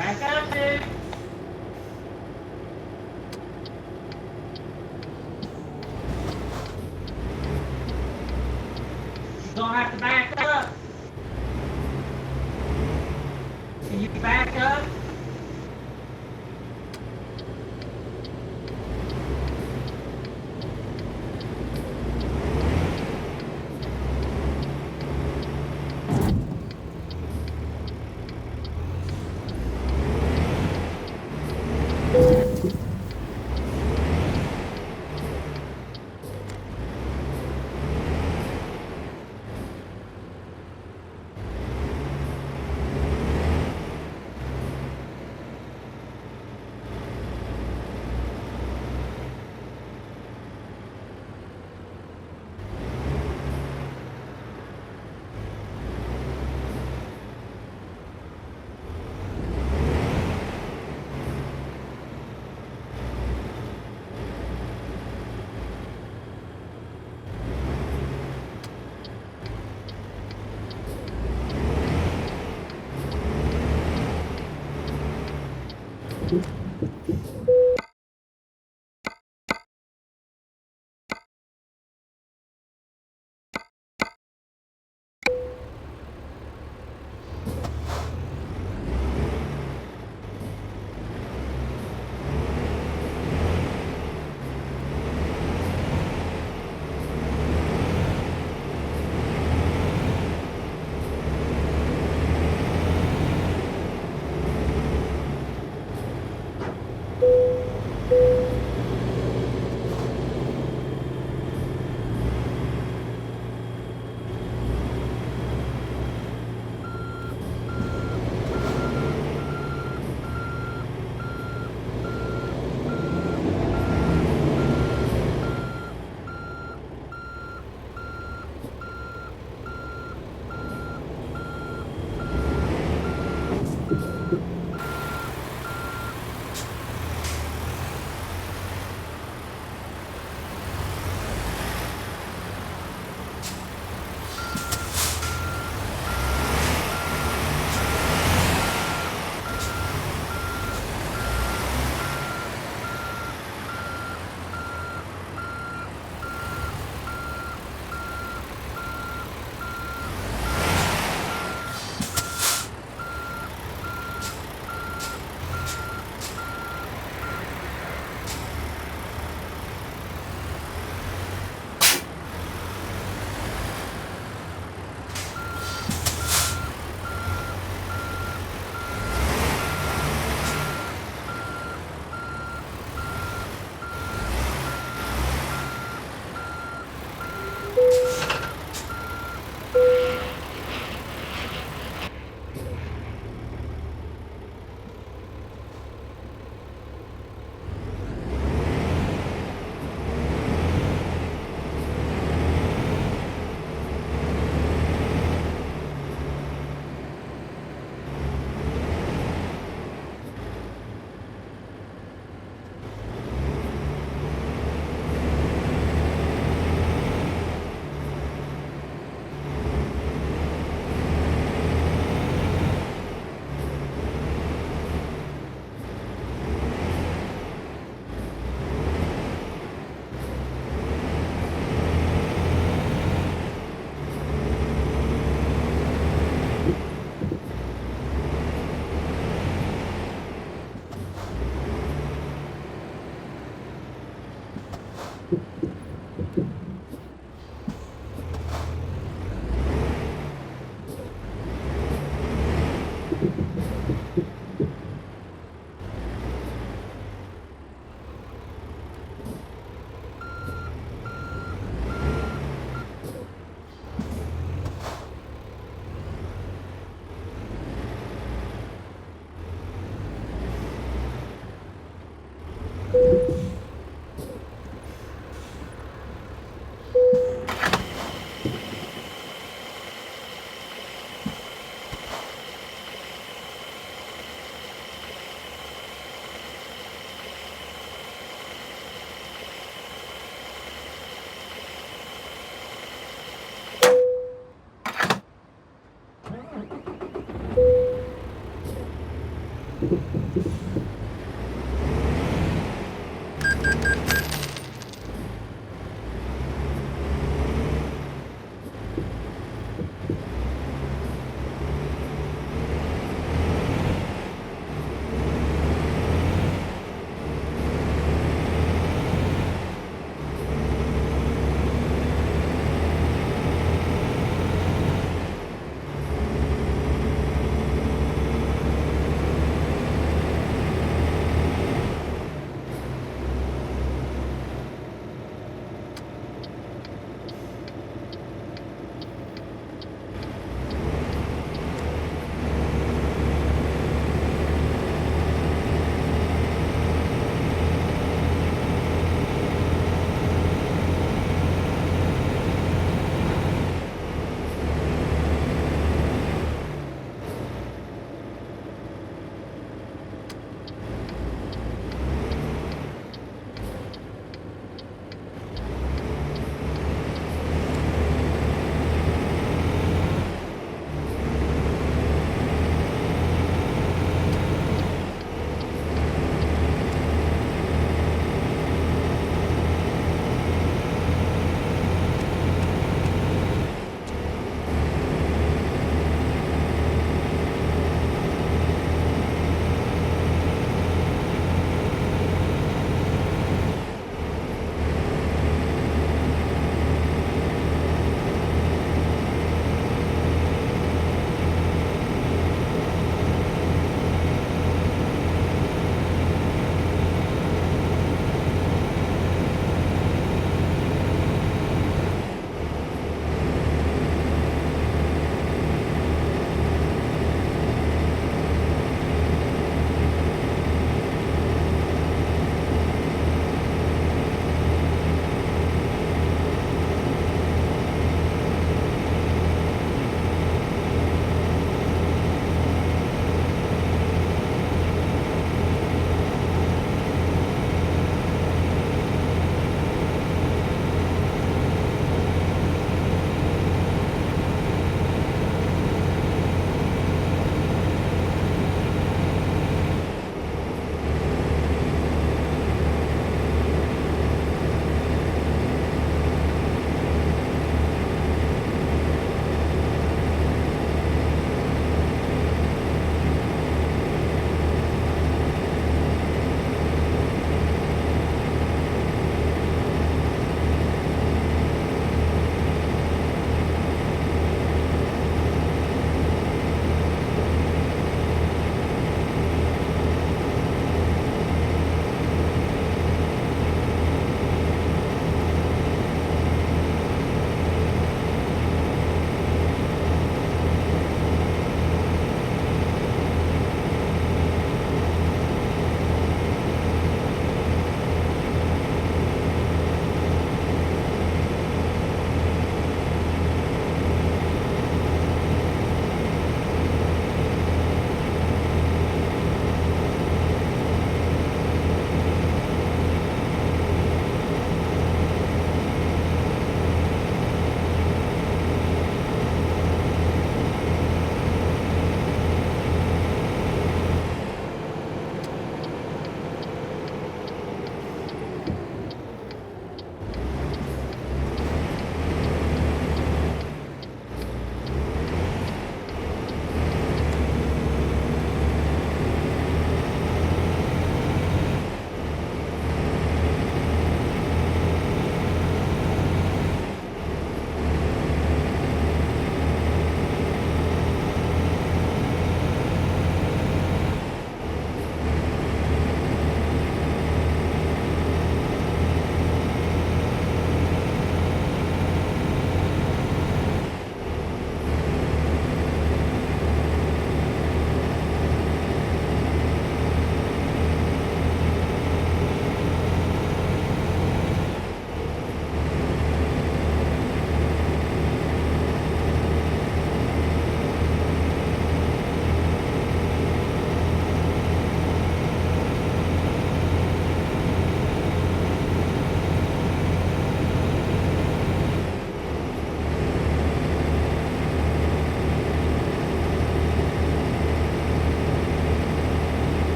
Back up, dude. You're gonna have to back up. Can you back up?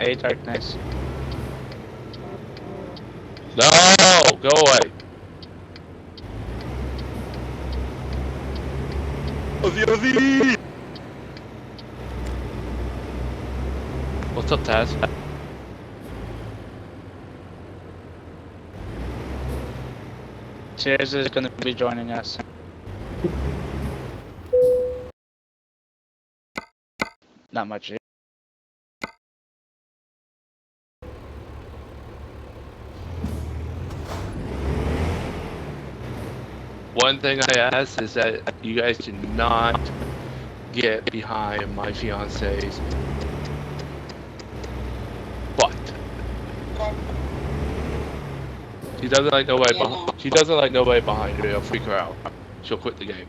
Hey, Darkness. No, go away. Ozzy! What's up, Taz? Cheers is gonna be joining us. Not much. One thing I ask is that you guys do not get behind my fiance's butt. She doesn't like nobody behind. She doesn't like nobody behind her. It'll freak her out. She'll quit the game.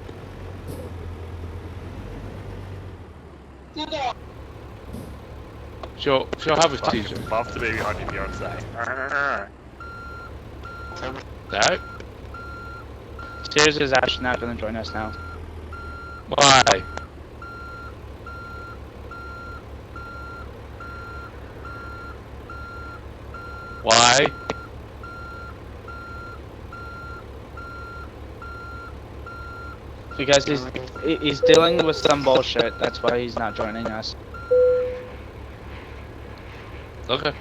She'll have a seizure. Buff the baby on your fiance. That? Cheers is actually not gonna join us now. Why? Why? Because he's dealing with some bullshit. That's why he's not joining us. Okay.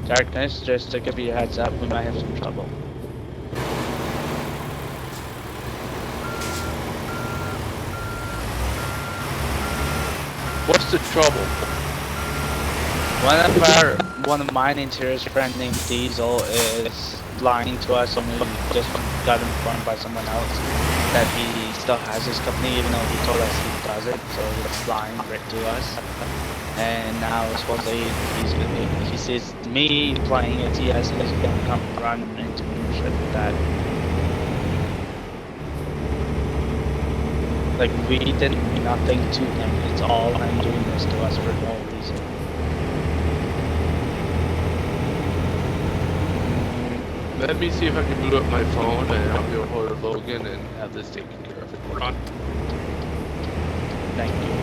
Darkness, just to give you a heads up, we might have some trouble. What's the trouble? One of mine interior's friend named Diesel is lying to us, and we just got informed by someone else that he still has his company, even though he told us he doesn't. So he's lying right to us. And now supposedly he sees me playing ATS, and he's gonna come run into me and shit like that. Like, we did nothing to him. It's all I'm doing this to us for no reason. Let me see if I can boot up my phone and I'll be able to hold of Logan and have this taken care of. Hold on. Thank you.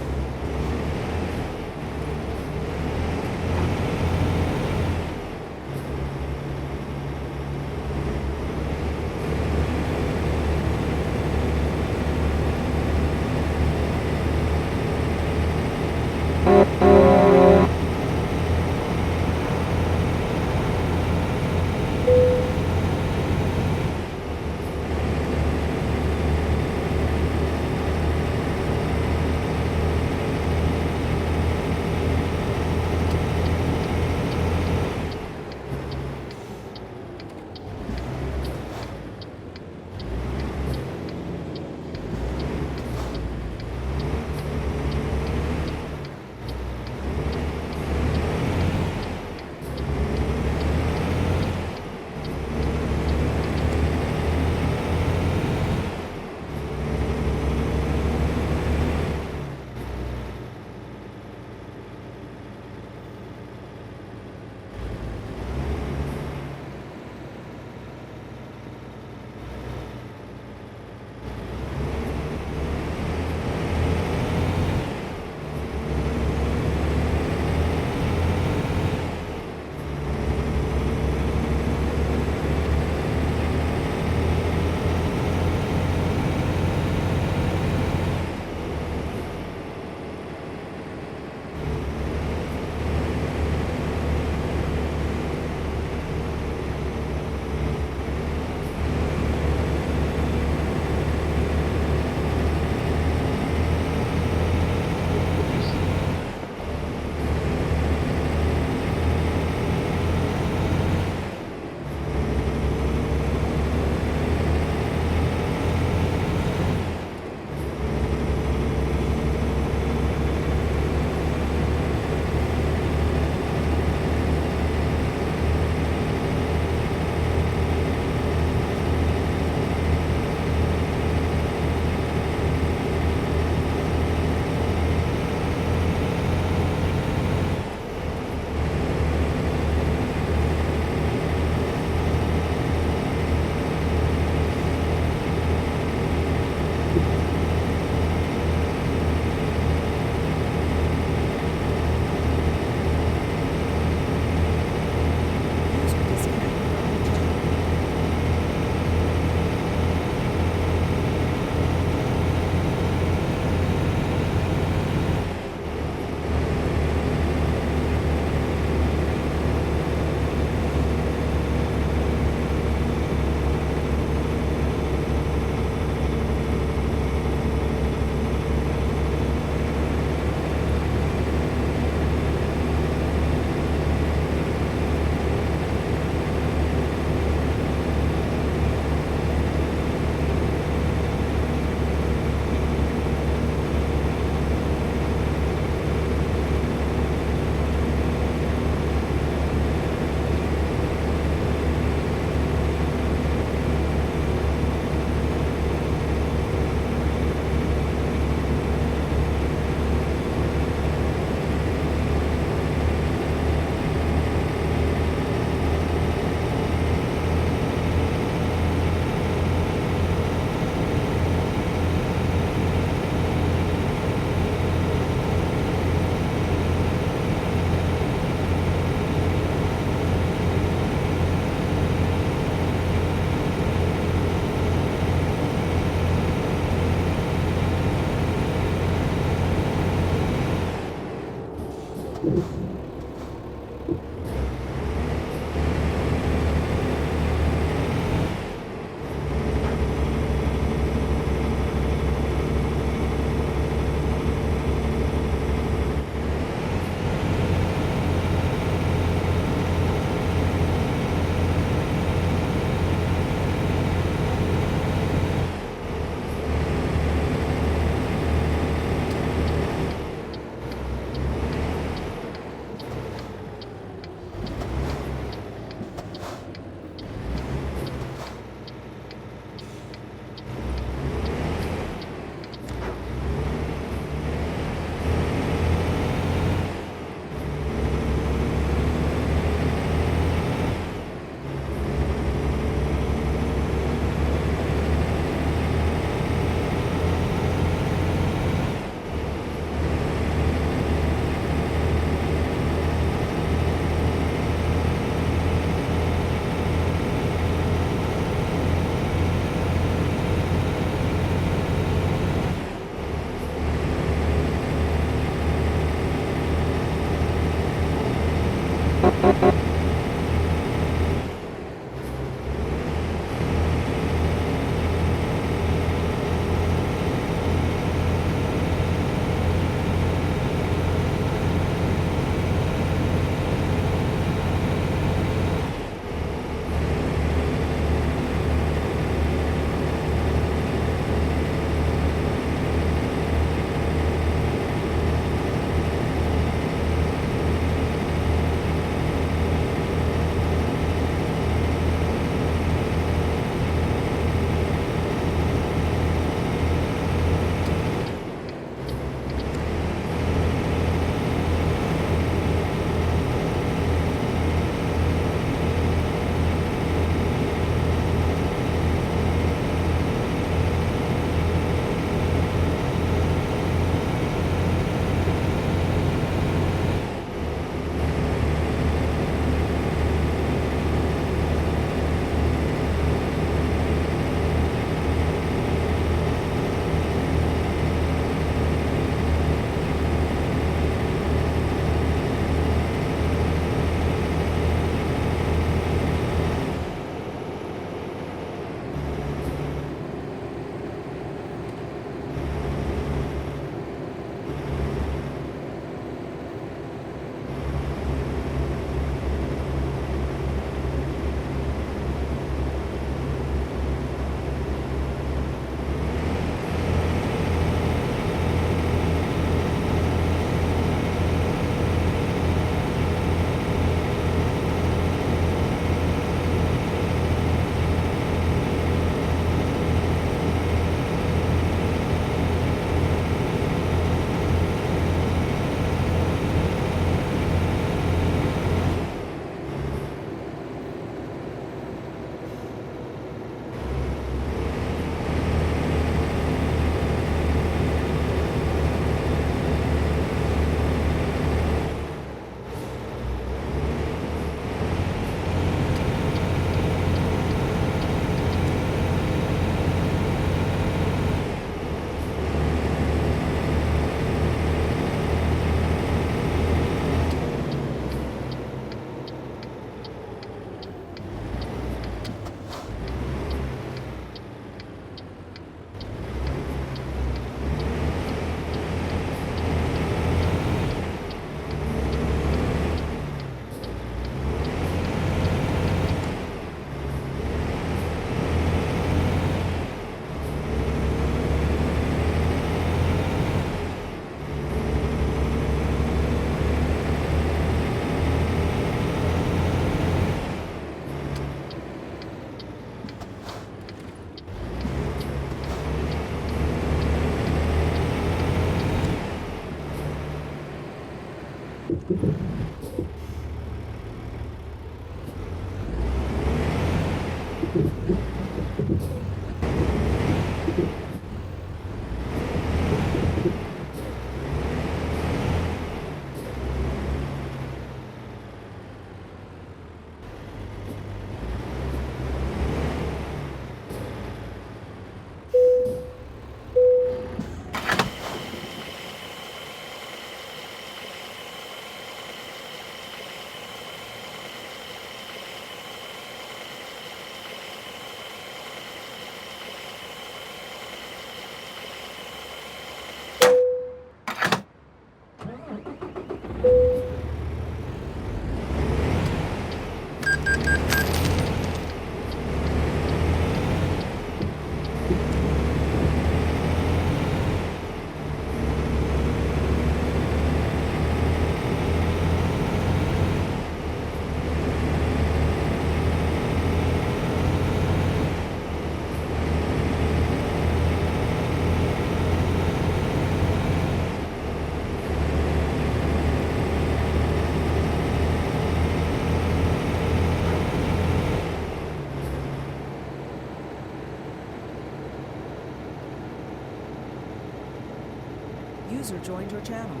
User joined your channel.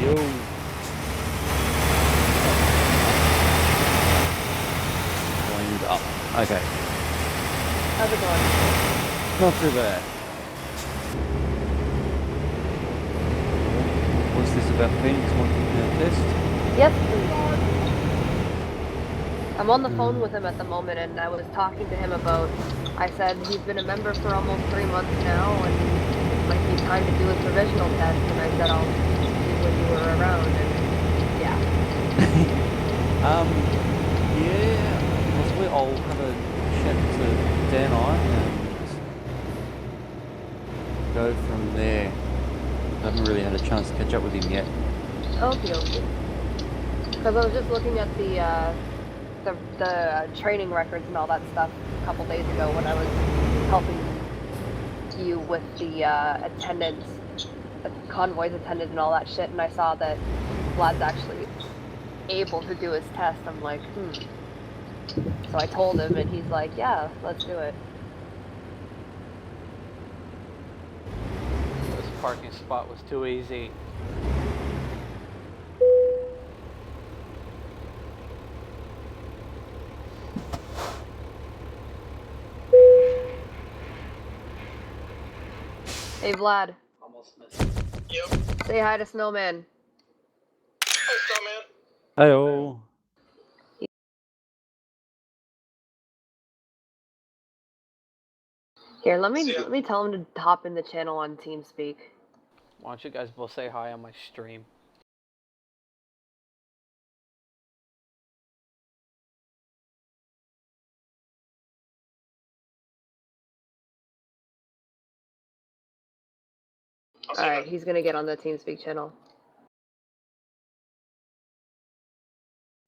Yo. Wind up. Okay. How's it going? Not too bad. What's this about Phoenix wanting a test? Yes, please. I'm on the phone with him at the moment, and I was talking to him about. I said he's been a member for almost 3 months now, and it might be time to do a provisional test. And I said I'll see when you were around, and yeah. Yeah. Possibly I'll have a chat to Dan and go from there. I haven't really had a chance to catch up with him yet. Okay. Because I was just looking at the training records and all that stuff a couple days ago when I was helping you with the attendance, the convoy's attendance and all that shit, and I saw that Vlad's actually able to do his test. I'm like, So I told him, and he's like, yeah, let's do it. This parking spot was too easy. Hey Vlad. Almost missed it. Yep. Say hi to Snowman. Hey, Snowman. Hey-oh. Here, let me tell him to hop in the channel on TeamSpeak. Why don't you guys both say hi on my stream? Alright, he's gonna get on the TeamSpeak channel.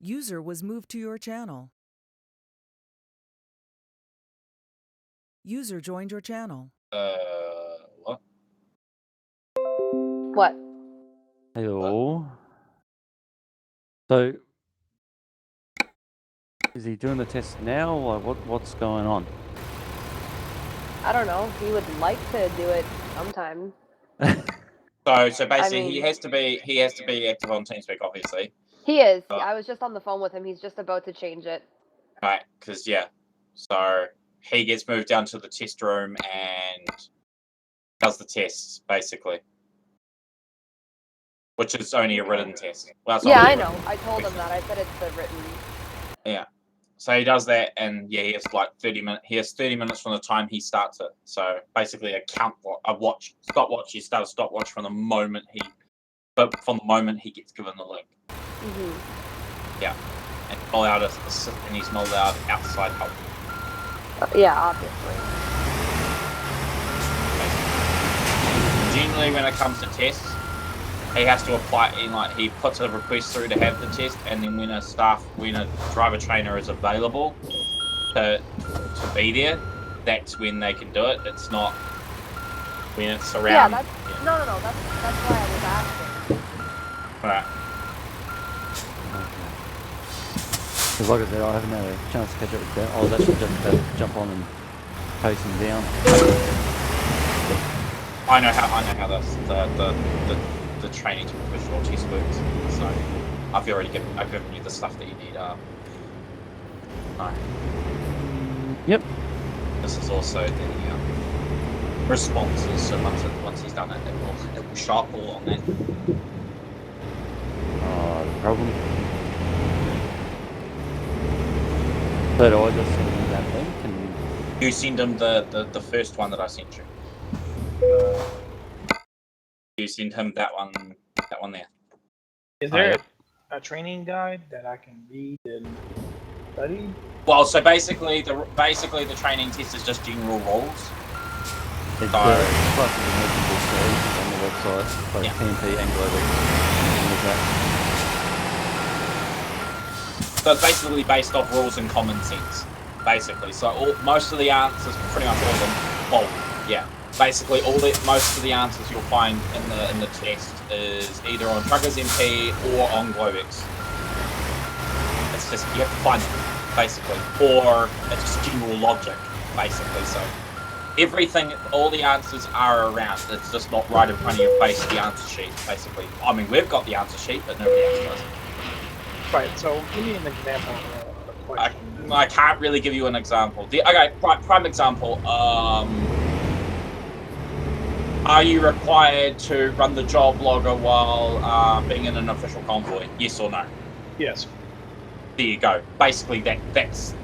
User was moved to your channel. User joined your channel. What? What? Hey-oh. So, is he doing the test now? Like, what's going on? I don't know. He would like to do it sometime. So basically, he has to be active on TeamSpeak, obviously. He is. I was just on the phone with him. He's just about to change it. Right, because so he gets moved down to the test room and does the tests basically, which is only a written test. Well, it's Yeah, only I a know. written I told him question. that. I said it's the written. Yeah. So he does that, and he has like 30 minutes. He has 30 minutes from the time he starts it. So basically, stopwatch. You start a stopwatch from the moment he gets given the link. Yeah, and he's not allowed outside help. Yeah, obviously. Generally, when it comes to tests, he has to apply. He puts a request through to have the test, and then when a driver trainer is available to be there, that's when they can do it. It's not when it's around. Yeah, no. That's why I was asking. Right. Because like I said, I haven't had a chance to catch up with Dan. I was actually just about to jump on and chase him down. I know how the training to professional test works. So I've given you the stuff that you need. No. Yep. This is also the responses. So once he's done it, it will show up all on that. No problem. So do I just send him that link and... You send him the first one that I sent you. You send him that one there. Is there a training guide that I can read and study? Well, so basically the training test is just general rules. It's classes of multiple stories on the website, both TMP and global. So it's basically based off rules and common sense, basically. So most of the answers, pretty much all of them, basically most of the answers you'll find in the test is either on Truckers MP or on Globex. It's just you have to find them, basically, or it's just general logic, basically. So everything, all the answers are around. It's just not right in front of your face, the answer sheet, basically. I mean, we've got the answer sheet, but nobody else does. Right. So give me an example of a question. I can't really give you an example. Okay, prime example. Are you required to run the job logger while being in an official convoy? Yes or no? Yes. There you go. Basically, that's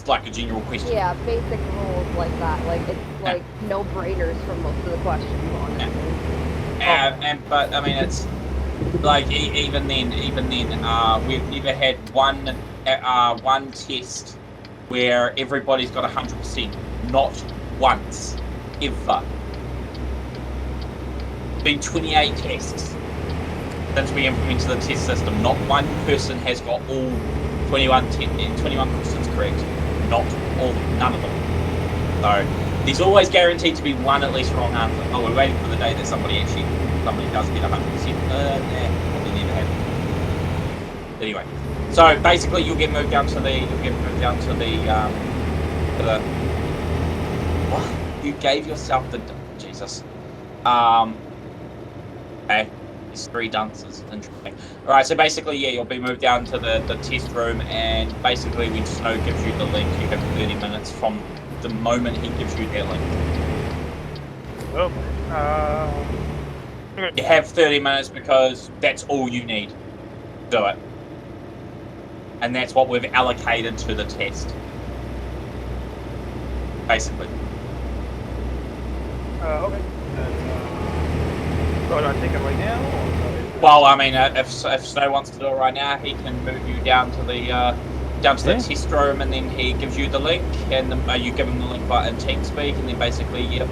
like a general question. Yeah, basic rules like that. Like it's like no brainers for most of the questions, honestly. But I mean, it's like even then, we've never had one test where everybody's got 100%. Not once, ever. Been 28 tests since we implemented the test system. Not one person has got all 21 questions correct. Not all, none of them. So there's always guaranteed to be one at least wrong answer. Oh, we're waiting for the day that somebody does get 100%. Probably never happen. Anyway, so basically you'll get moved down to the what? You gave yourself the Jesus. Okay. There's 3 dances. Interesting. Alright, so basically, yeah, you'll be moved down to the test room, and basically when Snow gives you the link, you have 30 minutes from the moment he gives you that link. Oh boy. Okay. You have 30 minutes because that's all you need to do it. And that's what we've allocated to the test. Basically. Okay. So do I take it right now? Well, I mean, if Snow wants to do it right now, he can move you down to the test room, and then he gives you the link, and you give him the link in TeamSpeak, and then basically, you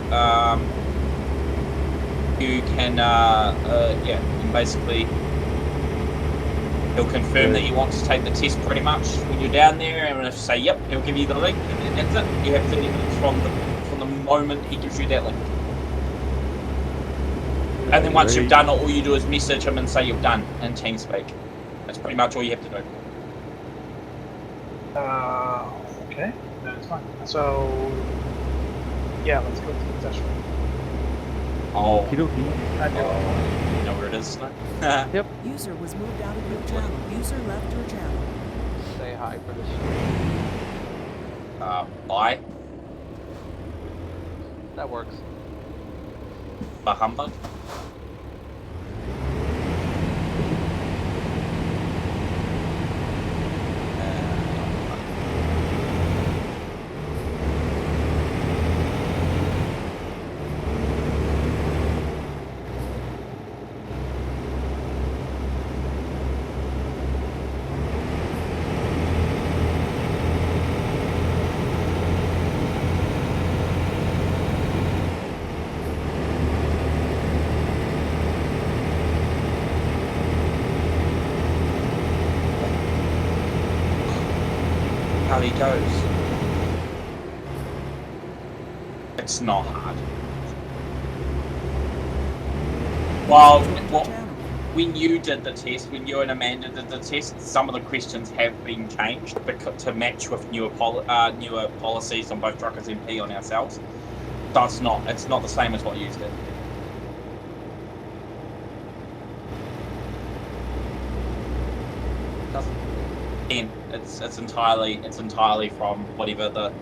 can, and basically, he'll confirm that you want to take the test pretty much when you're down there, and if you say yep, he'll give you the link, and then that's it. You have 30 minutes from the moment he gives you that link. And then once you've done it, all you do is message him and say you've done in TeamSpeak. That's pretty much all you have to do. Okay, that's fine. So, yeah, let's go to the test room. Oh. I do. You know where it is, Snow? Yep. User was moved out of your channel. User left your channel. Say hi for the stream. Bye. That works. Humbug. How he goes. It's not hard. Well, when you did the test, when you and Amanda did the test, some of the questions have been changed to match with newer policies on both Truckers MP on ourselves. So it's not the same as what you did. Again, it's entirely from whatever the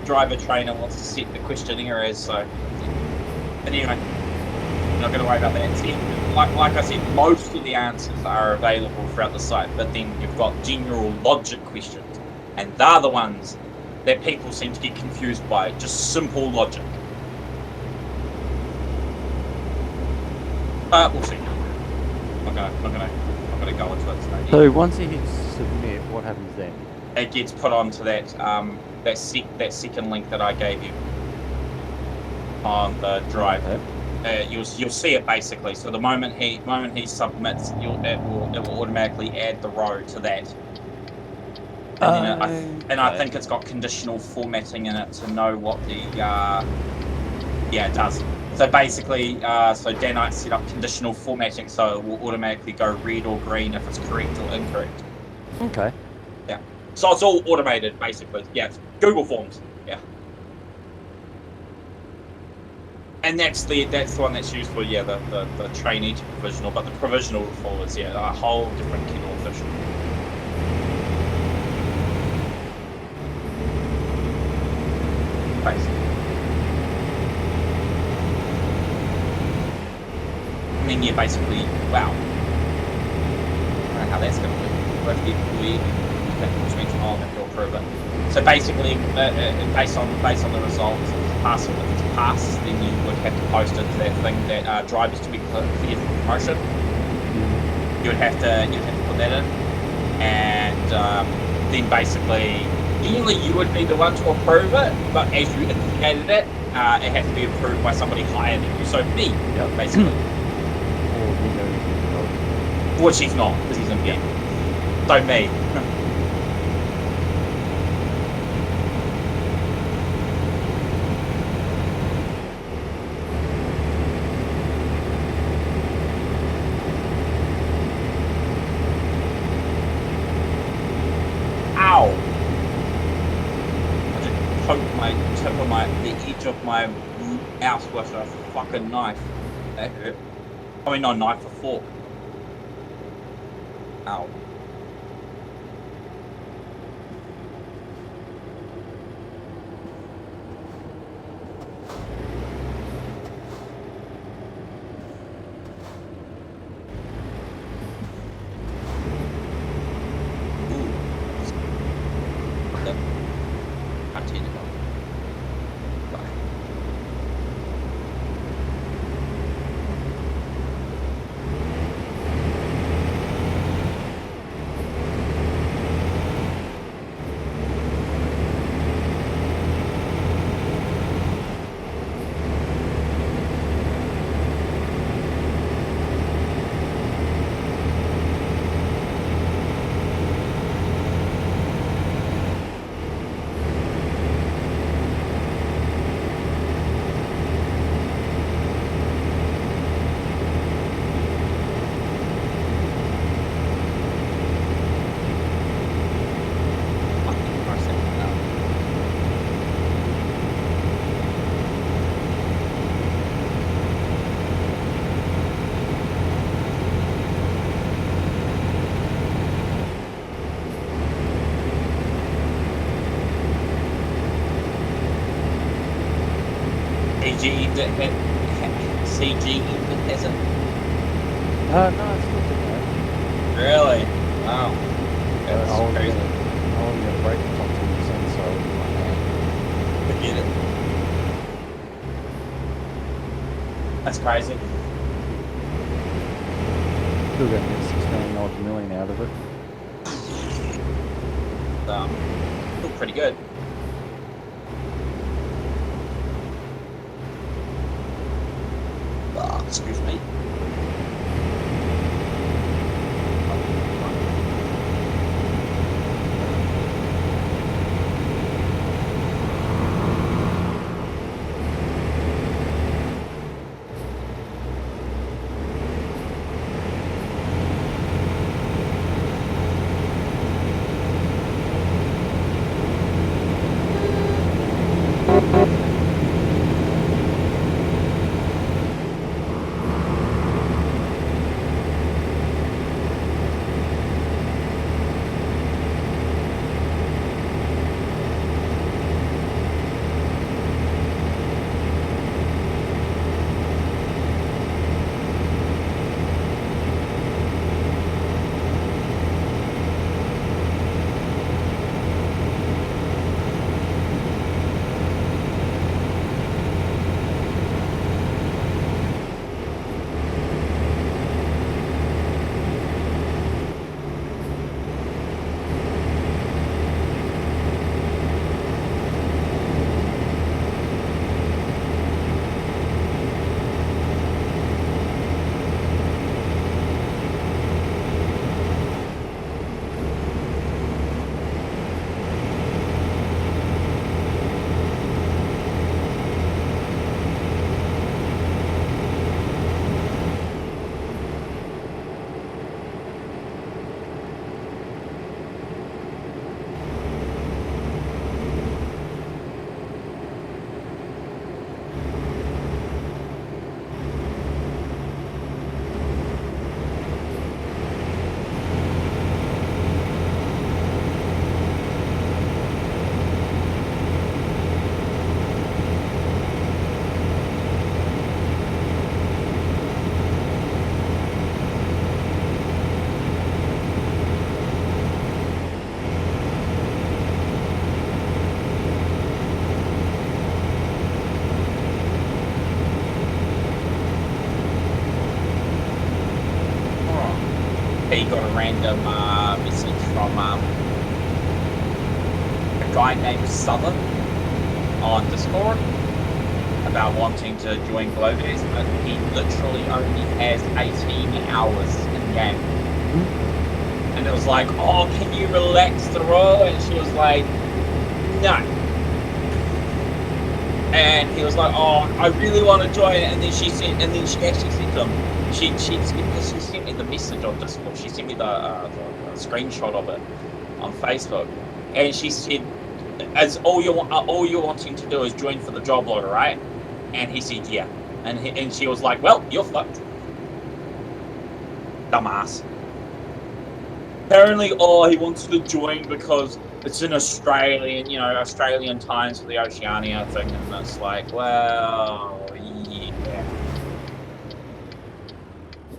driver trainer wants to set the questionnaire as. So, but anyway, I'm not going to worry about that. See, like I said, most of the answers are available throughout the site, but then you've got general logic questions, and they're the ones that people seem to get confused by. Just simple logic. We'll see. I'm not gonna go into it today. So once he hits submit, what happens then? It gets put onto that second link that I gave you on the drive. Okay. You'll see it basically. So the moment he submits, it will automatically add the row to that. And then I think it's got conditional formatting in it to know what the it does. So basically, so Danite set up conditional formatting, so it will automatically go red or green if it's correct or incorrect. Okay. Yeah. So it's all automated, basically. Yeah, it's Google Forms. Yeah. And that's the one that's used for the trainee to provisional, but the provisional full is a whole different kettle of fish. Basically. I mean, yeah, basically, wow. I don't know how that's going to work. But if we you'll approve it. So basically, based on the results, if it's passed, then you would have to post it to that thing that drivers to be cleared for promotion. You would have to put that in, and then basically, usually you would be the one to approve it, but as you indicated it, it has to be approved by somebody higher than you. So me, basically. Or me going to Which he's not, because he's in game. So me. Ow! I just poked my tip of the edge of my mouth with a fucking knife. That hurt. I mean, not a knife, a fork. Ow. CG that CG that has it? No, it's still too bad. Really? Wow. That's I crazy. wasn't going to break the top 10%, so Forget it. That's crazy. still going to get $16 million out of it. Still pretty good. Excuse me. ATSMP got a random message from a guy named Southern on Discord about wanting to join Globes, but he literally only has 18 hours in game. And it was like, oh, can you relax the role? And she was like, no. And he was like, oh, I really want to join it. And then she actually sent him. She sent me the message on Discord. She sent me the screenshot of it on Facebook, and she said, "As all you're wanting to do is join for the job logger, right?" And he said, "Yeah." And she was like, "Well, you're fucked, dumbass." Apparently, he wants to join because it's in Australian times for the Oceania thing, and it's like, well, yeah.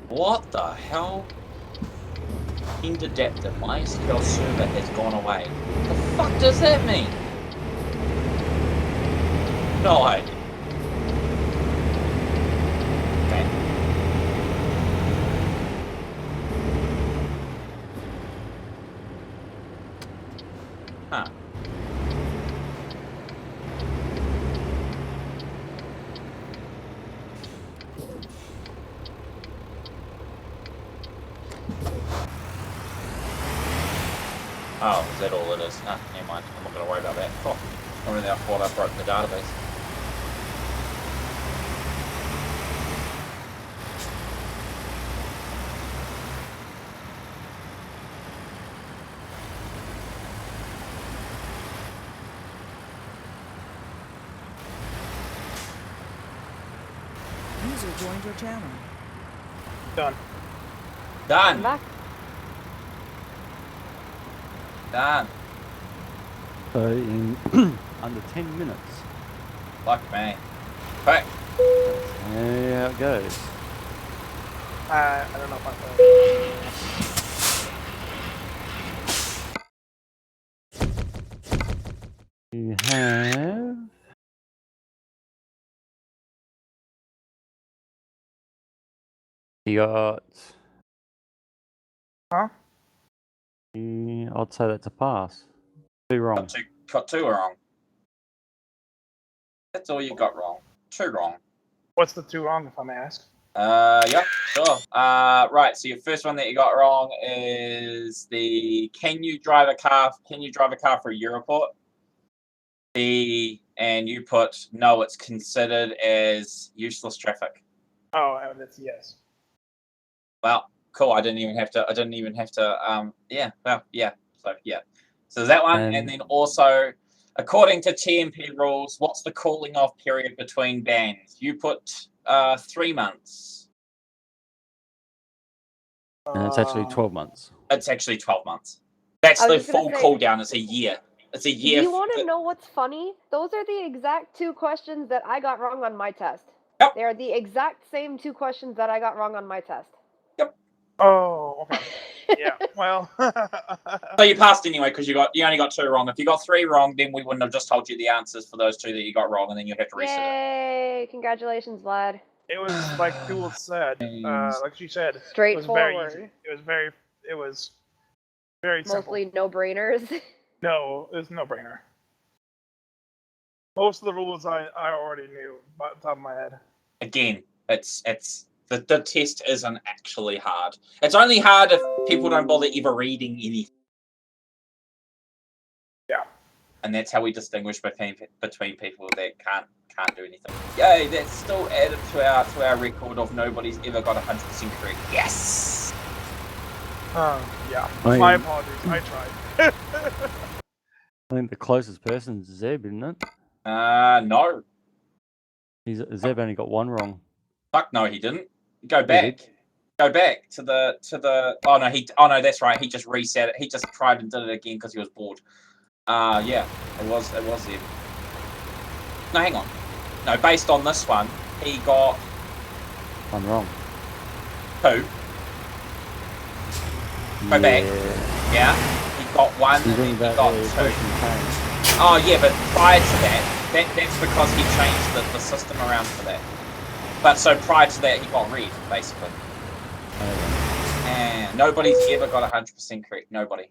What the hell? End adapter. My SQL server has gone away. The fuck does that mean? No idea. Okay. Huh. Oh, is that all it is? Ah, never mind. I'm not going to worry about that. Oh, I really thought I broke the database. User joined your channel. Done. I'm Done. back. Done. So in under 10 minutes. Fuck me. Right. There it goes. I don't know if I You have... You got... Huh? Yeah, I'd say that's a pass. 2 wrong. Got two wrong. That's all you got wrong. 2 wrong. What's the 2 wrong, if I may ask? Yep, sure. Right, so your first one that you got wrong is the can you drive a car for a Europort? And you put no, it's considered as useless traffic. Oh, that's yes. Well, cool. I didn't even have to yeah, well, yeah. So yeah. So that one, and then also according to TMP rules, what's the cooling off period between bans? You put 3 months. And it's actually 12 months. It's actually 12 months. That's I was the just gonna full say- cooldown. It's a year. It's a Do year. you want to know what's funny? Those are the exact 2 questions that I got wrong on my test. Yep. They are the exact same 2 questions that I got wrong on my test. Oh, okay. Yeah, well. So you passed anyway because you only got 2 wrong. If you got 3 wrong, then we wouldn't have just told you the answers for those 2 that you got wrong, and then you'd have to reset it. Yay! Congratulations, lad. It was like Duel said, like she said, it was very Straightforward. easy. It was very simple. Mostly no-brainers. No, it's no brainer. Most of the rules I already knew by the top of my head. Again, it's the test isn't actually hard. It's only hard if people don't bother ever reading anything. Yeah. And that's how we distinguish between people that can't do anything. Yay, that's still added to our record of nobody's ever got 100% correct. Yes. Yeah. I mean- My apologies. I tried. I think the closest person's Zeb, isn't it? No. Zeb only got 1 wrong. Fuck no, he didn't. Go He back. did. Go back to the. Oh no, that's right. He just reset it. He just tried and did it again because he was bored. Yeah, it was Zeb. No, hang on. No, based on this one, he got 1 wrong. 2. Go back. Yeah, he got 1 and He's then doing he that got 2. question Oh yeah, but prior to that's because he changed the system around for that. But so prior to that, he got red, basically. And Nobody's ever got 100% correct. Nobody.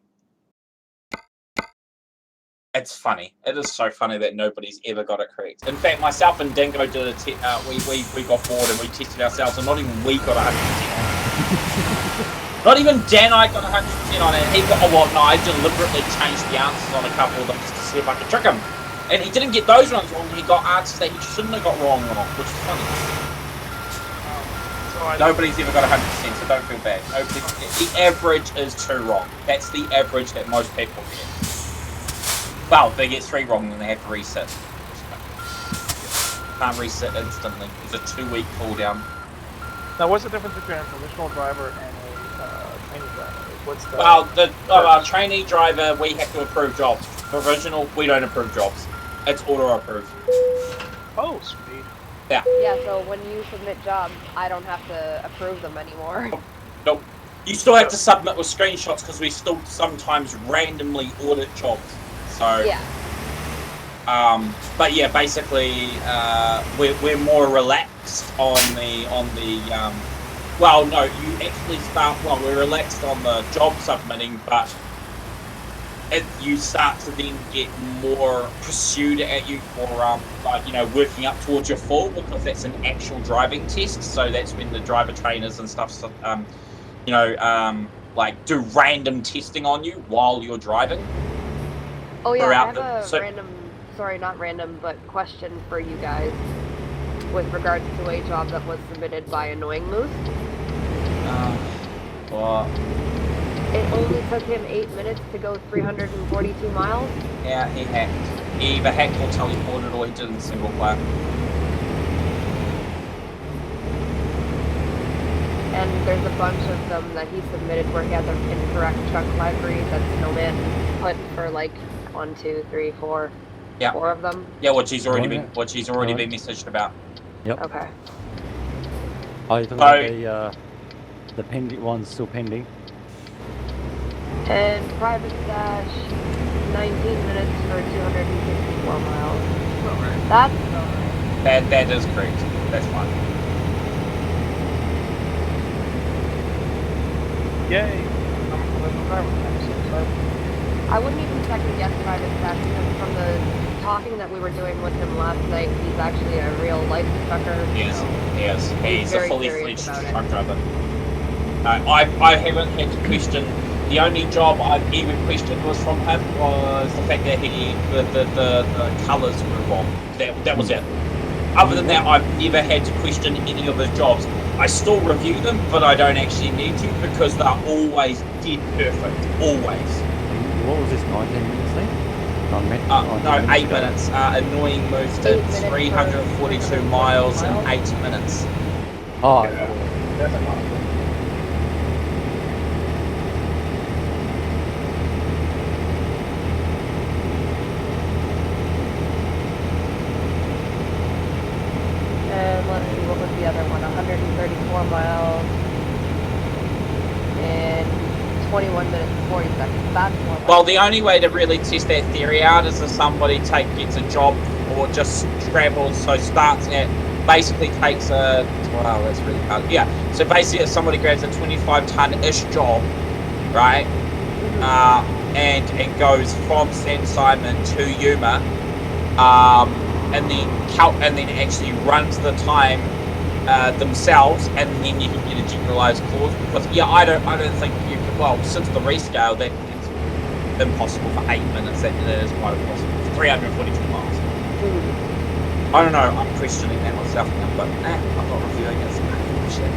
It's funny. It is so funny that nobody's ever got it correct. In fact, myself and Dingo did we got bored and we tested ourselves, and not even we got 100%. Not even Dan and I got 100% on it. He got, I deliberately changed the answers on a couple of them just to see if I could trick him. And he didn't get those ones wrong. He got answers that he shouldn't have got wrong, which is funny. Nobody's ever got 100%, so don't feel bad. The average is 2 wrong. That's the average that most people get. Well, they get 3 wrong and they have to resit. Can't resit instantly. It's a 2-week cooldown. Now, what's the difference between a provisional driver and a trainee driver? What's the... Well, the trainee driver, we have to approve jobs. Provisional, we don't approve jobs. It's auto-approved. Oh, sweet. Yeah. Yeah, so when you submit jobs, I don't have to approve them anymore. Nope. You still have to submit with screenshots because we still sometimes randomly audit jobs. So, Yeah. but yeah, basically, we're more relaxed on the well, no, you actually start, well, we're relaxed on the job submitting, but you start to then get more pursued at you for, like, you know, working up towards your full, because that's an actual driving test. So that's when the driver trainers and stuff, you know, like do random testing on you while you're driving. Oh yeah, I have a not random, but question for you guys with regards to a job that was submitted by Annoying Moose. What? It only took him 8 minutes to go 342 miles. Yeah, he hacked. He either hacked or teleported, or he did in single player. And there's a bunch of them that he submitted where he had the incorrect truck library that Snowman put for like 1, 2, 3, 4. Yeah. 4 of them. Yeah, what she's already been messaged about. Yep. Okay. Oh, you're talking about the pending ones still pending? And private stash, 19 minutes for 264 miles. That's alright. That is correct. That's fine. Yay! I wouldn't even second guess private stash because from the talking that we were doing with him last night, he's actually a real life trucker. Yes, yes. He's a fully fledged truck driver. I haven't had to question. The only job I've even questioned was from him was the fact that the colours were wrong. That was it. Other than that, I've never had to question any of his jobs. I still review them, but I don't actually need to because they're always dead perfect. Always. What was this, 19 minutes then? No, 8 minutes. Annoying Moose did 342 miles in 8 minutes. Oh, yeah. That's a lot. And let's see, what was the other one? 134 miles in 21 minutes and 40 seconds. That's more. Well, the only way to really test that theory out is if somebody gets a job or just travels, so starts at, basically takes a, wow, that's really hard. Yeah, so basically if somebody grabs a 25-ton-ish job, right, and it goes from San Simon to Yuma, and then actually runs the time themselves, and then you can get a generalized clause. Because I don't think you can. Well, since the rescale, that is impossible for 8 minutes. That is quite impossible. 342 miles. I don't know. I'm questioning that myself now, but I'm not reviewing it. Shit.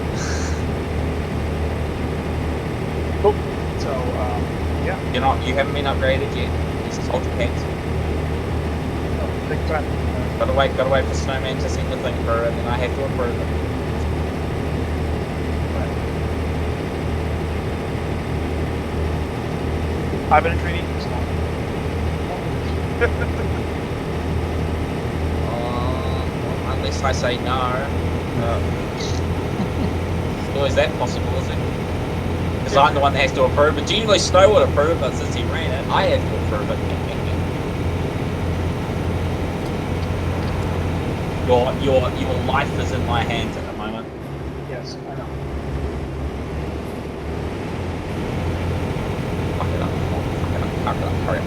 Cool. So yeah. You haven't been upgraded yet. Just hold your pants. Take time. Gotta wait for Snowman to send the thing through, and then I have to approve it. I've been a trainee. It's not. Unless I say no. Or is that possible, is it? Because I'm the one that has to approve it. Generally, Snow would approve it, but since he ran it, I have to approve it. Your life is in my hands at the moment. Yes, I know. knock it up. Hurry up.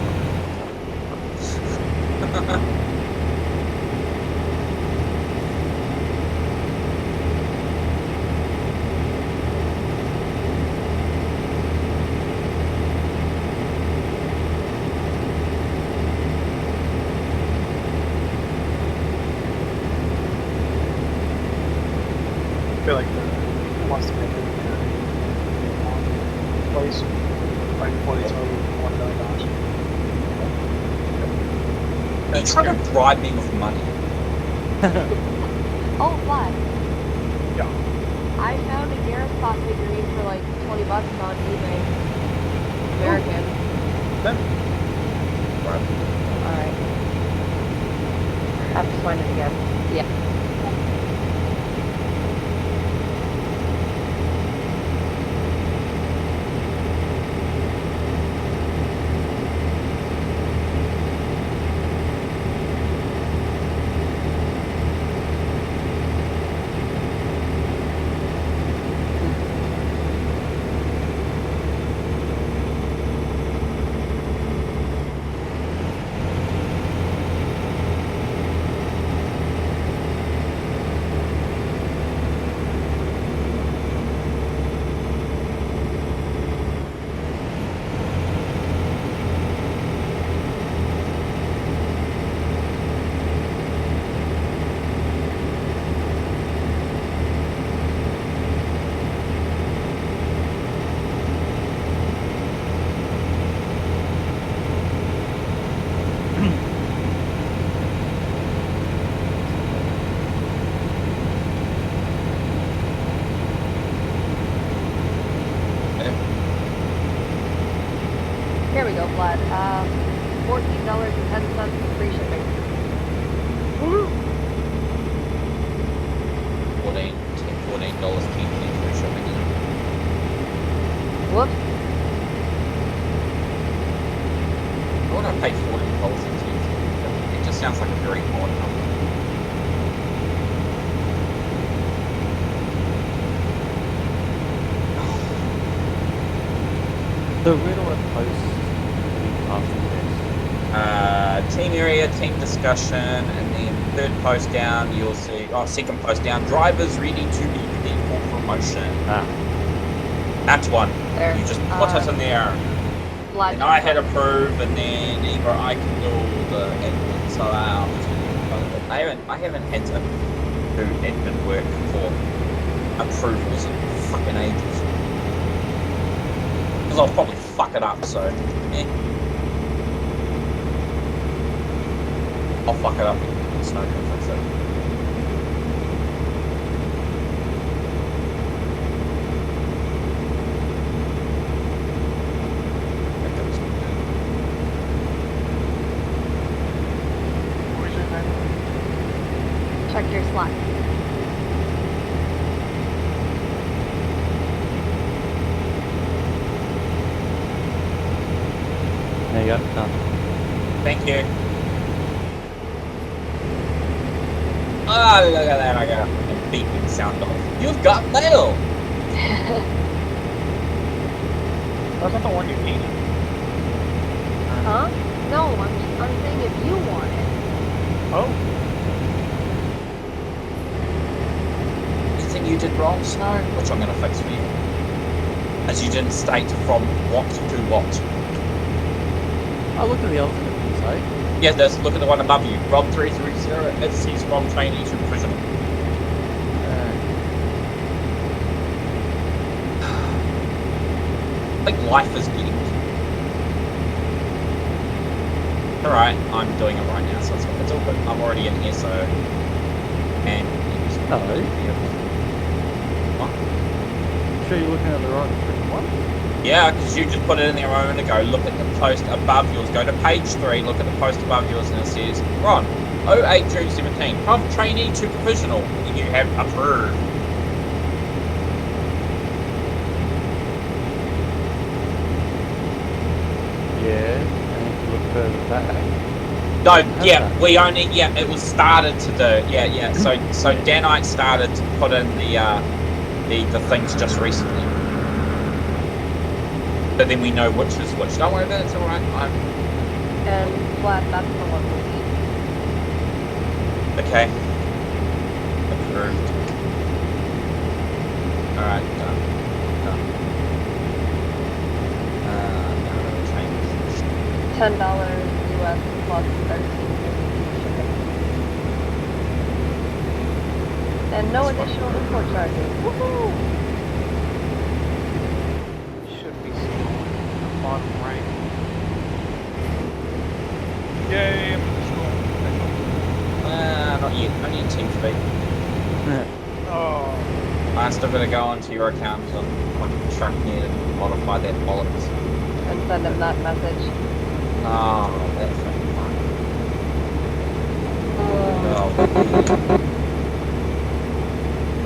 I feel like he wants to make it place right before they told $1 million. You trying to bribe me with money? Oh, Vlad. Yeah. I found a Gareth figurine for like $20 on eBay. American. Then Alright. I have to find it again. Yeah. Here we go, Vlad. $14.10 for free shipping. Woo! $14 free shipping. Whoops. Why would I pay $14 in TNT? It just sounds like a very odd number. So where do I post after this? Team area, team discussion, and then third post down, you'll see, second post down, drivers ready to be paid for promotion. That's one. There. You just put it in there. Vlad. And I hit approve, and then either I can do all the admin, so I haven't had to do admin work for approvals in fucking ages. Because I'll probably fuck it up, so I'll fuck it up and Snow can fix it. where's your name? Check your Slack. There you go, done. Thank you. Oh, look at that, I got a beeping sound off. You've got mail! That's not the one you need. Huh? No, I'm saying if you want it. Oh, Anything you did wrong, Snow? Which I'm gonna fix for you. As you didn't state from what to what. I looked at the alternate, sorry. Yeah, there's, look at the one above you. Rob 330, it says from trainee to provisional. I think life is getting me. Alright, I'm doing it right now, so it's all good. I'm already in here, so... And... Hello. What? Sure you're looking at the right freaking one? Yeah, because you just put it in there a moment ago. Look at the post above yours. Go to page 3, look at the post above yours, and it says, Ron, 08 June 17, from trainee to provisional. And you have approved. Yeah, and if you look further back. No, yeah, we only, yeah, it was started to do, yeah. So Danite started to put in the things just recently. But then we know which is which. Don't worry about it, it's alright. And Vlad, that's the one we need. Okay. Approved. Alright, done. Now to train. $10 US plus 13 shipping. And no additional import charges. Woohoo! Should be seen in the bottom right. Yay, I'm Not yet. Only in Team Speak. Oh, I'm still gonna go onto your account and fucking track me and modify that bollocks. And send him that message. Oh, that's fucking fun. Oh.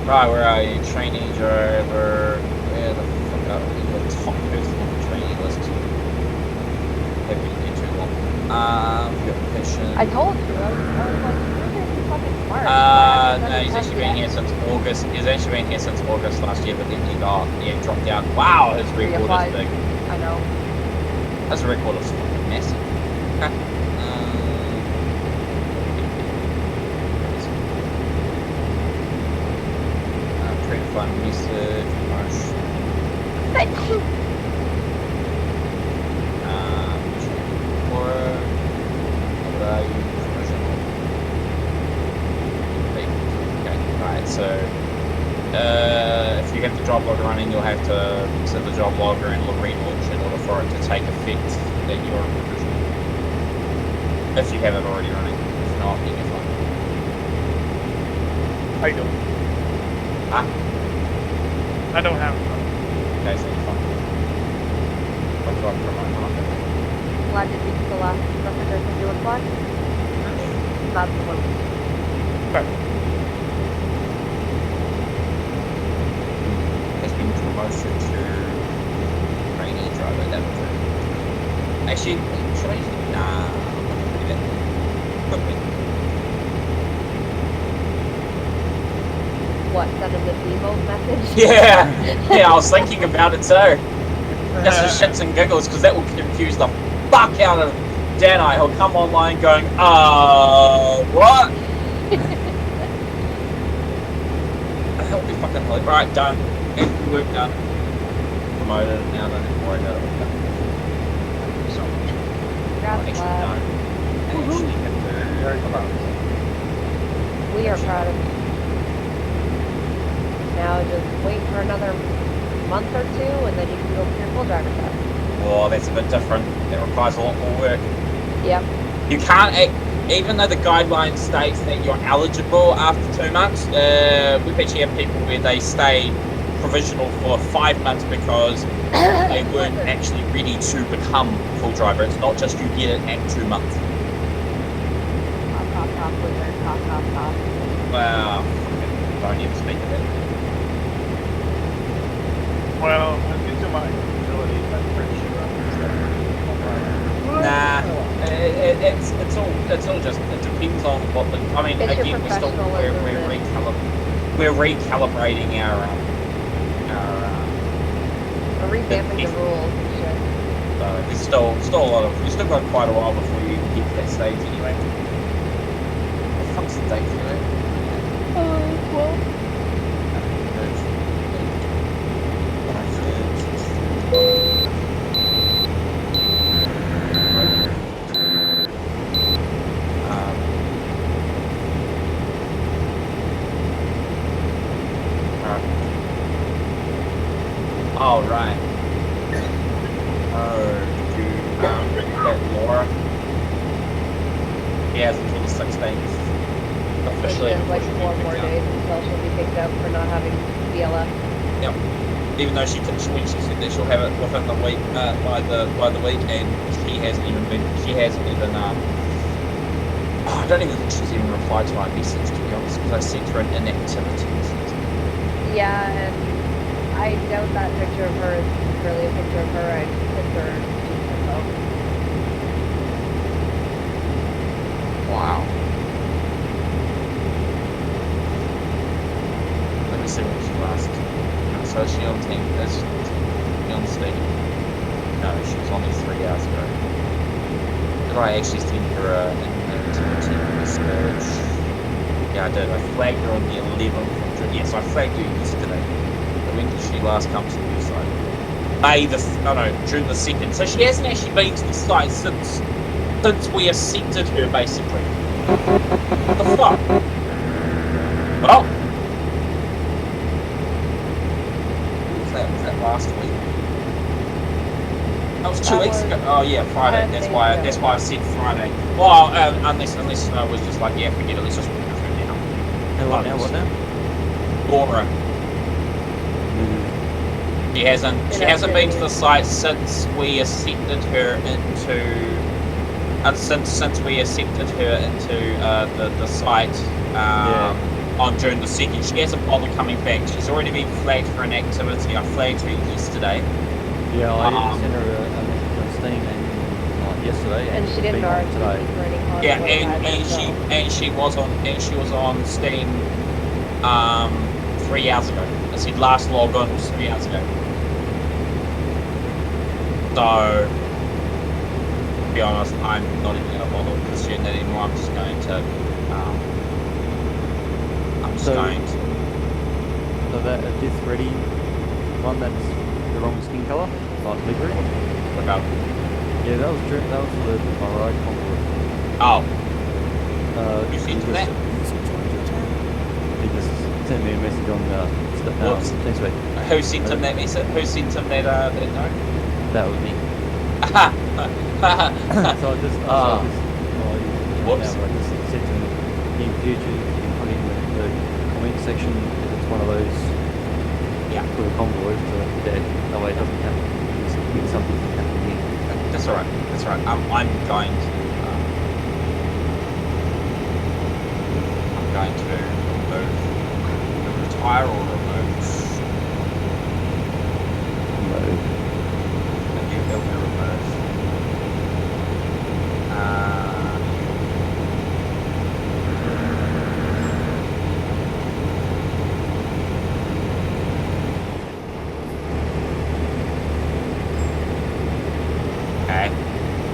Right, where are you? Trainee driver. Where the fuck are you? The top person on the trainee list. Have been here too long. Your position. I told you, I was like, you're gonna be fucking smart. No, he's actually been here since August. He's actually been here since August last year, but then he dropped out. Wow, his record Reapplied. is big. I know. His record is fucking massive. Okay. Predefined message, promotion. Thank you. So, if you have the job logger running, you'll have to set the job logger and relaunch in order for it to take effect that you're in provisional. If you have it already running. If not, then you're fine. I don't. Ah, I don't have it. okay, so you're fine. What do I promote market? Glad you beat the last representation you applied. That's the one. Has been promoted to trainee driver. That was it. Actually, should I use it? Nah, I'm not gonna do that. Quickly. What, send him the Devo message? Yeah, yeah, I was thinking about it too. Just for shits and giggles, because that will confuse the fuck out of Dano. He'll come online going, what? That'll be fucking hilarious. Right, done. Work done. Promoted, now I don't have to worry about it. So much. Congrats, Actually, Vlad. no. I actually have to... Very proud. We are proud of you. Now just wait for another month or two, and then you can go for your full driver test. Well, that's a bit different. That requires a lot more work. Yep. You can't, even though the guideline states that you're eligible after 2 months, we've actually had people where they stay provisional for 5 months because they weren't actually ready to become full driver. It's not just you get it at 2 months. Top, wizard, top. Wow, don't even speak of it. Well, I'm into my abilities. I'm pretty sure I'm Nah, it's all just, it depends on what the, I mean, It's your again, professionalism we're recalibrating our We're revamping the rules and shit. there's still a lot of, we've still got quite a while before you get to that stage anyway. What the fuck's the date for that? 12. Oh, right. Oh, dude, that Laura. He has until the 16th. So she Officially. has like 4 more days until she'll be picked up for not having BLF. Yep. Even though she said that she'll have it within the week, by the week, and she hasn't even I don't even think she's even replied to my message, to be honest, because I sent her an inactivity message. Yeah, and I doubt that picture of her is really a picture of her. I picked her herself. Wow. Let me see what she last. So she on team. Is she on Steam? She was on there 3 hours ago. Did I actually send her an activity message? Yeah, I did. I flagged her on the 11th of June. Yes, I flagged her yesterday. But when did she last come to the new site? June the 2nd. So she hasn't actually been to the site since we accepted her, basically. What the fuck? Well, was that last week? That was 2 weeks ago. Oh yeah, Friday. That's why I said Friday. Well, unless Snow was just like, yeah, forget it. Let's just remove her now. And what now? Laura. She hasn't been to the site since we accepted her into. Since we accepted her into the site on June the 2nd, she hasn't bothered coming back. She's already been flagged for an activity. I flagged her yesterday. Yeah, I sent her a message on Steam and yesterday, And she didn't know today. Yeah, and she was on Steam 3 hours ago. I said last log on was 3 hours ago. So, to be honest, I'm not even going to bother pursuing that anymore. I'm just going to. So that Death Ready one that's the wrong skin colour, like livery. Look up. Yeah, that was for my ride convoy. Oh. You sent that? He just sent me a message on TeamSpeak. Who sent him that message? Who sent him that note? That was me. So Whoops. I just said to him, in future, you can put in the comment section if it's one of those for the convoys that way it doesn't happen. If something happen here. That's alright. That's alright. I'm going to retire or remove. It'll be removed. Okay.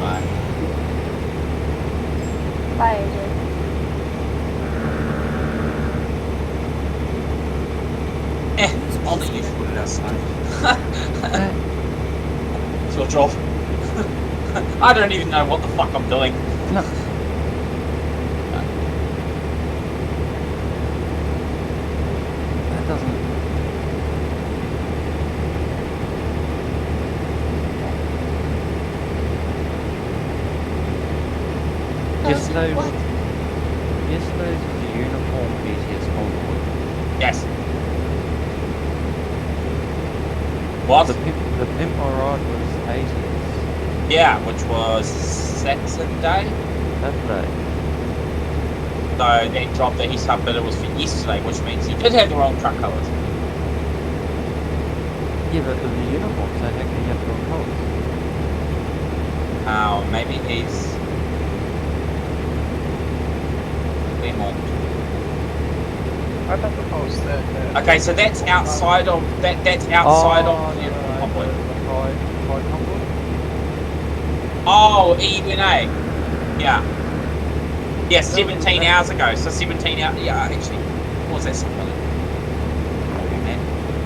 Bye. Bye, AJ. I'll let you put it outside. It's your job. I don't even know what the fuck I'm doing. No. That doesn't. Yesterday's was the uniform BTS convoy. Yes. What? The Pimp My Ride was ATS. Yeah, which was Saturday. Saturday. So that job that he submitted was for yesterday, which means he did have the wrong truck colours. Yeah, but it was a uniform, so how can you have the wrong colours? Oh, maybe he's Clermont. I thought the post that. Okay, so that's outside of that's outside of the convoy. The Pride convoy? Oh, EUNA. Yeah. Yeah, 17 hours ago. So 17 hours. Yeah, actually, what was that something?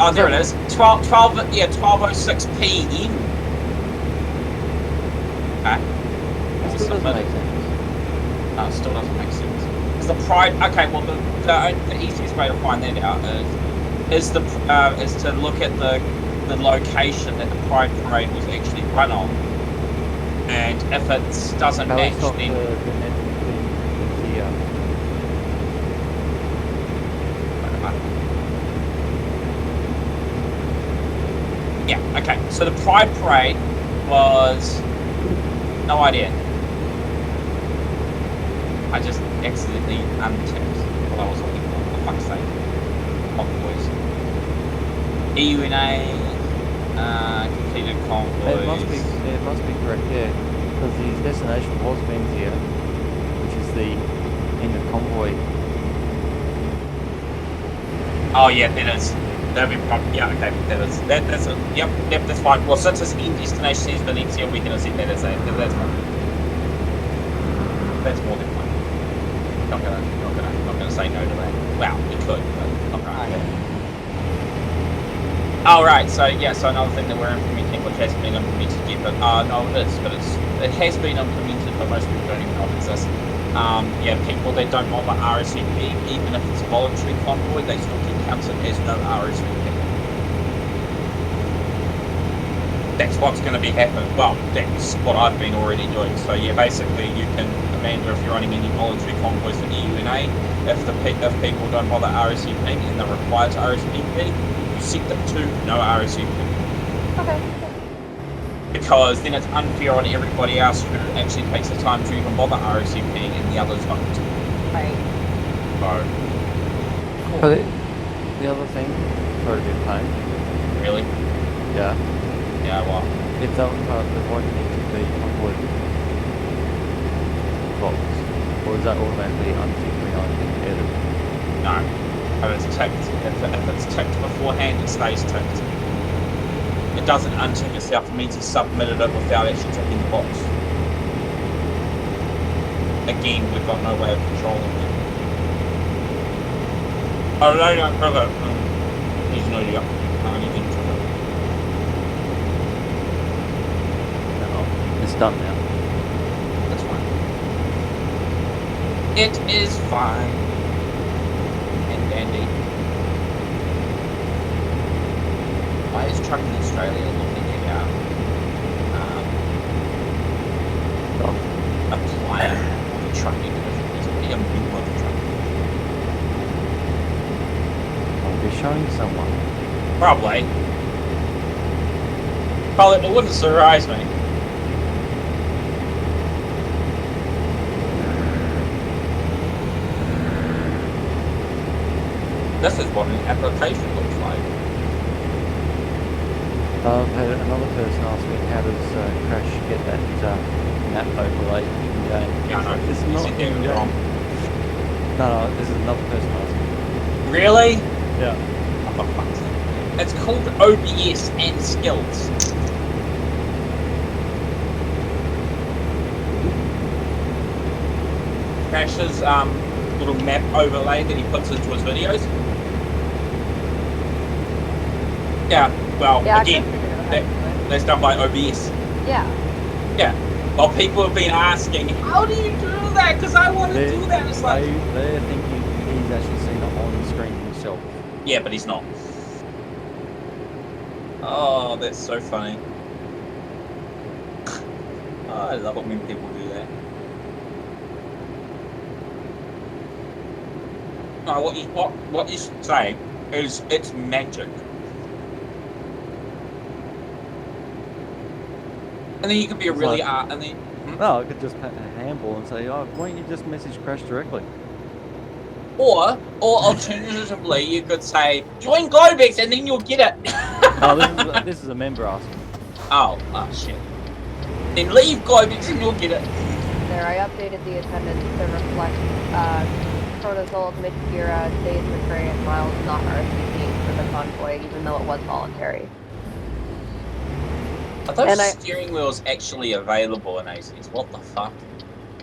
Oh, there it is. 12:06 p.m. Okay. It still doesn't make sense. No, it still doesn't make sense. Because the Pride. Okay, well, the easiest way to find that out is to look at the location that the Pride Parade was actually run on, and if it doesn't match, then yeah, okay. So the Pride Parade was no idea. I just accidentally untipped what I was looking for. For fuck's sake. Convoys. EUNA completed convoys. It must be correct, yeah. Because the destination was Benzia, which is the end of convoy. Oh yeah, that is That'd be fine. Yeah, okay. Yep, that's fine. Well, since his end destination is Valencia, we can accept that as a. That's fine. That's more than fine. Not gonna say no to that. Well, we could, but not gonna. Oh right, so another thing that we're implementing, which hasn't been implemented yet, but no, it has been implemented, but most people don't even know it exists. People that don't bother RSVP, even if it's a voluntary convoy, they still get counted as no RSVP. That's what's going to be happening. Well, that's what I've been already doing. So yeah, basically you can, Amanda, if you're running any voluntary convoys for EUNA, if people don't bother RSVPing and they're required to RSVP, you set them to no RSVP. Okay. Because then it's unfair on everybody else who actually takes the time to even bother RSVPing and the others don't. Right. So, But the other thing, sorry to be a pain. really? Yeah. Yeah, well. If that was part of the avoiding the convoy box, or is that automatically unticked when I edit? No. If it's ticked. If it's ticked beforehand, it stays ticked. It doesn't untick itself. It means he submitted it without actually ticking the box. Again, we've got no way of controlling it. Oh, no, brother. He's no idea. He didn't tick it. No, it's done now. That's fine. It is fine. And dandy. Why is Trucking Australia looking at applying for the trucking division? There's already a member of the trucking division. I'll be showing someone. Probably. Well, it wouldn't surprise me. This is what an application looks like. I've had another person ask me how does Crash get that map overlay in game. Yeah, I know. It's You not said in they were game. wrong. No, this is another person asking. Really? Yeah. Oh, for fuck's sake. It's called OBS and skills. Crash's little map overlay that he puts into his videos. Yeah, well, Yeah, again, that's done by OBS. Yeah. Yeah. Well, people have been asking, how do you do that? Because I want to do that. It's like, They're thinking he's actually seen it on screen himself. yeah, but he's not. Oh, that's so funny. Oh, I love it when people do that. No, what you should say is it's magic. And then you can be a really and then No, I could just pat a handball and say, oh, why don't you just message Crash directly? or alternatively you could say join Globex and then you'll get it. No, this is a member asking. Oh shit. Then leave Globex and you'll get it. There, I updated the attendance to reflect Protozold, Midgira, Days McRae, and Miles not RSVPing for the convoy, even though it was voluntary. Are those And steering wheels actually available in ACs? What the fuck?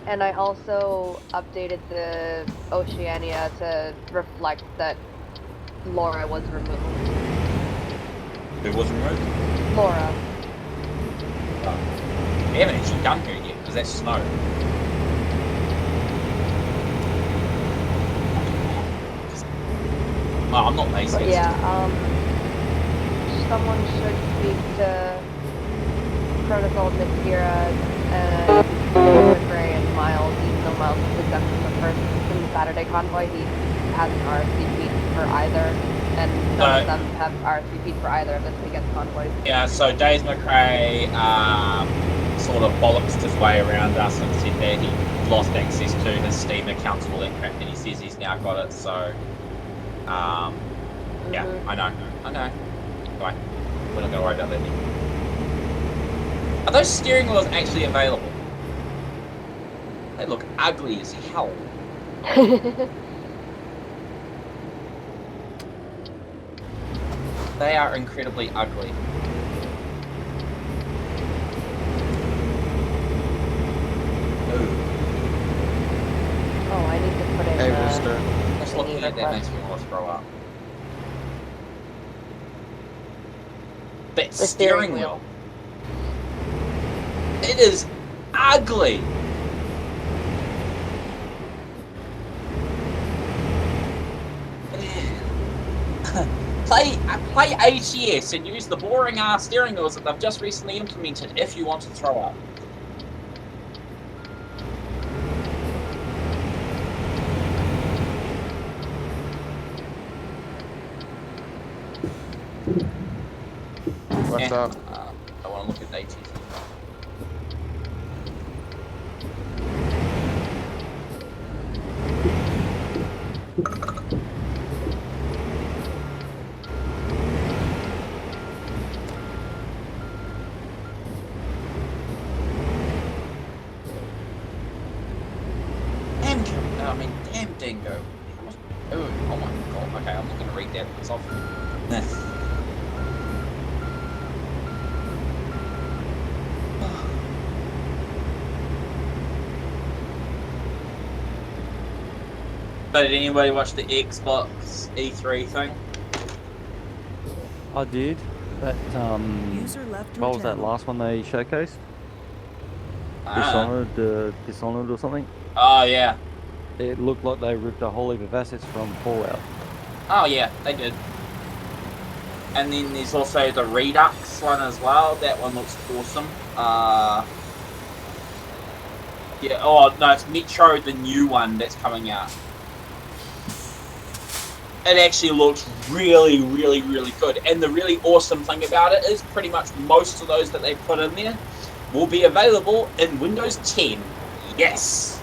And I also updated the Oceania to reflect that Laura was removed. Who was removed? Laura. Oh. They haven't actually done her yet, because that's snow. Oh, I'm not lazy. But yeah, someone should speak to Protocol, Midgira, and McRae and Miles, even though Miles was exempt from the Saturday convoy, he hasn't RSVP'd for either, and none of them have RSVP'd for either of this weekend's convoys. Yeah, so Days McRae sort of bollocksed his way around us and said that he lost access to his Steam account and all that crap, and he says he's now got it, so yeah, I know. Right. We're not gonna worry about that then. Are those steering wheels actually available? They look ugly as hell. They are incredibly ugly. Ooh. Oh, I need to put in Hey, the Rooster. Just looking at that request. makes me want to throw up. That The steering wheel. It is ugly. Play ATS and use the boring ass steering wheels that they've just recently implemented if you want to throw up. What's up? I want to look at ATS. Damn dingo. Oh my god. Okay, I'm not going to read that. It's off. So did anybody watch the Xbox E3 thing? I did. That User left your what was that channel. last one they showcased? Dishonored or something. Oh yeah. It looked like they ripped a whole heap of assets from Fallout. Oh yeah, they did. And then there's also the Redux one as well. That one looks awesome. Yeah. Oh no, it's Metro, the new one that's coming out. It actually looks really, really, really good. And the really awesome thing about it is pretty much most of those that they put in there will be available in Windows 10. Yes!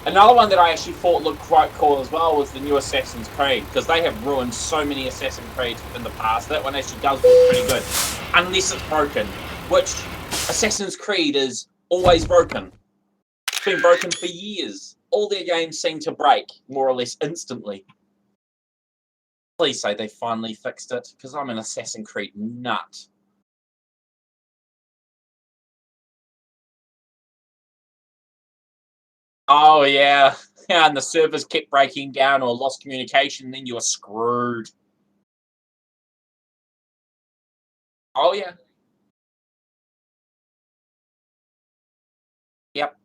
Another one that I actually thought looked quite cool as well was the new Assassin's Creed, because they have ruined so many Assassin's Creeds in the past. That one actually does look pretty good, unless it's broken, which Assassin's Creed is always broken. It's been broken for years. All their games seem to break, more or less instantly. Please say they finally fixed it, because I'm an Assassin's Creed nut. Oh, yeah. Yeah, and the servers kept breaking down or lost communication, then you were screwed. Oh, yeah. Yep.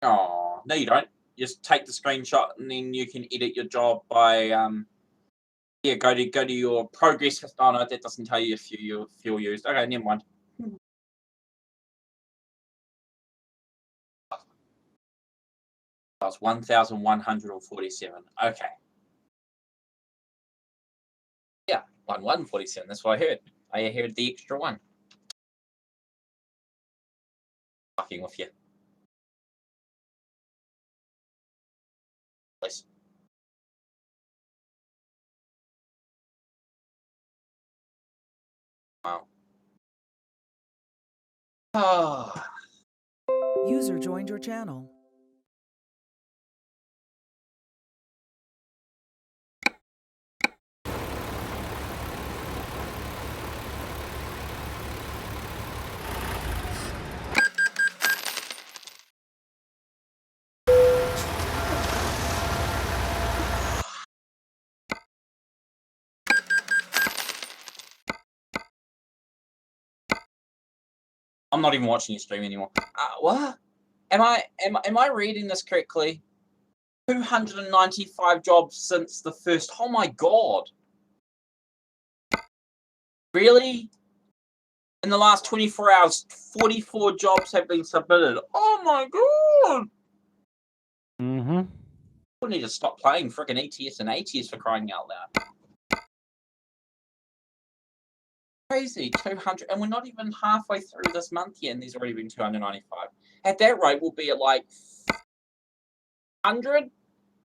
Oh, no, you don't. Just take the screenshot and then you can edit your job by yeah, go to your progress. Oh no, that doesn't tell you if you fuel used. Okay, never mind. That's 1,147. Okay. Yeah, 1,147. That's what I heard. I heard the extra one. Fucking with you. Please. Wow. Oh. User joined your channel. I'm not even watching your stream anymore. What? Am I reading this correctly? 295 jobs since the first. Oh my god. Really? In the last 24 hours, 44 jobs have been submitted. Oh my god! Mm-hmm. We need to stop playing frickin' ATS and ATS for crying out loud. Crazy, 200, and we're not even halfway through this month yet, and there's already been 295. At that rate, we'll be at like 100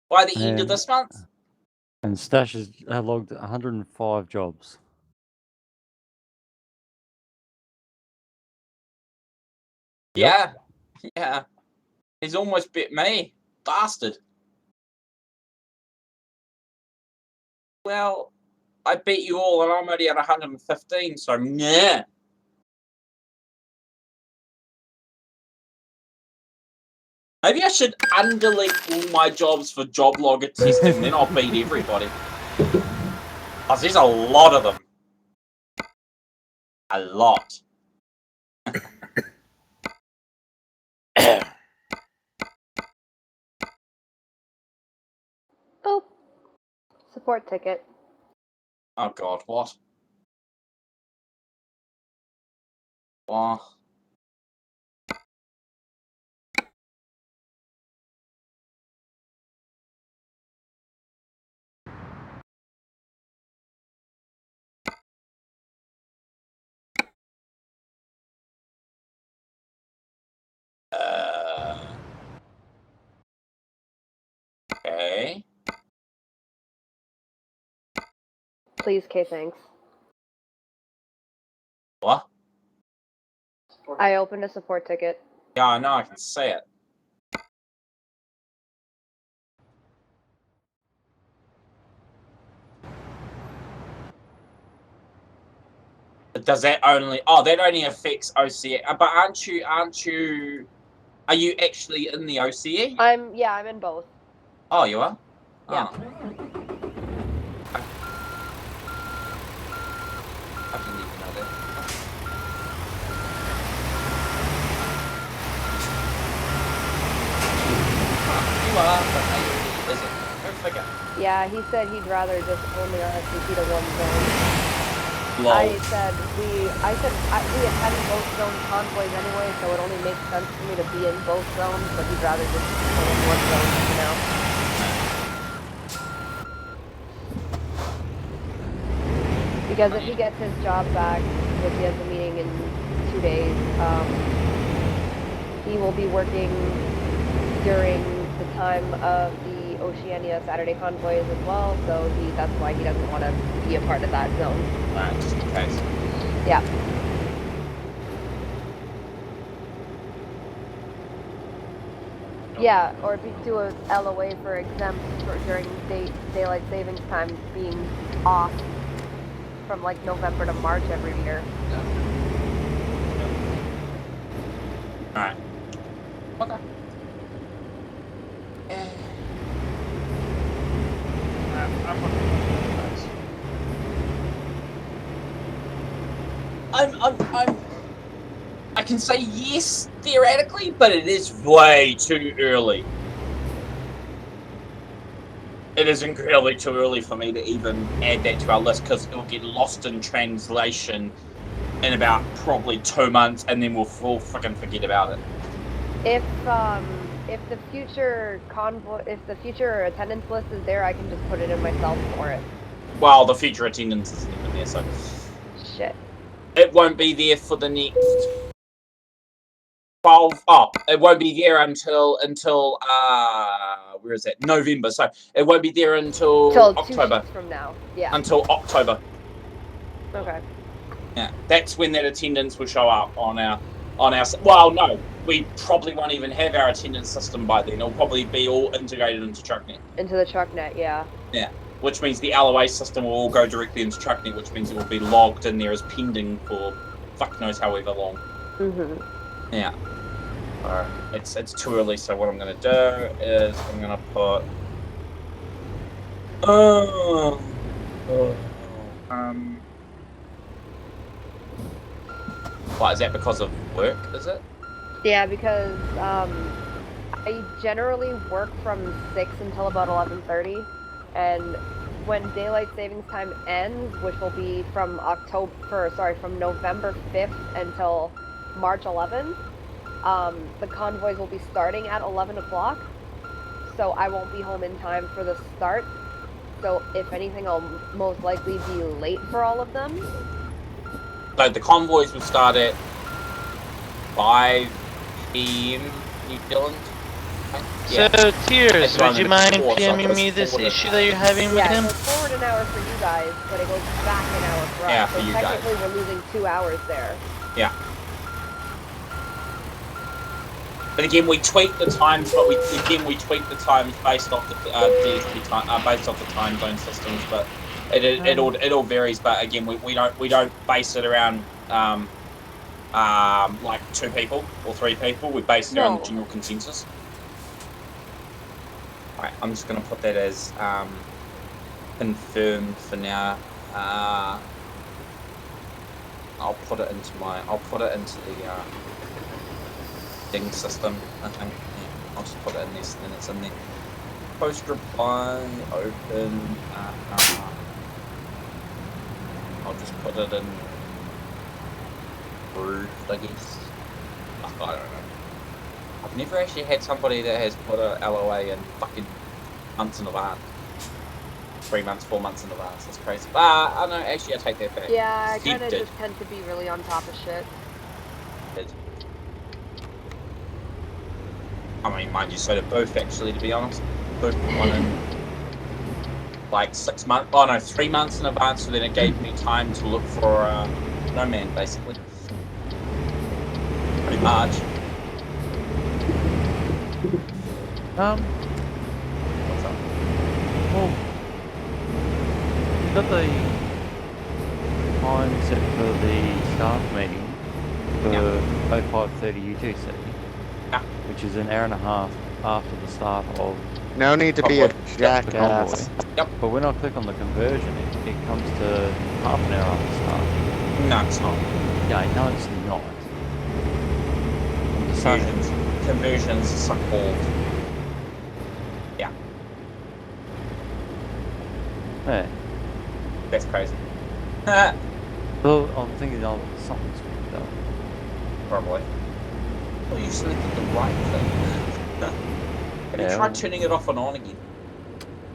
by the end of And- this month. And Stash has logged 105 jobs. Yep. Yeah. He's almost bit me. Bastard. Well, I beat you all and I'm already at 115, so nah. Maybe I should undelete all my jobs for job logger testing, then I'll beat everybody. Because there's a lot of them. A lot. Oh, support ticket. Oh god, what? What? Okay. Please, K, thanks. What? I opened a support ticket. Yeah, I know, I can see it. But does that only... Oh, that only affects OCE. But aren't you... Are you actually in the OCE? I'm in both. Oh, you are? Yeah. Oh. I didn't even know that. You are, but maybe is it? Go figure. Yeah, he said he'd rather just only RSVP to one zone. Lol. I said we attend both zone convoys anyway, so it only makes sense for me to be in both zones, but he'd rather just stay in one zone, you know? Because if he gets his job back, if he has a meeting in 2 days, he will be working during the time of the Oceania Saturday convoys as well, so that's why he doesn't want to be a part of that zone. Just in case. Yeah. Yeah, or if you do a LOA for exempt for during daylight savings time being off from like November to March every year. Alright. Okay. I can say yes, theoretically, but it is way too early. It is incredibly too early for me to even add that to our list because it will get lost in translation in about probably 2 months, and then we'll freaking forget about it. If the future attendance list is there, I can just put it in myself for it. Well, the future attendance isn't even there, so Shit. it won't be there for the next 12. Oh, it won't be there until where is that? November. So it won't be there until October. 2 weeks from now. Yeah. Until October. Okay. Yeah, that's when that attendance will show up on our. Well, no, we probably won't even have our attendance system by then. It'll probably be all integrated into TruckNet. Into the TruckNet, yeah. Yeah, which means the LOA system will all go directly into TruckNet, which means it will be logged in there as pending for fuck knows however long. Mm-hmm. Yeah. Alright, it's too early, so what I'm gonna do is I'm gonna put what, is that because of work, is it? Yeah, because I generally work from 6 until about 11:30, and when daylight savings time ends, which will be from November 5th until March 11th, the convoys will be starting at 11 o'clock, so I won't be home in time for the start. So if anything, I'll most likely be late for all of them. So the convoys will start at 5 p.m. New Zealand. Yeah. So, Tears, It's would running you mind before, so PMing me it's this forwarded. issue that you're having with Yeah, it him? goes forward an hour for you guys, but it goes back an hour for us. Yeah, so for you guys. technically we're losing 2 hours there. Yeah. But again, we tweak the times, but we tweak the times based off the DST time, based off the time zone systems. But it all varies. But again, we don't base it around like 2 people or 3 people. We base it around the No. general consensus. All right, I'm just gonna put that as confirmed for now. I'll put it into the ding system, I think. Yeah, I'll just put it in this, and it's in there. Post reply, open. I'll just put it in approved, I guess. I don't know. I've never actually had somebody that has put a LOA in fucking months in advance. 3 months, 4 months in advance. That's crazy. I know. Actually, I take that back. Yeah, I Steve kind of did. just tend to be really on top of shit. I mean, mind you, so did both, actually, to be honest. Both put one in like 6 months. Oh no, 3 months in advance. So then it gave me time to look for No Man, basically. Pretty much. What's up? Well, you got the time set for the staff meeting for 05:30 UTC, which is an hour and a half after the start of No need to be a the jackass. convoy. But when I click on the conversion, it comes to half an hour after start. No, it's not. Yeah, no, it's not. I'm just saying. Conversions suck balls. Yeah, Yeah. that's crazy. Well, I'm thinking, something's fucked up. Probably. Well, you selected the right thing. Can you Yeah, try well- turning it off and on again?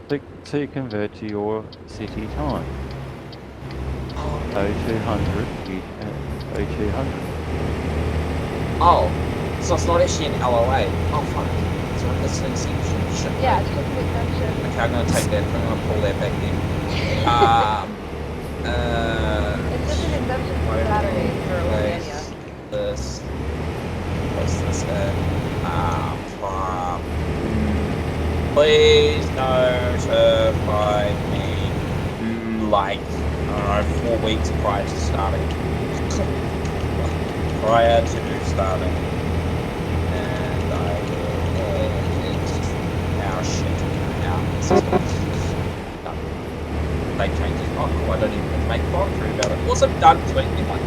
Click to convert to your city time. 0200, 0200. Oh, so it's not actually an LOA. Oh, fuck. So it's an exception. Shit. Yeah, it's just an exemption. Okay, I'm gonna take that. I'm gonna pull that back then. It's just an exemption for Saturdays for Oceania. This. What's this? Please notify me. Like, I don't know, 4 weeks prior to starting. Prior to starting. And I will edit our shit out. System. They changed it. Oh, cool. I don't even have to make a commentary about it. What's it done to anyone?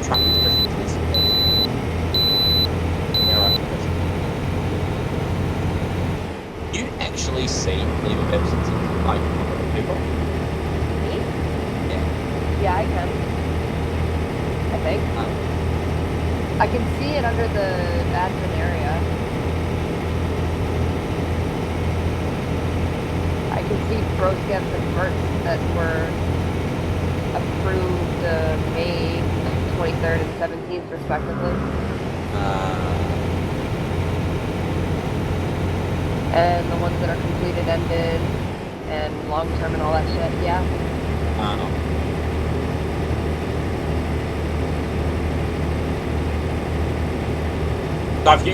Truck division, please. Yeah, right. You actually see leave of absence in like people? Me? Yeah. Yeah, I can. I think. I can see it under the admin area. I can see pro-scans and perks that were approved May 23rd and 17th respectively. And the ones that are completed, ended, and long-term and all that shit, yeah. So if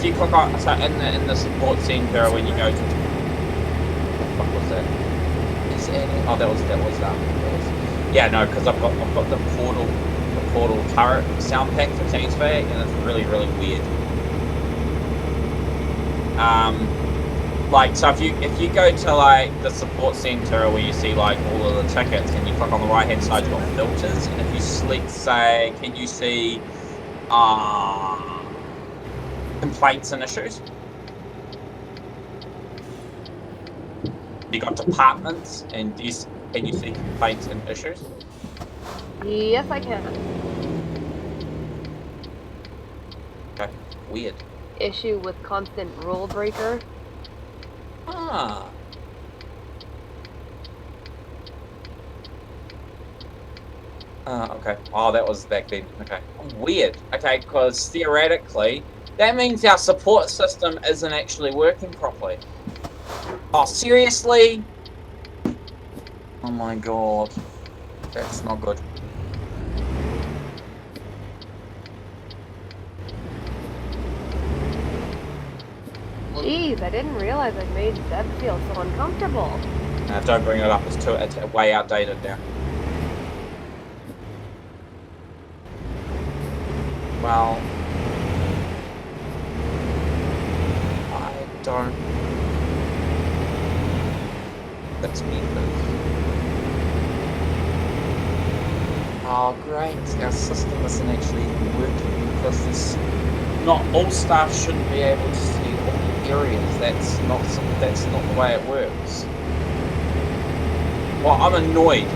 you click on, so in the support center when you go to, what was that? Is it? Oh, that was yeah, no, because I've got the portal turret sound pack for transfer, and it's really weird. Like, so if you go to like the support center where you see like all of the tickets, and you click on the right hand side, you've got filters, and if you select, say, can you see complaints and issues? You got departments, and can you see complaints and issues? Yes, I can. Okay, weird. Issue with constant rule breaker. Okay. Oh, that was back then. Okay. Weird. Okay, because theoretically, that means our support system isn't actually working properly. Oh, seriously? Oh my god. That's not good. Jeez, I didn't realize I made Deb feel so uncomfortable. Don't bring it up. It's way outdated now. Well, I don't. That's members. Oh, great. Our system isn't actually even working because this. Not all staff shouldn't be able to see all the areas. That's not the way it works. Well, I'm annoyed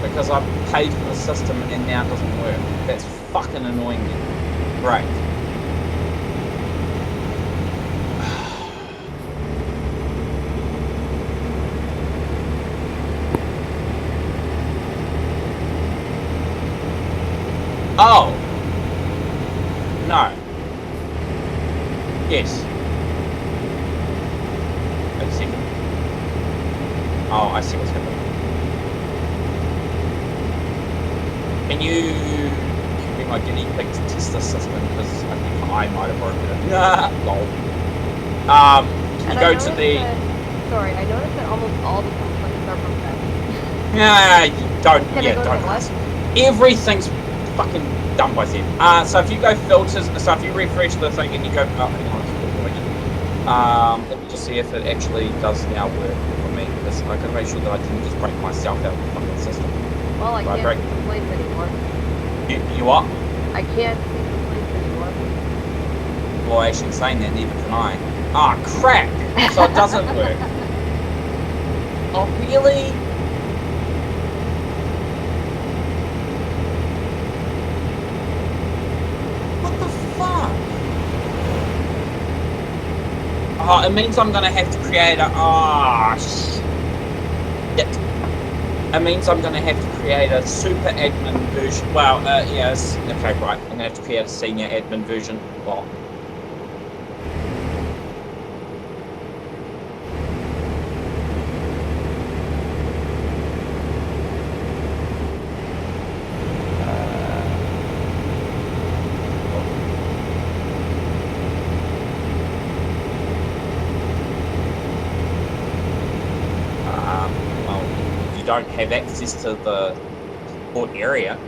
because I've paid for the system and now it doesn't work. That's fucking annoying me. Right. Oh! No. Yes. Wait a second. Oh, I see what's happening. Can you be my guinea pig to test the system? Because I think I might have broken it. Lol. Can you go to the... Sorry, I noticed that almost all the complaints are from them. Yeah, don't. Can Yeah, I go don't. to what? Everything's fucking done by them. So if you go filters, so if you refresh the thing and you go, oh, hang on, let me just see if it actually does now work for me. Because I gotta make sure that I didn't just break myself out of the fucking system. Well, I can't see complaints anymore. You what? I can't see complaints anymore. Well, actually saying that, neither can I. Ah, crap! So it doesn't work. Oh, really? What the fuck? Oh, it means I'm gonna have to create a... Ah, shit. It means I'm gonna have to create a super admin version. Well, yes. Okay, right. I'm gonna have to create a senior admin version. Well, don't have access to the support area.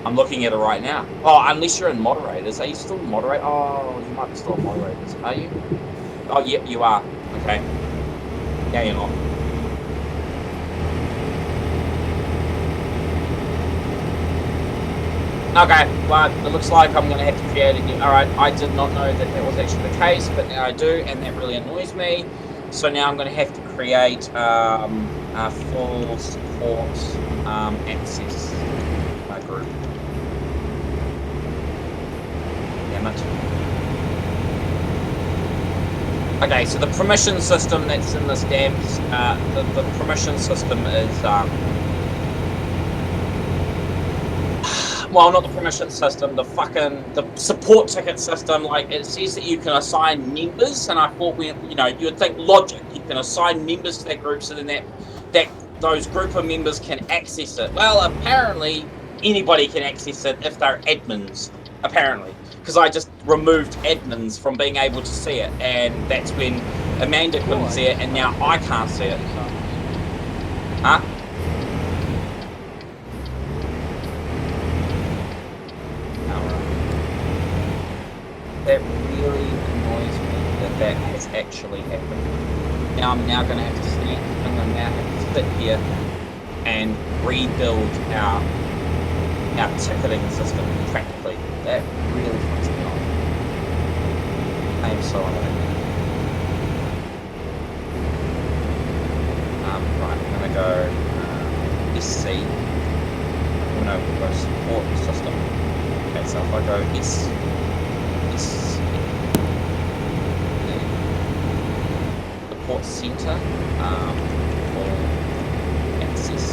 I'm looking at it right now. Oh, unless you're in moderators. Are you still in moderators? Oh, you might be still in moderators. Are you? Oh, yep, you are. Okay. Yeah, you're not. Okay, well, it looks like I'm going to have to create a new... Alright, I did not know that that was actually the case, but now I do, and that really annoys me. So now I'm going to have to create a full support access group. Damn it. Okay, so the permission system that's in this damn... the permission system is... well, not the permission system, the support ticket system. Like, it says that you can assign members, and I thought you would think logic. You can assign members to that group, so then that those group of members can access it. Well, apparently anybody can access it if they're admins. Apparently, because I just removed admins from being able to see it, and that's when Amanda couldn't see it, and now I can't see it. Huh? That really annoys me that has actually happened. Now I'm now going to have to stand. I'm going to now have to sit here and rebuild our ticketing system practically. That really fucks me off. I am so annoyed. Right, I'm going to go SC. I'm going to go support system. Okay, so if I go support center for access.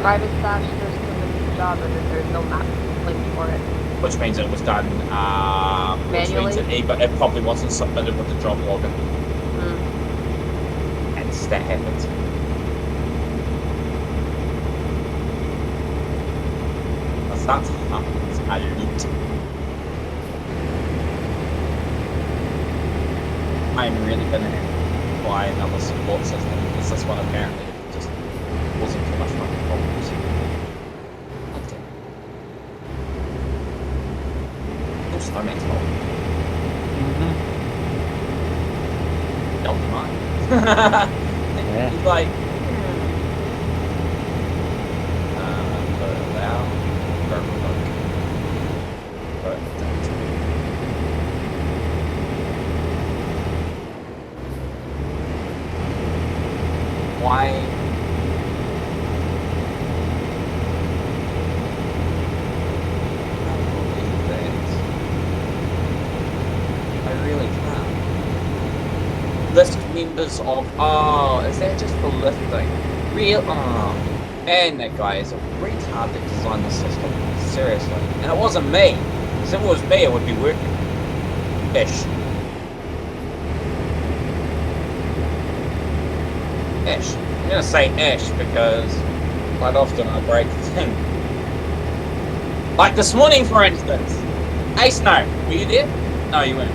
private stash just for the job and then there's no map link for it. Which means it was done Manually? Which means it probably wasn't submitted with the job login. Mm. And that happens. That's happens a lot. I'm really gonna have to buy another support system because this one apparently just wasn't too much fucking problems. Okay. Oh, Snowman's fault. Delta mine. Yeah. He's like, allow, why? I don't believe that. I really can't. List members of. Oh, is that just for lifting? Real. Oh, man, that guy is a retard that designed the system. Seriously. And it wasn't me. Because if it was me, it would be working. Ish. Ish. I'm gonna say ish because quite often I break the thing. Like this morning, for instance. Hey, Snow, were you there? No, you weren't.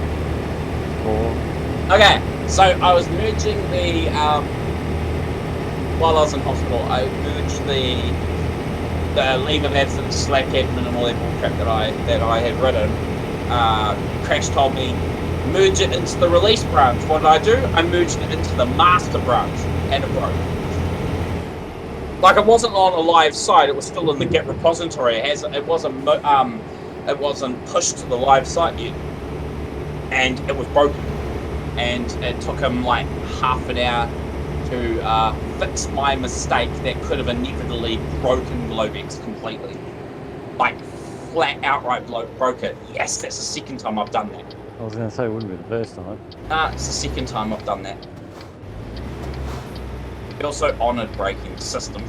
Okay, so I was merging the while I was in hospital, I merged the leave of absence slack admin and all that bullcrap that I had written. Crash told me merge it into the release branch. What did I do? I merged it into the master branch, and it broke. Like it wasn't on a live site; it was still in the Git repository. It wasn't pushed to the live site yet, and it was broken. And it took him like half an hour to fix my mistake that could have inevitably broken Globex completely. Like flat outright broke it. Yes, that's the second time I've done that. I was going to say it wouldn't be the first time. It's the second time I've done that. He also honoured breaking the system.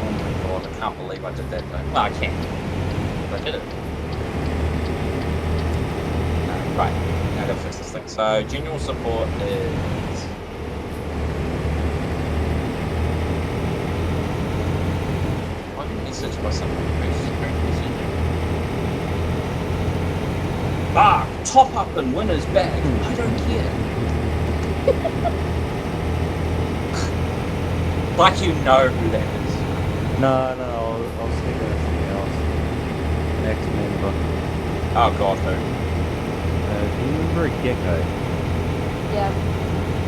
Oh my god, I can't believe I did that though. Well, I can. But I did it. Right, now I gotta fix this thing. So, general support is... One message by someone top up and winner's bag. I don't care. Like you know who that is. No, I was thinking of something else. An ex-member. Oh god, who? Do you remember Gecko? Yeah.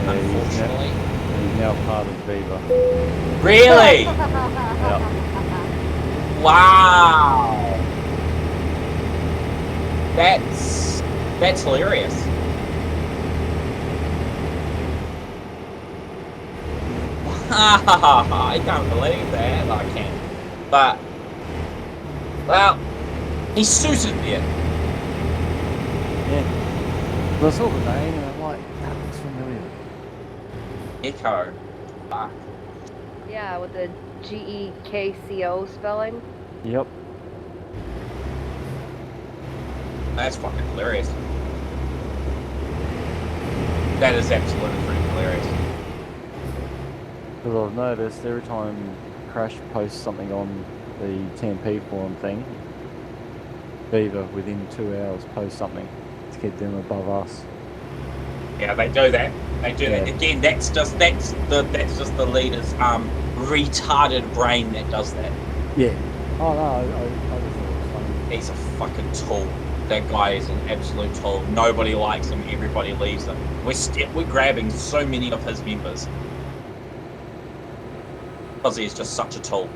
Yeah, Unfortunately. he's now part of Viva. Really? Yep. Wow. That's hilarious. I can't believe that. I can't. But, well, he suited me. Yeah. But I saw the name and I'm like, that looks familiar. Echo. Fuck. Yeah, with the GEKCO spelling. Yep. That's fucking hilarious. That is absolutely pretty hilarious. Because I've noticed every time Crash posts something on the TMP forum thing, Viva within 2 hours posts something to get them above us. Yeah, they do that. They do that. Again, that's just the leader's retarded brain that does that. Yeah. Oh no, I just thought it was funny. He's a fucking tool. That guy is an absolute tool. Nobody likes him. Everybody leaves him. We're grabbing so many of his members because he's just such a tool.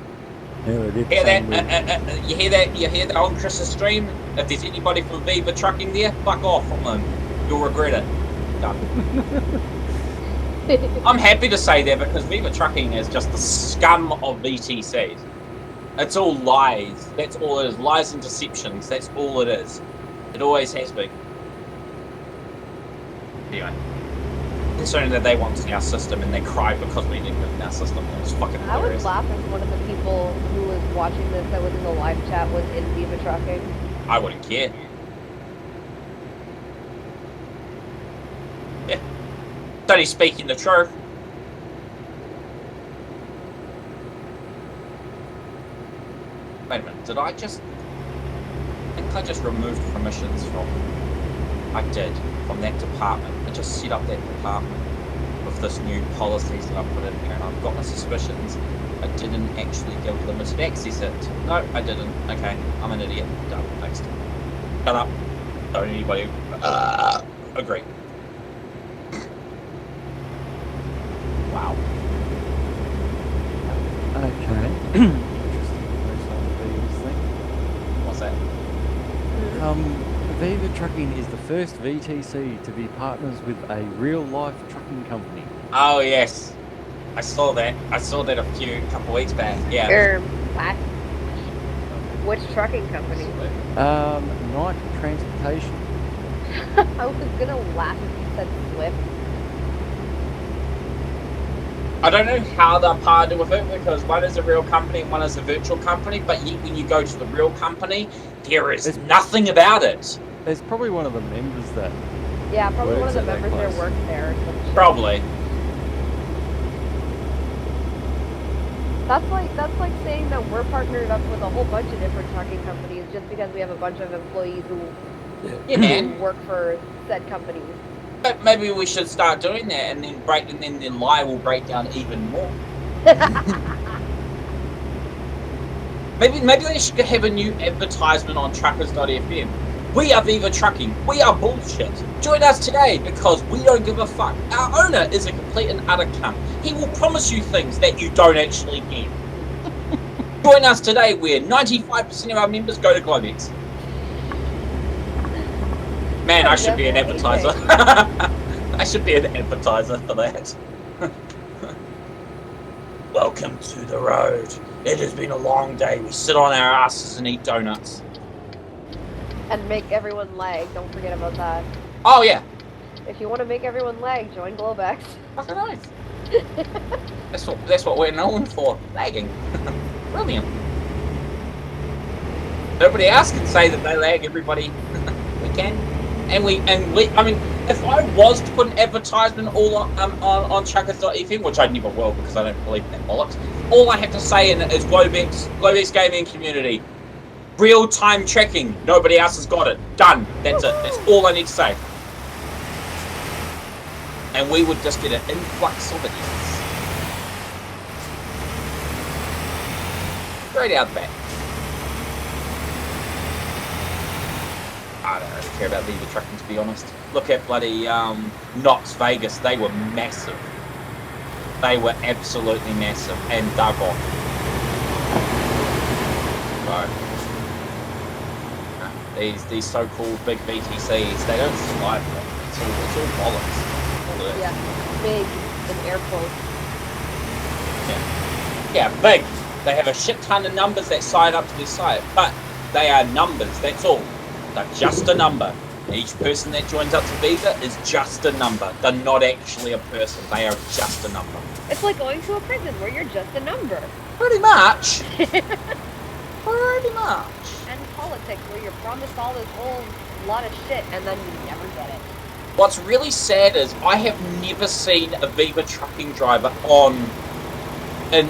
Yeah, they did Hear say that? You hear that? You hear that on Chris's stream? If there's anybody from Viva trucking there, fuck off from them. You'll regret it. Done. I'm happy to say that because Viva trucking is just the scum of VTCs. It's all lies. That's all it is. Lies and deceptions. That's all it is. It always has been. Anyway. concerning that they wanted our system and they cried because we didn't give them our system. It was fucking I would hilarious. laugh if one of the people who was watching this that was in the live chat was in Viva Trucking. I wouldn't care. Yeah. But he's speaking the truth. Wait a minute, did I just... I think I just removed permissions from... I did, from that department. I just set up that department with this new policies that I put in here, and I've got my suspicions I didn't actually give limited access it. No, I didn't. Okay, I'm an idiot. Done. Next. Shut up. Don't anybody agree. Wow. Okay. Interesting. What's that? Viva Trucking is the first VTC to be partners with a real-life trucking company. Oh yes, I saw that. I saw that a couple weeks back. Yeah. What? Which trucking company? Night Transportation. I was gonna laugh if you said Swift. I don't know how they're partnered with it because one is a real company and one is a virtual company, but yet when you go to the real company, there is nothing about it. There's probably one of the members that... Yeah, probably one of the works at that members there place. works there. Or some shit. Probably. That's like saying that we're partnered up with a whole bunch of different trucking companies just because we have a bunch of employees who work for said companies. But maybe we should start doing that, and then the lie will break down even more. maybe they should have a new advertisement on truckers.fm. We are Viva Trucking. We are bullshit. Join us today because we don't give a fuck. Our owner is a complete and utter cunt. He will promise you things that you don't actually get. Join us today where 95% of our members go to Globex. Man, I should be an advertiser. I should be an advertiser for that. Welcome to the road. It has been a long day. We sit on our asses and eat donuts. And make everyone lag. Don't forget about that. Oh yeah. If you want to make everyone lag, join Globex. Fucking nice. That's what we're known for. Lagging. Brilliant. Nobody else can say that they lag. Everybody. We can. And we. I mean, if I was to put an advertisement all on Chuckers.fm, which I never will because I don't believe in that bollocks, all I have to say in it is Globex Gaming Community. Real-time tracking. Nobody else has got it. Done. That's it. That's all I need to say. And we would just get an influx of idiots. Straight out the back. I don't really care about Viva Trucking, to be honest. Look at bloody Knox Vegas. They were massive. They were absolutely massive and dug off. So, these so-called big VTCs, they don't survive them. It's all bollocks. Yeah, big in air quotes. Yeah, big. They have a shit ton of numbers that sign up to their site, but they are numbers, that's all. They're just a number. Each person that joins up to Viva is just a number. They're not actually a person, they are just a number. It's like going to a prison where you're just a number. Pretty much. Pretty much. And politics where you're promised all this whole lot of shit and then you never get it. What's really sad is I have never seen a Viva Trucking driver in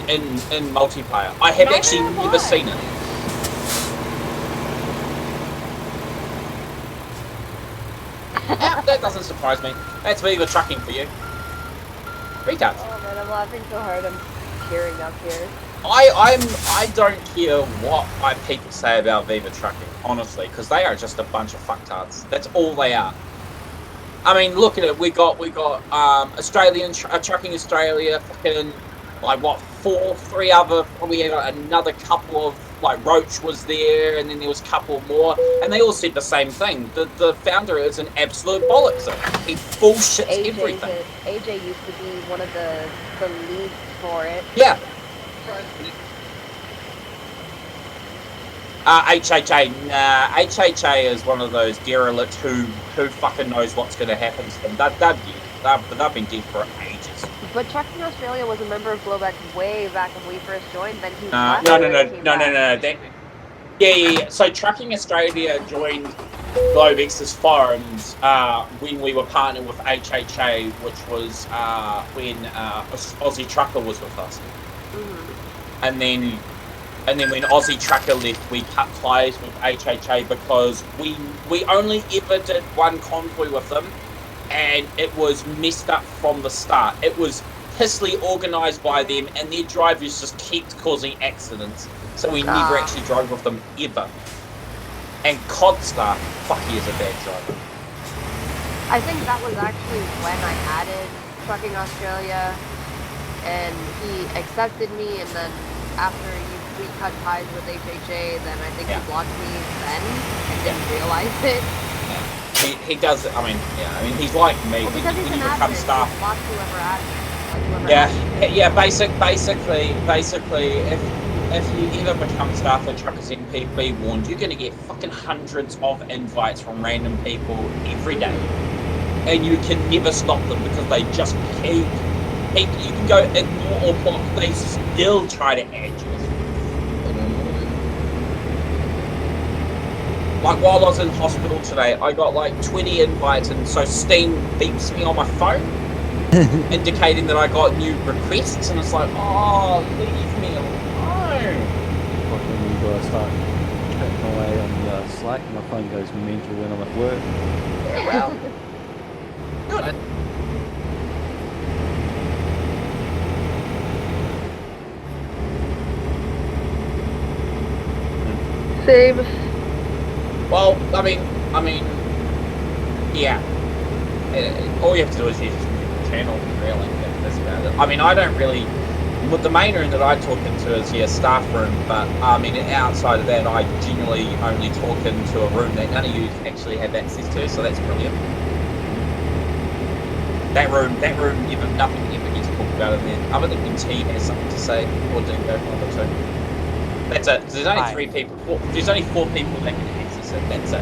multiplayer. I have actually never seen it. That doesn't surprise me. That's Viva Trucking for you. Retards. Oh man, I'm laughing so hard I'm tearing up here. I don't care what people say about Viva Trucking, honestly, because they are just a bunch of fucktards. That's all they are. I mean, look at it. We got Australian Trucking Australia, fucking like what, three other. We had another couple of like Roach was there, and then there was a couple more, and they all said the same thing. The founder is an absolute bollocks. He bullshits everything. AJ used to be one of the leads for it. Yeah. HHA, nah, HHA is one of those derelicts who fucking knows what's going to happen to them. They're dead. they've been dead for ages. But Trucking Australia was a member of Globex way back when we first joined. Then he No, left. no, and no, then no, came no, no, back. no. Yeah. So Trucking Australia joined Globex's forums when we were partnered with HHA, which was when Aussie Trucker was with us. And then when Aussie Trucker left, we cut ties with HHA because we only ever did one convoy with them, and it was messed up from the start. It was pissly organised by them, and their drivers just kept causing accidents. So we never actually drove with them ever. And Codstar, fuck, he is a bad driver. I think that was actually when I added Trucking Australia, and he accepted me, and then after we cut ties with HHA, then I think he blocked me then and didn't realize it. He does. I mean, he's like me. Well, because he's when an you become admin, staff. he blocks whoever admin. Yeah. Basically, if you ever become staff at Truckers MP, be warned, you're going to get fucking hundreds of invites from random people every day, and you can never stop them because they just keep. You can go ignore or block, they still try to add you. Like while I was in hospital today, I got like 20 invites, and so Steam beeps me on my phone, indicating that I got new requests, and it's like, oh, leave me alone. Like when you start chatting away on Slack, my phone goes mental when I'm at work. Yeah, well, good. Same. Well, I mean, yeah. All you have to do is use the channel, really. That's about it. I mean, I don't really. Well, the main room that I talk into is staff room, but I mean, outside of that, I generally only talk into a room that none of you actually have access to, so that's brilliant. That room, nothing ever gets talked about in there, other than when T has something to say, or Dingo, one or two. That's it. There's only 3 people. There's only 4 people that can access it. That's it.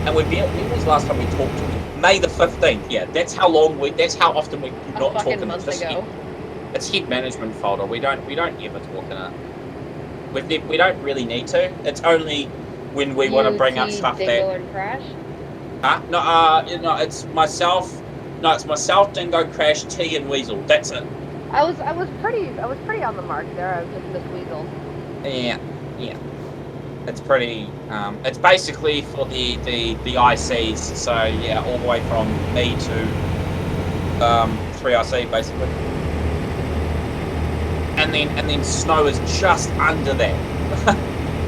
And when was the last time we talked to them? May the 15th. Yeah, that's how often we do not talk in it. It's head management folder. We don't ever talk in it. We don't really need to. It's only when we want to bring up stuff Dingo that. and Crash? No, it's myself. No, it's myself, Dingo, Crash, T, and Weasel. That's it. I was pretty on the mark there. I was just Miss Weasel. Yeah. It's pretty. It's basically for the ICs. So yeah, all the way from me to 3IC basically, and then Snow is just under that.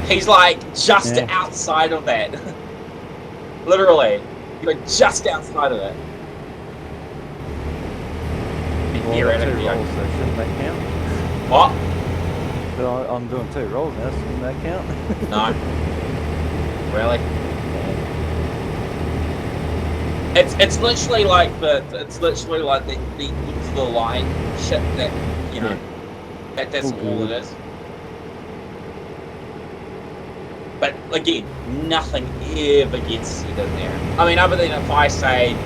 He's like just outside of that. Literally, you're just outside of that. Theoretically, so shouldn't that count? What? But I'm doing 2 rolls now, shouldn't that count? No. Really? It's literally like the end of the line shit that that's all it is. But again, nothing ever gets said in there. I mean, other than if I say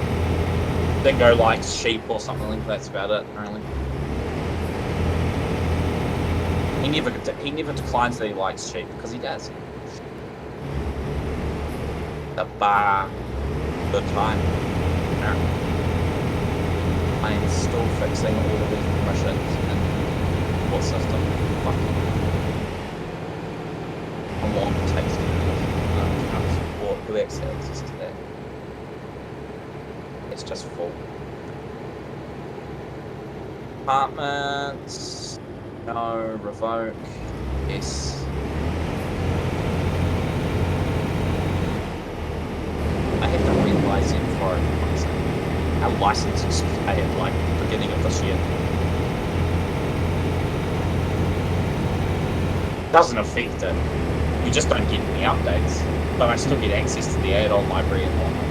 Dingo likes sheep or something like that, that's about it, really. He never declines that he likes sheep, because he does. The bar, the time. No. I am still fixing all of these permissions in what system. Fuck. How long it takes to do this. I can't support who access to that. It's just full. Apartments. No. Revoke. Yes. I have to re-license for it. Our license expired like the beginning of this year. Doesn't affect it. You just don't get any updates. But I still get access to the add-on library and whatnot.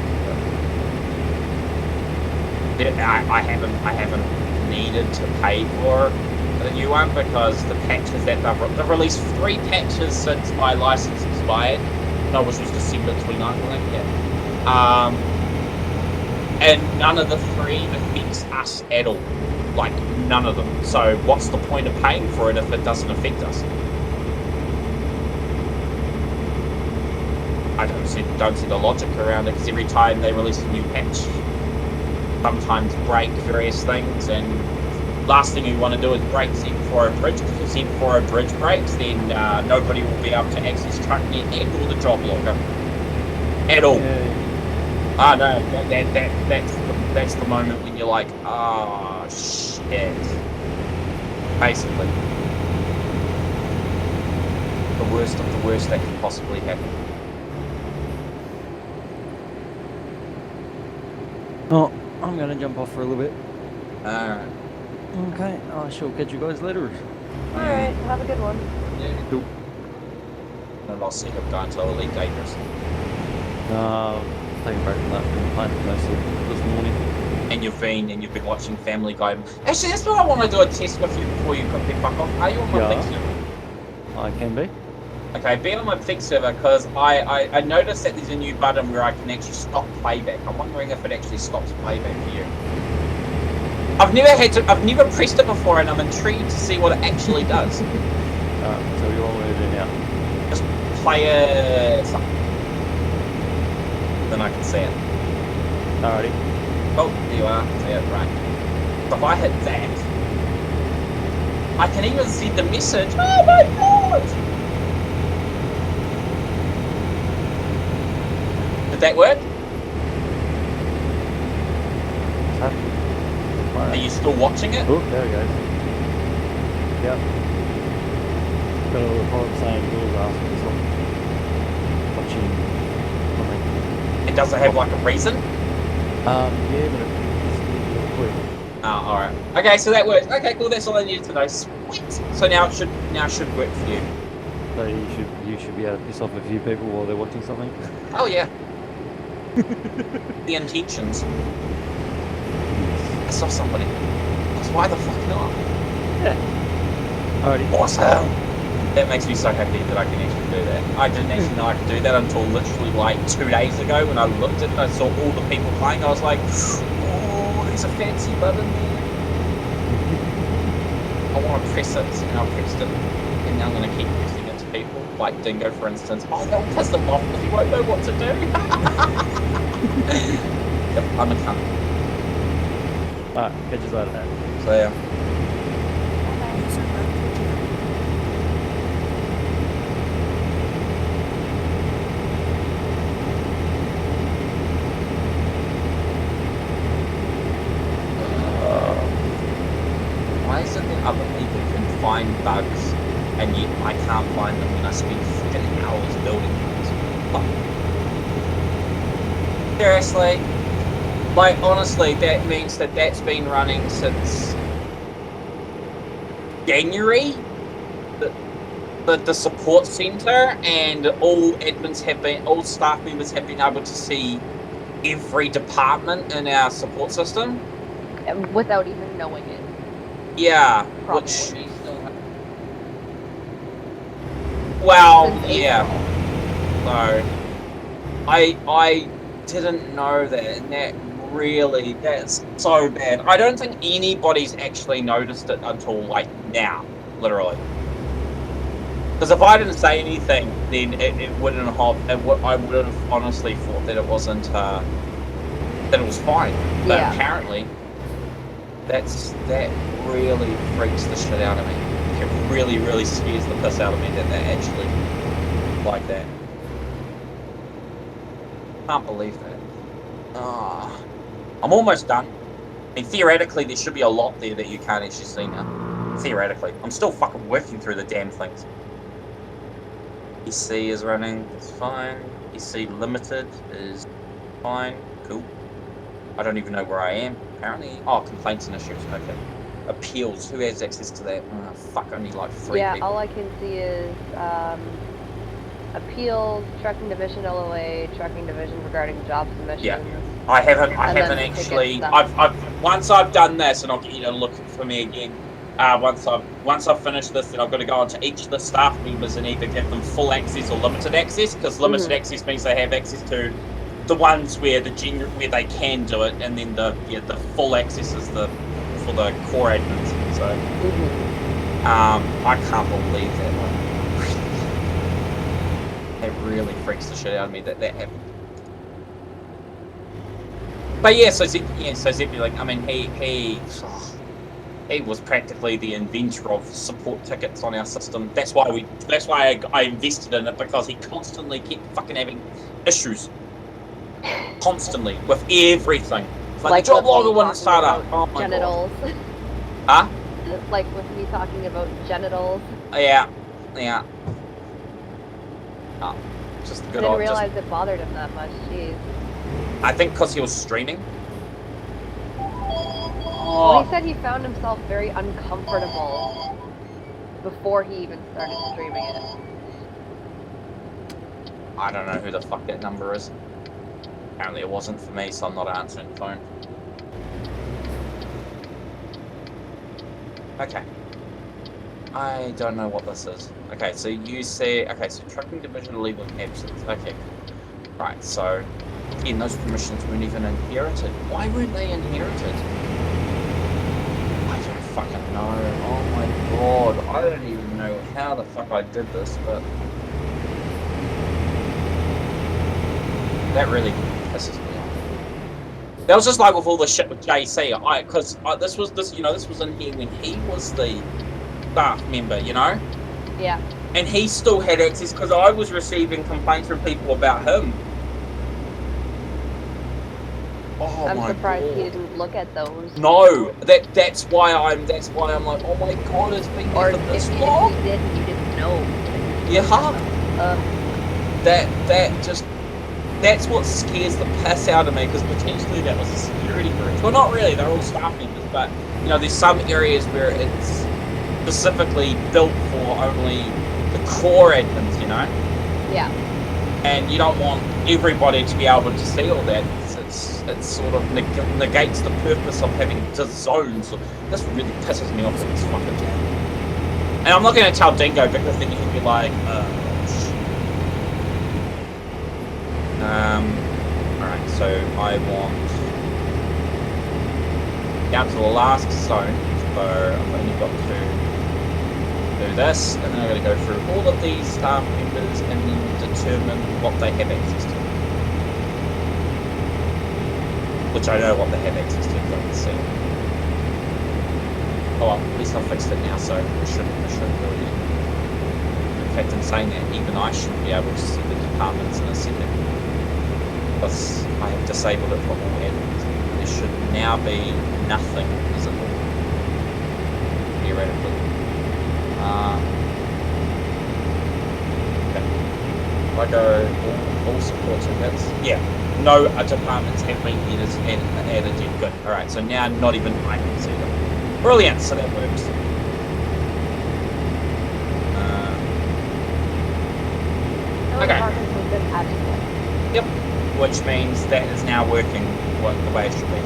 I haven't needed to pay for the new one because the patches that they've released 3 patches since my license expired. No, which was December 29th, I think. Yeah. and none of the three affects us at all. Like, none of them. So what's the point of paying for it if it doesn't affect us? I don't see the logic around it, because every time they release a new patch, sometimes break various things, and last thing you want to do is break Z4 bridge, because if Z4 bridge breaks, then nobody will be able to access TruckNet and or the job logger at all. Ah, no, that's the moment when you're like, ah, shit. Basically, the worst of the worst that could possibly happen. Oh, I'm gonna jump off for a little bit. Alright. Okay, I shall catch you guys later. Alright, have a good one. Yeah. Cool. And I'll see him go until Elite Dangerous. Taking a break from that. Been playing most of this morning. And you've been watching Family Guy. Actually, that's what I want to do a test with you before you got fuck off. Are you on my Plex server? I can be. Okay, be on my Plex server, because I noticed that there's a new button where I can actually stop playback. I'm wondering if it actually stops playback for you. I've never pressed it before, and I'm intrigued to see what it actually does. Alright, so you want me to do now? Just play it. Then I can see it. Alrighty. Oh, there you are. See it, right. So if I hit that, I can even see the message. Oh my god! Did that work? Are you still watching it? Oh, there it goes. Yep. Got a little problem saying yours after this one. Watching something. It doesn't have like a reason? Yeah, but it's real quick. Oh, alright. Okay, so that works. Okay, cool, that's all I needed to know. Sweet! So now it should work for you. So you should be able to piss off a few people while they're watching something. Oh yeah. The intentions. I saw somebody. Why the fuck not? Yeah. Alrighty. Awesome! That makes me so happy that I can actually do that. I didn't actually know I could do that until literally like 2 days ago when I looked at it and I saw all the people playing. I was like, oh, there's a fancy button there. I want to press it, and I pressed it. And now I'm going to keep pressing it to people. Like Dingo, for instance. Oh, they'll piss them off because he won't know what to do. Yep, I'm a cunt. Alright, catch you later, man. So yeah. User left your channel. Why is it that other people can find bugs and yet I can't find them when I spend 15 hours building things? Seriously? Like, honestly, that means that that's been running since January? The support center, and all staff members have been able to see every department in our support system. Without even knowing it. Yeah, Probably. which... Well, Since yeah. April. So, I didn't know that, and that's so bad. I don't think anybody's actually noticed it until, like, now, literally. Because if I didn't say anything, then it wouldn't have, I would have honestly thought that it wasn't, that it was fine. But Yeah. apparently, that really freaks the shit out of me. It really, really scares the piss out of me that they're actually like that. Can't believe that. Ah, I'm almost done. I mean, theoretically, there should be a lot there that you can't actually see now. Theoretically. I'm still fucking working through the damn things. EC is running, it's fine. EC limited is fine, cool. I don't even know where I am, apparently. Oh, complaints and issues, okay. Appeals, who has access to that? Oh, fuck, only like 3 Yeah, people. all I can see is appeals, trucking division LOA, trucking division regarding job submissions. Yeah. I haven't And then actually, ticket stuff. once I've done this, and I'll get you to look for me again, once I've finished this, then I've got to go on to each of the staff members and either give them full access or limited access, because limited access means they have access to the ones where where they can do it, and then the full access is for the core admins. So I can't believe that one. It really freaks the shit out of me that happened. But yeah, so Zeppy, like, I mean, he was practically the inventor of support tickets on our system. That's why I invested in it, because he constantly kept fucking having issues. Constantly with everything. Like the job logger wouldn't start up. Oh my genitals. God. Huh? Like with me talking about genitals. Yeah. Oh, just good. I didn't realize it bothered him that much. Jeez. I think because he was streaming. Well, he said he found himself very uncomfortable before he even started streaming it. I don't know who the fuck that number is. Apparently it wasn't for me, so I'm not answering the phone. Okay. I don't know what this is. Okay, so you say... Okay, so trucking division leave of absence. Okay. Right, so... Again, those permissions weren't even inherited. Why weren't they inherited? I don't fucking know. Oh my God. I don't even know how the fuck I did this, but... That really pisses me off. That was just like with all the shit with JC. Because this was in here when he was the staff member, you know? Yeah. And he still had access because I was receiving complaints from people about him. Oh, I'm surprised God. he didn't look at those. No, that's why I'm like, oh my God, it's been or for this if long. he did, you didn't know. Yeah. That's what scares the piss out of me, because potentially that was a security breach. Well, not really, they're all staff members, but you know, there's some areas where it's specifically built for only the core admins, you know? Yeah. And you don't want everybody to be able to see all that. It sort of negates the purpose of having the zones. This really pisses me off with this fucking town. And I'm not going to tell Dingo, because then he'll be like, alright, so I want down to the last zone, so I've only got to do this, and then I'm going to go through all of these staff members and then determine what they have access to. Which I know what they have access to, because I can see. Oh well, at least I've fixed it now, so I shouldn't really. In fact, in saying that, even I should be able to see the departments in a second. Because I have disabled it from all admins. There should now be nothing visible. Theoretically. Okay. If I go all support tickets. Yeah. No departments have been added yet. Good. Alright, so now not even I can see them. Brilliant, so that works. Okay. Yep. Which means that is now working the way it should be.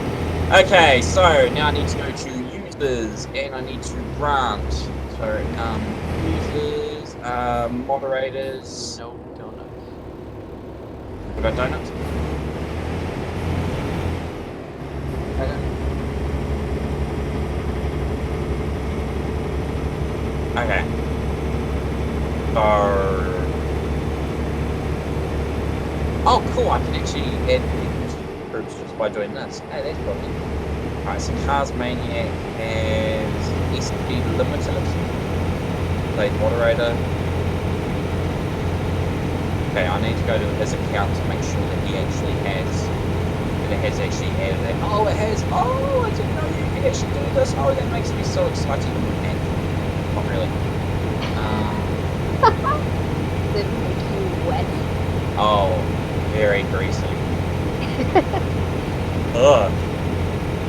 Okay, so now I need to go to users and I need to grant. So users, moderators. No donuts. What about donuts? Okay. So... Oh, cool, I can actually add people to groups just by doing this. Hey, that's brilliant. Alright, so Cars Maniac has SP Limited. Played moderator. Okay, I need to go to his account to make sure that he actually has... That it has actually added it. Oh, it has! Oh, I didn't know you could actually do this! Oh, that makes me so excited. And not really. Did it make you wet? Oh, very greasy. Ugh.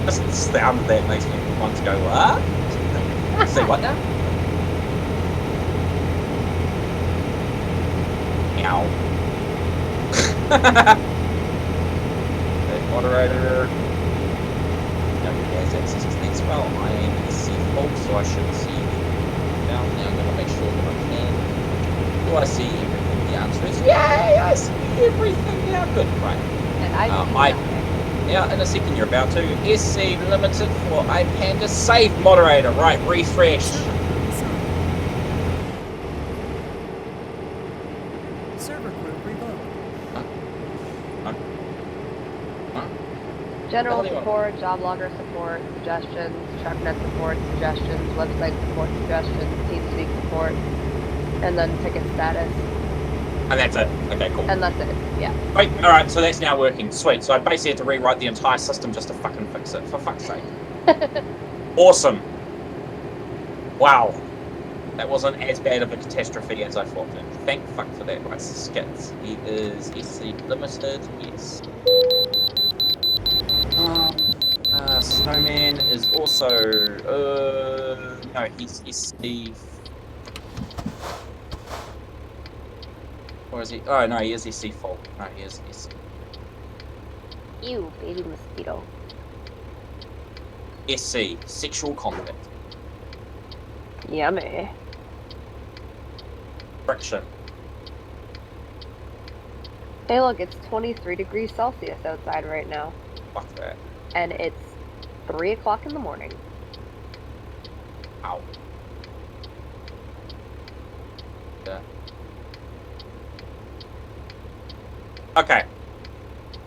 Just the sound of that makes me want to go, what? Say what now? Meow. Moderator. No, he has access to things. Well, I am SC fault, so I should see everything down there. I'm going to make sure that I can. Do I see everything? The answer is yay! I see everything now. Good, right. Yeah, in a second you're about to. SC limited for iPanda save moderator. Right, refresh. Server group revoked. General What do you want? support, job logger support, suggestions, TruckNet support, suggestions, website support, suggestions, TeamSpeak support, and then ticket status. And that's it. Okay, cool. And that's it, yeah. Wait, alright, so that's now working. Sweet. So I basically had to rewrite the entire system just to fucking fix it, for fuck's sake. Awesome. Wow. That wasn't as bad of a catastrophe as I thought. Thank fuck for that. Right, skits. He is SC limited, yes. Snowman is also no, he's SC. Or is he? Oh no, he is SC full. No, he is SC. Ew, baby mosquito. SC, sexual contact. Yummy. Friction. Hey look, it's 23 degrees Celsius outside right now. Fuck that. And it's 3 o'clock in the morning. Ow. Yeah. Okay.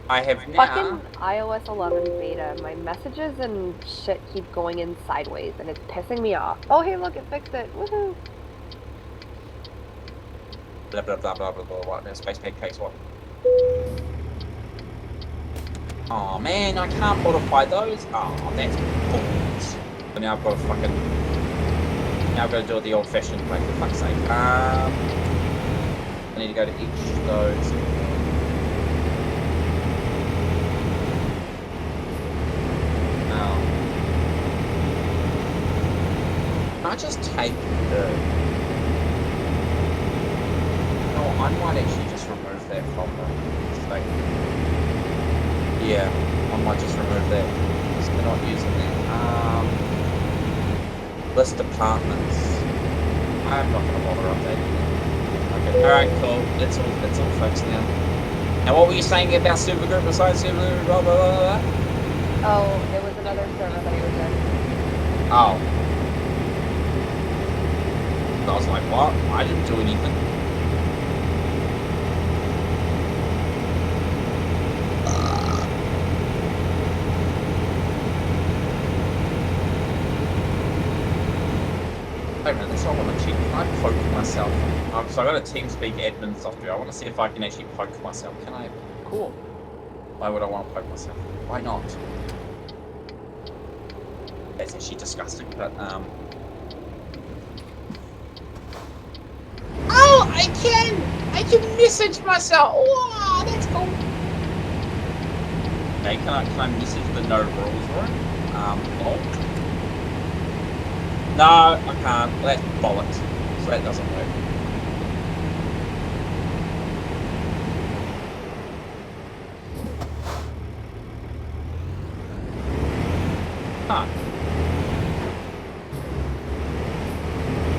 I have now... Fucking iOS 11 beta. My messages and shit keep going in sideways, and it's pissing me off. Oh, hey, look, it fixed it. Woohoo! Blah, blah, blah, blah, blah, blah, blah. No, space pancakes, what? Oh man, I can't modify those. Oh, that's bullshit. So now I've got to fucking... Now I've got to do it the old-fashioned way, for fuck's sake. I need to go to each of those. Can I just take the... No, I might actually just remove that from the thing. Yeah, I might just remove that. Because we're not using that. List departments. I'm not going to bother updating that. Okay, alright, cool. It's all fixed now. Now what were you saying about server group besides server group, blah, blah, blah, blah? Oh, it was another server that he was in. Oh. I was like, what? I didn't do anything. Wait a minute, that's not what I check. Can I poke myself? So I got a TeamSpeak admin software. I want to see if I can actually poke myself. Can I? Cool. Why would I want to poke myself? Why not? That's actually disgusting, but oh, I can message myself. Wow, that's cool. Okay, can I message the no rules room? Lol. No, I can't. Well, that's bollocks. So that doesn't work. Huh.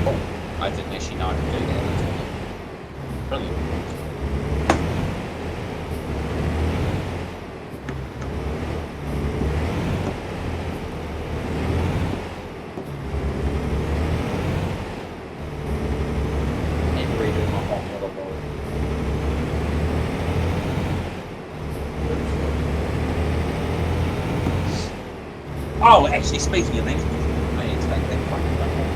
Oh, I didn't actually know I could do that. Brilliant. And redo my whole motherboard. Oh, actually, speaking of that, I need to take that fucking thing off.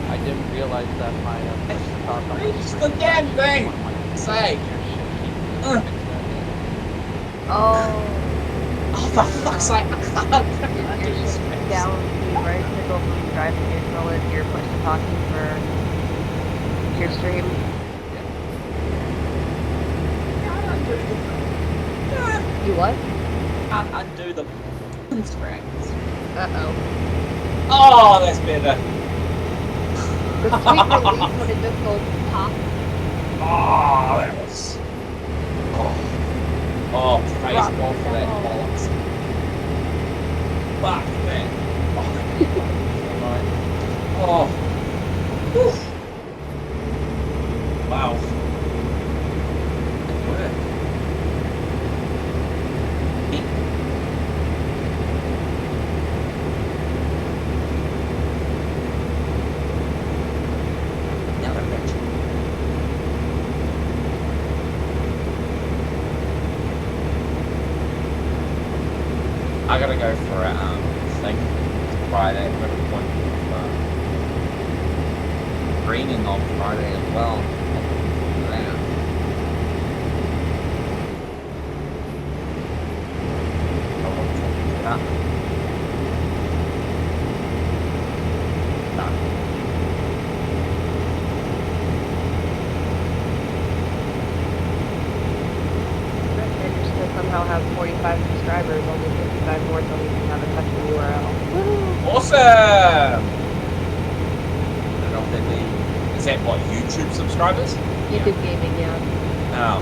I didn't realize that my Reach the damn thing! Say! Oh, for fuck's sake, I can't! Your shift down, the right to go from drive to neutral is your push to talking for your stream. You what? Can't undo the strings. Uh-oh. Oh, that's better. The sweet relief when it just goes pop. Oh, that was... Oh. Oh, praise Rock God for that down. bollocks. Fuck that. Oh, Whew. Wow. Good work. Now I got you. I gotta go for a thing Friday. I've got an appointment with Greening on Friday as well. I'm looking forward to that. I want to talk to that. No. And you're still somehow have 45 subscribers, only 55 more till we can have a custom URL. Woo! Awesome! I don't know if they'd be. Is that what, YouTube subscribers? YouTube gaming, yeah. No.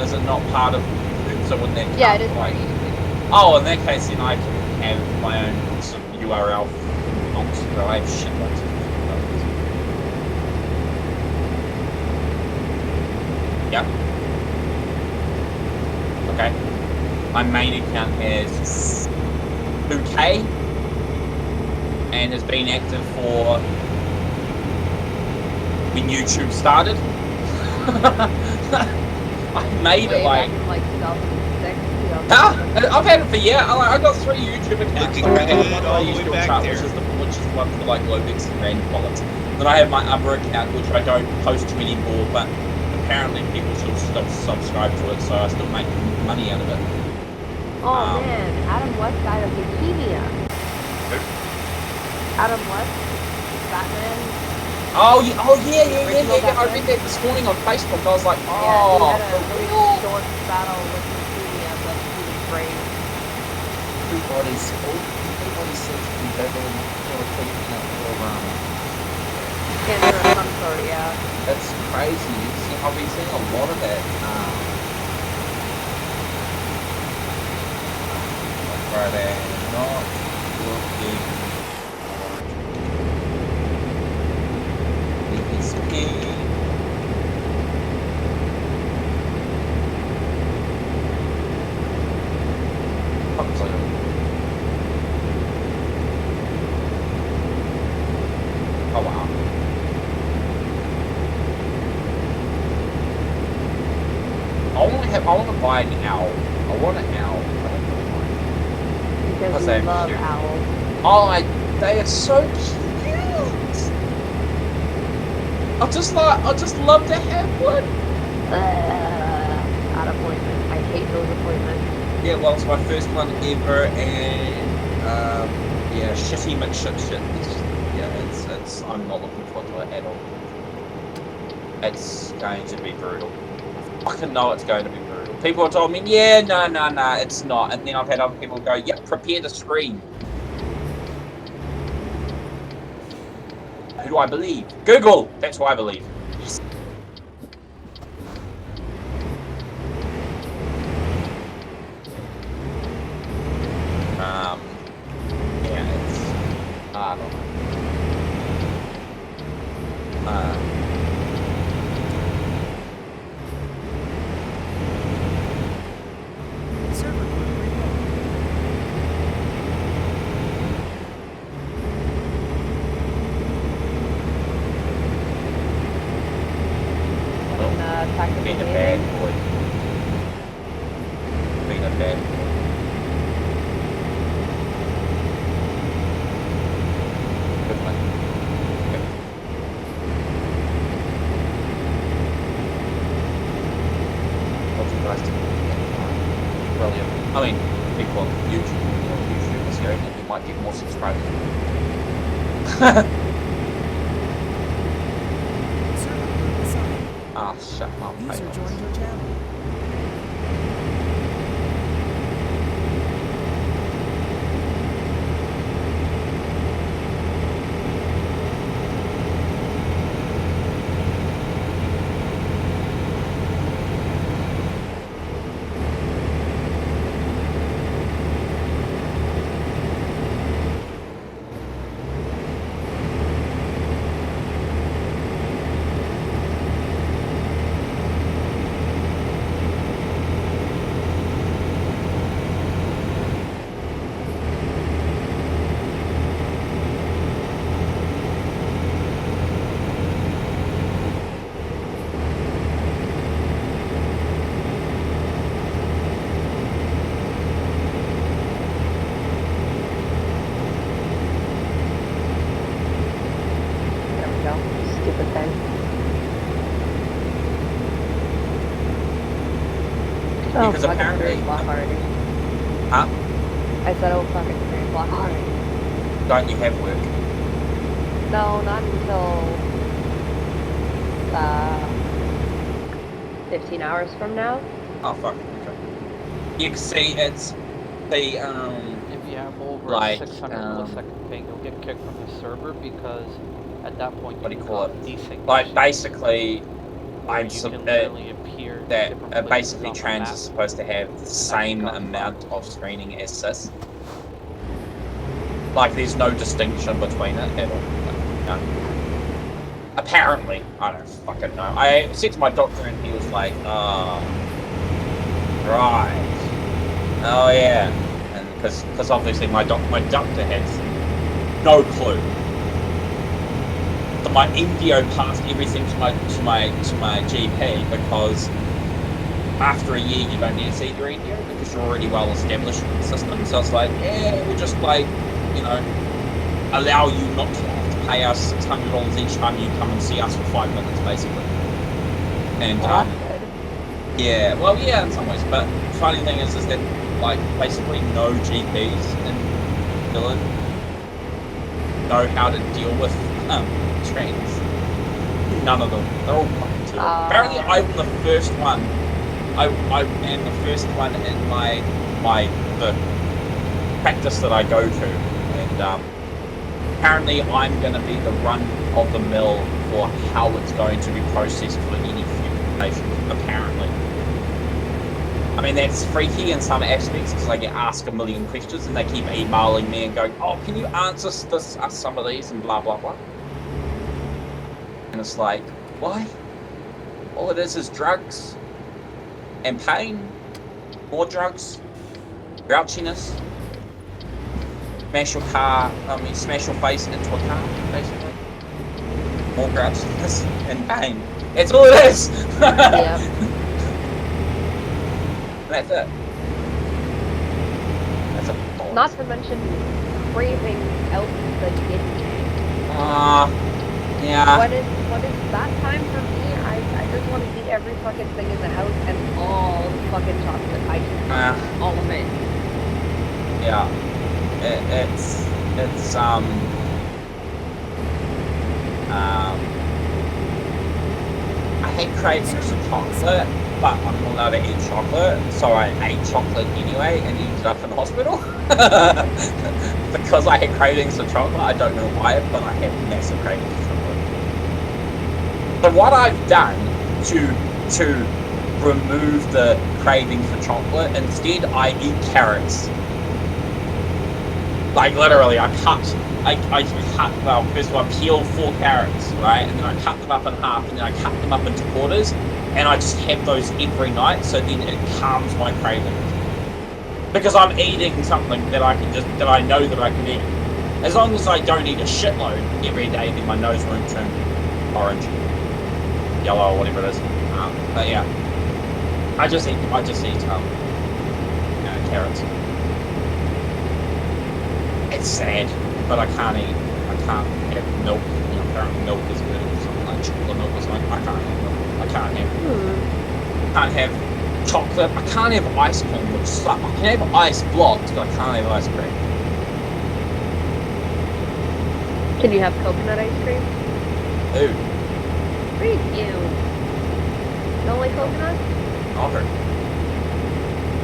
Is it not part of YouTube? So when they Yeah, it is like. part of YouTube. Oh, in that case, then I can have my own some URL nonsense. But I have shitloads of subscribers. Yep. Okay. My main account has 2K and has been active for when YouTube started. I made Way it like. back in like 2006, 2007. I've had it for years. I got 3 YouTube accounts. Looking I have good one all I the use way to back chart, there. which is the one for like Lobex and random bullets. Then I have my other account, which I don't post to anymore, but apparently people still subscribe to it, so I still make money out of it. Oh man, Adam West died of leukemia. Who? Adam West, Batman. Oh yeah, Original yeah. I Batman? read that this morning on Facebook. I was like, Yeah, oh, he had a for really real? short battle with leukemia, but he was brave. Everybody seems to be battling for treatment for Cancer of some sort, yeah. That's crazy. I've been seeing a lot of that. Friday, not looking for ski. Oh wow. I want to buy an owl. I want an owl. I don't know why. Because they're we love cute. owls. Oh, they are so cute. I just love to have one. Out appointment. I hate those appointments. Yeah, well, it's my first one ever, and yeah, shitty McShit. It's. I'm not looking forward to it at all. It's going to be brutal. I can know it's going to be brutal. People have told me, yeah, no, it's not. And then I've had other people go, yep, prepare the screen. Who do I believe? Google! That's who I believe. Yes. Yeah, it's. I don't know. Server group reloaded. When tactical Being a gaming. bad boy. Being a bad boy. Good one. Okay. What do you guys think? Brilliant. I mean, people on YouTube is going and we might get more subscribers. Server group assigned. Ah, shut up. User mate. joined your channel. go. Stupid thing. Oh, Because fucking apparently- 3 o'clock already. Huh? I said, oh, fucking 3 o'clock already. Don't you have work? No, not until 15 hours from now. Oh fuck. Okay. You can see it's the If you have over like, 600 millisecond ping, you'll get kicked from the server because at that point what do you you call become desync. like basically where I'm you sub- can literally appear in that different places basically on the trans map. is supposed to have the same causes amount of screening as cis. Like there's no distinction between it at all. No. Apparently, I don't fucking know. I said to my doctor and he was like, oh, right. Oh yeah. And because obviously my doctor has no clue. So my Indio passed everything to my GP because after a year you don't need to see your Indio because you're already well established in the system. So it's like, yeah, we'll just like, you know, allow you not to have to pay us $600 each time you come and see us for 5 minutes, basically. And yeah, well, yeah, in some ways. But the funny thing is that like basically no GPs in Dillon know how to deal with trans. None of them. They're all fucking terrible. Apparently, I'm the first one. I am the first one in the practice that I go to, and apparently I'm going to be the run of the mill for how it's going to be processed for any future patients. Apparently, I mean that's freaky in some aspects because I get asked a million questions and they keep emailing me and going, "Oh, can you answer some of these?" and blah blah blah. And it's like, why? All it is drugs and pain, more drugs, grouchiness. Smash your face into a car, basically. More grouchiness and pain. That's all it is! Yep. That's it. That's a bollocks. Not to mention craving out the yin yeah. What is that time for me? I just want to eat every fucking thing in the house and all the fucking chocolate ice cream. All of it. Yeah. It's I hate cravings for chocolate, but I'm not allowed to eat chocolate, so I ate chocolate anyway and ended up in hospital. Because I had cravings for chocolate, I don't know why, but I had massive cravings for chocolate. So what I've done to remove the craving for chocolate, instead I eat carrots. Like literally, I cut, well, first of all, I peel 4 carrots, right? And then I cut them up in half, and then I cut them up into quarters, and I just have those every night, so then it calms my cravings. Because I'm eating something that I know that I can eat. As long as I don't eat a shitload every day, then my nose won't turn orange, yellow, or whatever it is. But yeah, I just eat carrots. It's sad, but I can't have milk. You know, apparently milk is good or something like chocolate milk or something. I can't have chocolate. I can't have ice cream, which sucks. I can have ice blocks, but I can't have ice cream. Can you have coconut ice cream? Ooh. Freak you. Don't like coconut? Offer.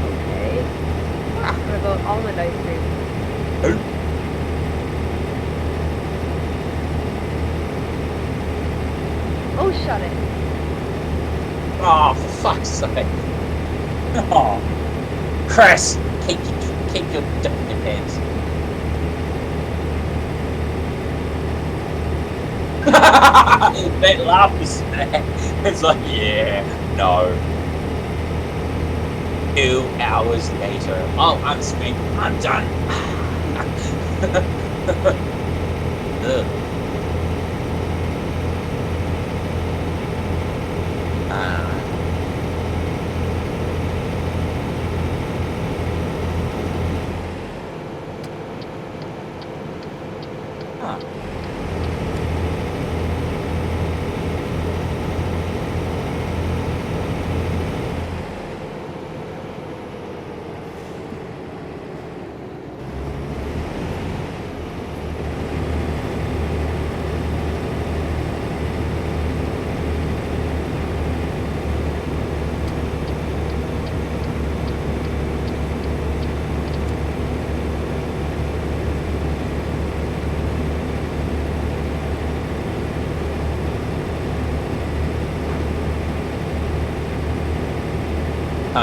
Okay. What about almond ice cream? Ooh. Oh, shut it. Oh, for fuck's sake. Oh. Chris, keep your dick in your pants. That laugh is sad. It's like, yeah, no. 2 hours later. Oh, I'm spent. I'm done. Ugh.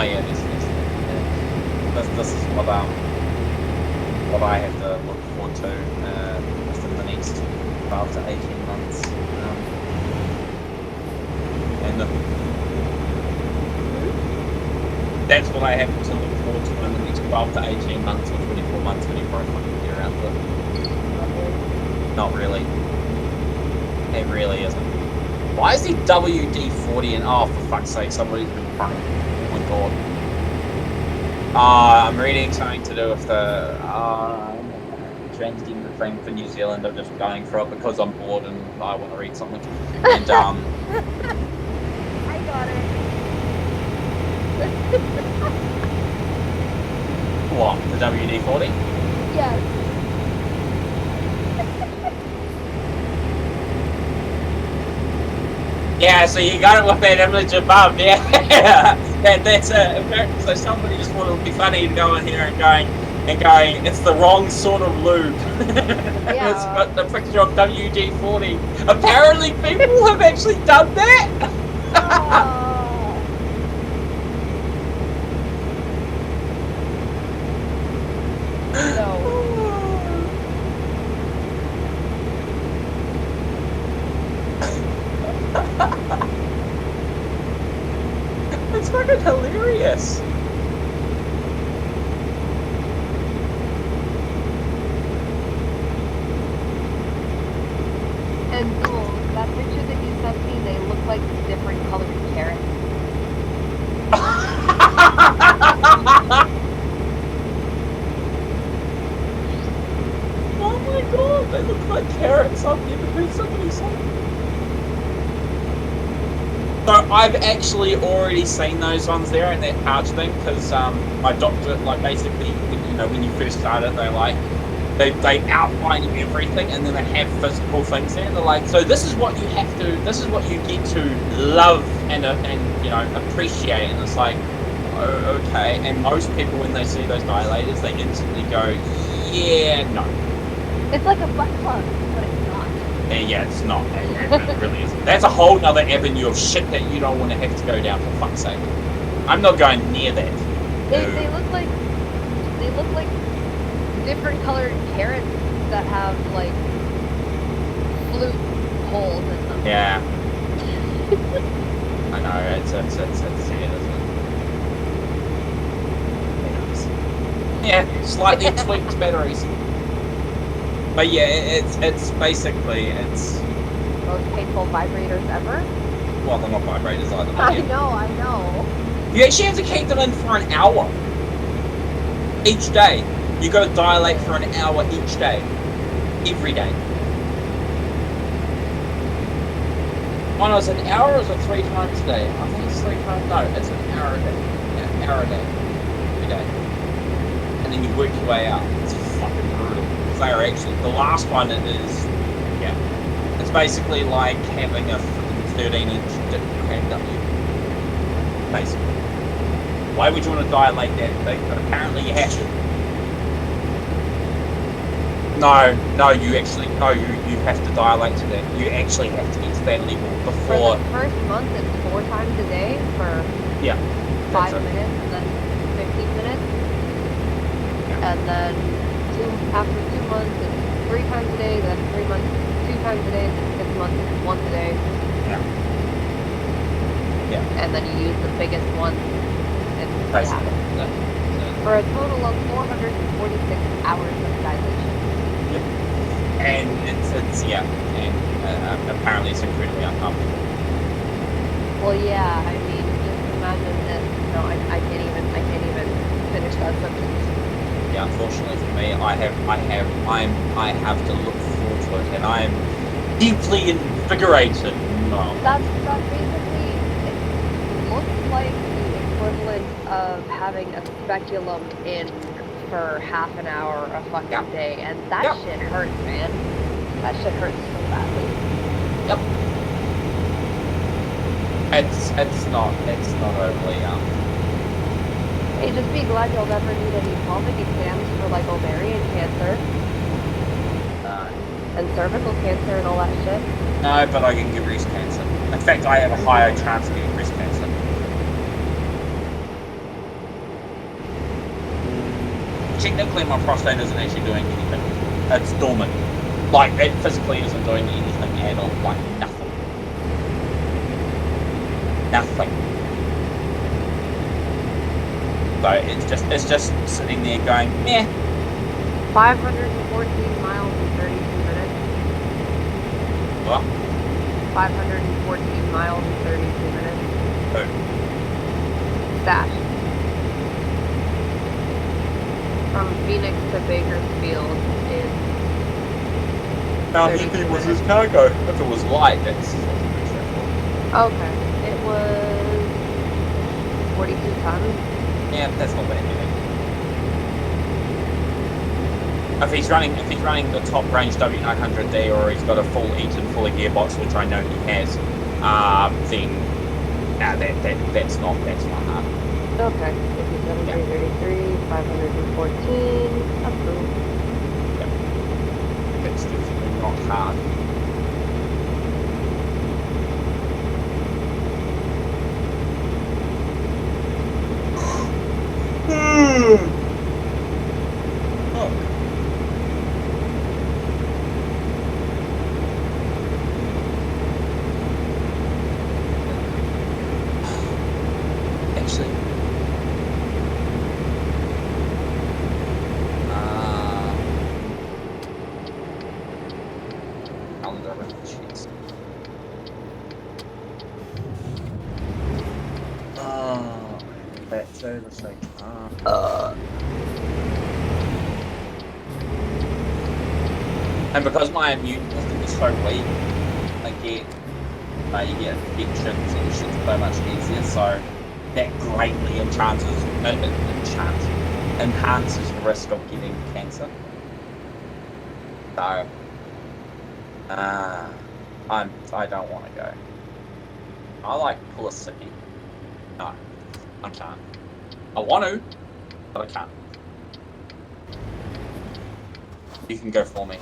Oh yeah, this is what I have to look forward to within the next 12 to 18 months. And that's what I have to look forward to in the next 12 to 18 months or 24 months whenever I fucking get around to it. Not really. It really isn't. Why is he WD-40 and oh for fuck's sake somebody's been running. Oh my god. I'm reading something to do with the transgender thing for New Zealand. I'm just going for it because I'm bored and I want to read something. And I got it. what? The WD-40? Yes. Yeah, so you got it with that image above, yeah. That's it. So somebody just thought it would be funny to go in here and going, it's the wrong sort of lube. Yeah. It's got the picture of WD-40. Apparently people have actually done that. No. It's fucking hilarious. And that picture that you sent me, they look like different colored carrots. Oh my god, they look like carrots. I've never heard somebody say that. So I've actually already seen those ones there in that pouch thing because my doctor, like basically, when you first start it, they outline everything and then they have physical things there. They're like, so this is what you get to love and appreciate. And it's like, oh, okay. And most people, when they see those dilators, they instantly go, yeah, no. It's like a butt plug, but it's not. Yeah, it's not. It really isn't. That's a whole nother avenue of shit that you don't want to have to go down, for fuck's sake. I'm not going near that. They look like different colored carrots that have like flute holes in them. Yeah. I know, it's sad, isn't it? Yeah, slightly tweaked batteries. But yeah, it's basically Most painful vibrators ever. well, they're not vibrators either. But I yeah. know. You actually have to keep them in for an hour each day. You got to dilate for an hour each day, every day. Oh no, it's an hour or is it 3 times a day? I think it's 3 times. No, it's an hour a day. Yeah, an hour a day, every day. And then you work your way out. It's fucking brutal. They are actually the last one. Is it's basically like having a 13-inch dick cranked up you. Basically. Why would you want to dilate that big? But apparently you have to. No, you have to dilate to that. You actually have to get to that level before. For the first month, it's 4 times a day for 5 minutes, and then 15 minutes, and then after 2 months, it's 3 times a day. Then 3 months, 2 times a day. Then 6 months, it's once a day. Yeah. And then you use the biggest one. For a total of 446 hours of dilation. Yep. And apparently it's incredibly uncomfortable. Well, yeah. I mean, just imagine this. No, I can't even finish that sentence. Yeah, unfortunately for me, I have to look forward to it, and I am deeply invigorated. No. That's basically, it looks like the equivalent of having a speculum in for half an hour a fucking day, and that shit hurts, man. That shit hurts so badly. Yep. It's not overly Hey, just be glad you'll never need any pelvic exams for like ovarian cancer. And cervical cancer and all that shit. No, but I can get breast cancer. In fact, I have a higher chance of getting breast cancer. technically my prostate isn't actually doing anything. It's dormant. Like, it physically isn't doing anything at all. Like, nothing. Nothing. So it's just sitting there going, meh. 514 miles in 32 minutes. What? 514 miles in 32 minutes. Who? Stash. From Phoenix to Bakersfield in How 32 heavy was minutes. his cargo? If it was light, that's pretty straightforward. Okay. It was 42 tons. Yeah, but that's not bad heavy. If he's running the top range W900D, or he's got a full Eaton full of gearbox, which I know he has, then that's not hard. Okay. 57,333, 514. Approved. That's definitely not hard. Actually, calendar sheets. That's oversight. And because my immune system is so weak, you get infections and shit's so much easier. So that greatly enhances the risk of getting cancer. So, I don't want to go. I like Pulisicki. No, I can't. I want to, but I can't. You can go for me.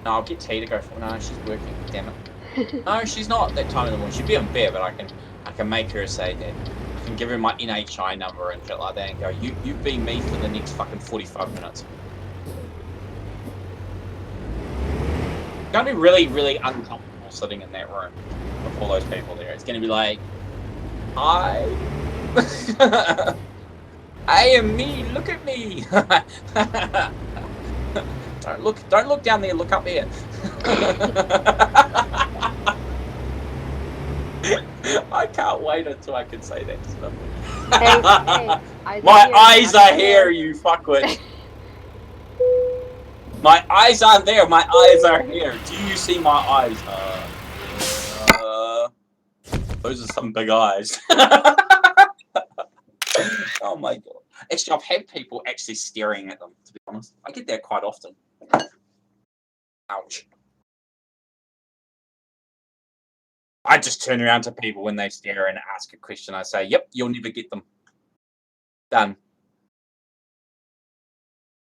No, I'll get T to go for me. No, she's working. Damn it. No, she's not that time in the morning. She'd be on fair, but I can make her say that. I can give her my NHI number and shit like that and go, you be me for the next fucking 45 minutes. It's gonna be really, really uncomfortable sitting in that room with all those people there. It's gonna be like, hi. I am me, look at me. Don't look down there, look up here. I can't wait until I can say that stuff. Hey, My eyes are here, you fuckwit. My eyes aren't there, my eyes are here. Do you see my eyes? Those are some big eyes. Oh my god. Actually, I've had people actually staring at them, to be honest. I get that quite often. Ouch. I just turn around to people when they stare and ask a question. I say, yep, you'll never get them. Done.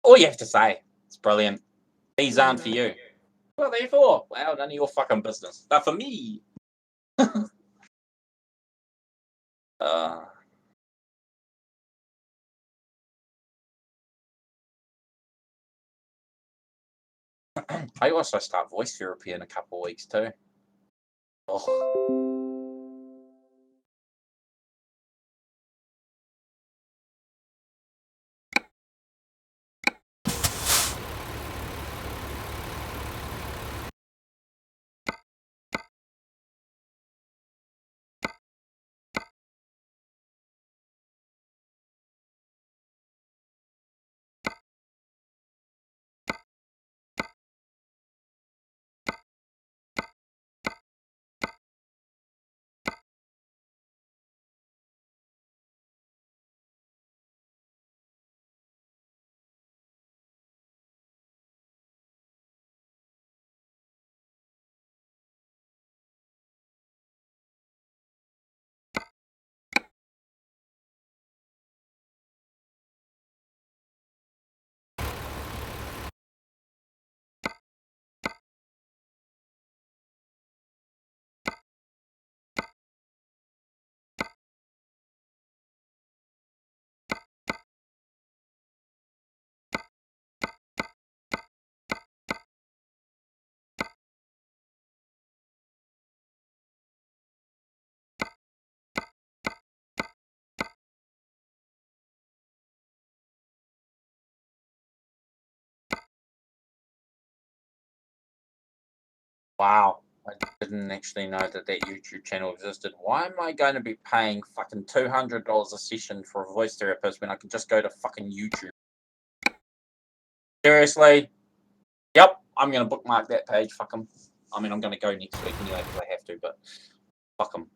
All you have to say. It's brilliant. These aren't for you. What are they for? Well, none of your fucking business. They're for me. I also start voice therapy in a couple of weeks too. Oh. Wow. I didn't actually know that YouTube channel existed. Why am I going to be paying fucking $200 a session for a voice therapist when I can just go to fucking YouTube? Seriously? Yep, I'm going to bookmark that page. Fuck 'em. I mean, I'm going to go next week anyway because I have to, but fuck 'em.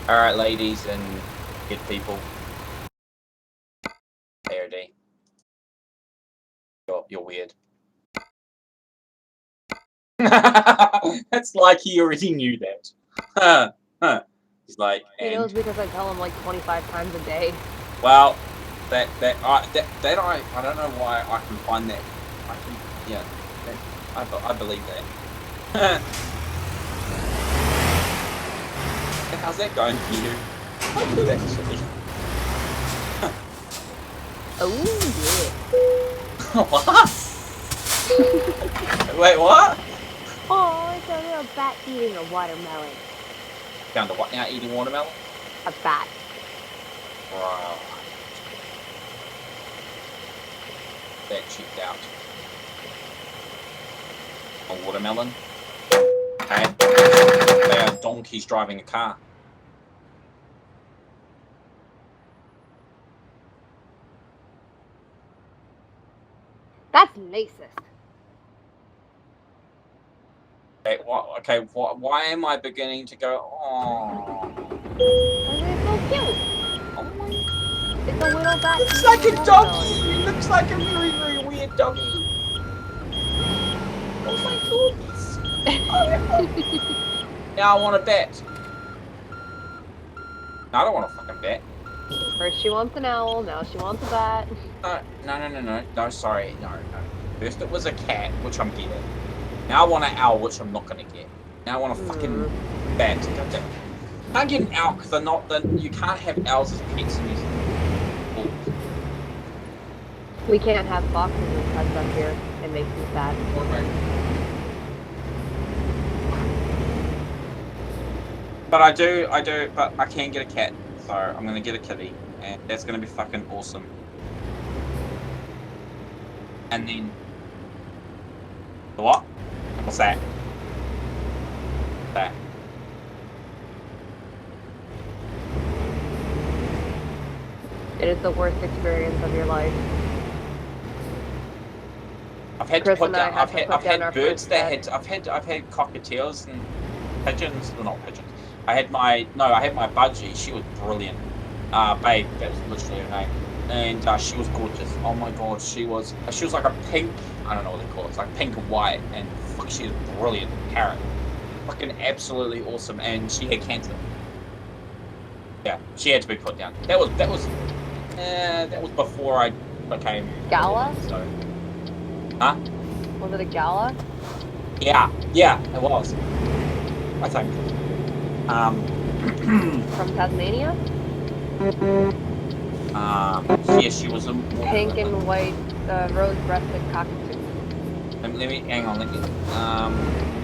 Alright, ladies and good people. AOD. You're weird. It's like he already knew that. He's like, He knows because I tell him like 25 times a day. well, I don't know why I can find that. I believe that. How's that going for you? I do actually. Oh yeah. What? Wait, what? Oh, it's a little bat eating a watermelon. Found a what now? Eating watermelon? A bat. Wow. That cheaped out. A watermelon? Okay. They are donkeys driving a car. That's racist. Okay, why am I beginning to go, oh. It's so cute. Oh my. It's a little bat. Looks like a doggy! It looks like a very, very weird doggy. Oh my goodness. Now I want to bet. No, I don't want to fucking bet. First she wants an owl, now she wants a bat. No, sorry. No. First it was a cat, which I'm getting. Now I want an owl, which I'm not going to get. Now I want a fucking bat. Goddamn. I can't get an owl because they're not, you can't have owls as pets in New Zealand. We can't have foxes and pets up here. It makes me sad. But I do, but I can get a cat. So I'm going to get a kitty. And that's going to be fucking awesome. And then... What? What's that? That. It is the worst experience of your life. I've had Chris to put and I down. had I've to had put down our birds first that pet. I've had cockatiels and pigeons. Well, not pigeons. I had my budgie. She was brilliant. Babe, that was literally her name. And she was gorgeous. Oh my god, she was like a pink. I don't know what they call it. It's like pink and white, and fuck, she was brilliant. Parrot, fucking absolutely awesome. And she had cancer. Yeah, she had to be put down. That was before I became Gala? So, huh? Was it a gala? Yeah, it was. I think. From Tasmania? Yeah, she was a Pink and white, rose-breasted cockatoo. Let me hang on. Let me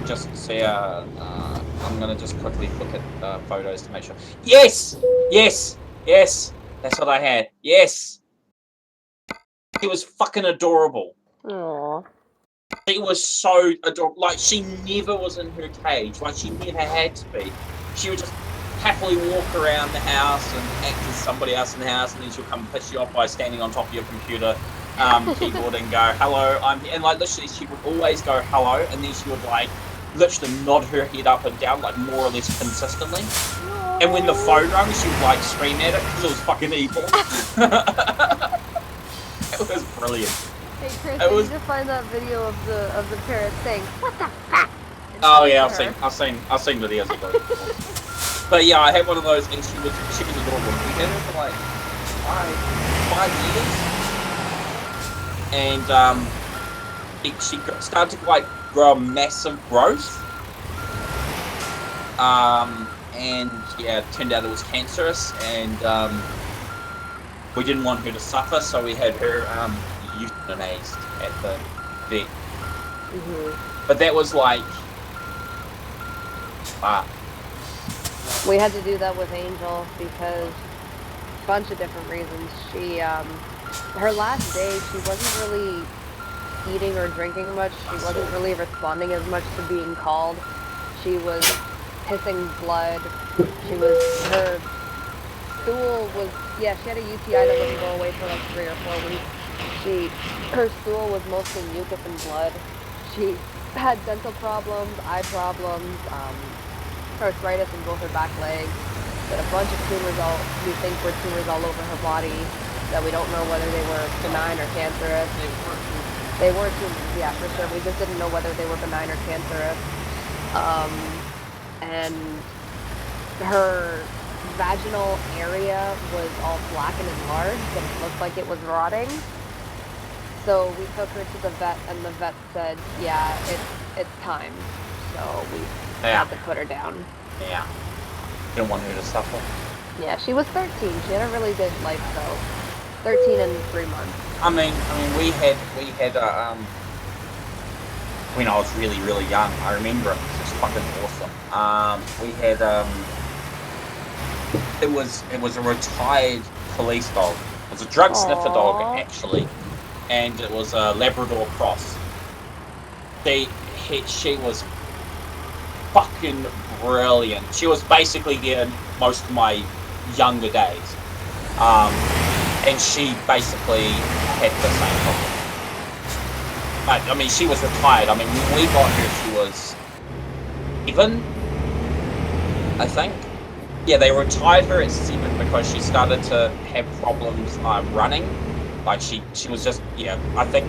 just see. I'm gonna just quickly look at photos to make sure. Yes. That's what I had. Yes. She was fucking adorable. Aww. She was so adorable. Like, she never was in her cage. Like, she never had to be. She would just happily walk around the house and act as somebody else in the house, and then she'll come piss you off by standing on top of your computer keyboard and go, hello, I'm here. And, like, literally, she would always go, hello, and then she would, like, literally nod her head up and down, like, more or less consistently. And when the phone rang, she would, like, scream at it because it was fucking evil. It was brilliant. Hey Chris, I need to find that video of the parrot saying, "What the fuck?" Oh yeah, I've seen videos of those. But yeah, I had one of those, and she was adorable. We had her for like 5 years, and she started to like grow a massive growth. And yeah, it turned out it was cancerous, and we didn't want her to suffer, so we had her euthanized at the vet. But that was like, We had to do that with Angel because a bunch of different reasons. She, her last day, she wasn't really eating or drinking much. She wasn't really responding as much to being called. She was pissing blood. Her stool was, yeah, she had a UTI that wouldn't go away for like 3 or 4 weeks. Her stool was mostly mucus and blood. She had dental problems, eye problems, arthritis in both her back legs. She had a bunch of tumors we think were tumors all over her body that we don't know whether they were benign or cancerous. They were tumors, yeah, for sure. We just didn't know whether they were benign or cancerous. And her vaginal area was all black and enlarged, and it looked like it was rotting. So we took her to the vet, and the vet said, yeah, it's time. So we had to put her down. Yeah. Didn't want her to suffer. Yeah, she was 13. She had a really good life, though. 13 and 3 months. I mean, we had when I was really, really young. I remember it. It was fucking awesome. We had it was a retired police dog. It was a drug sniffer dog, actually, and it was a Labrador cross. She was fucking brilliant. She was basically there most of my younger days. And she basically had the same problem. But, I mean, she was retired. I mean, when we got her, she was 7, I think. Yeah, they retired her at 7 because she started to have problems running. Like, she was just, yeah, I think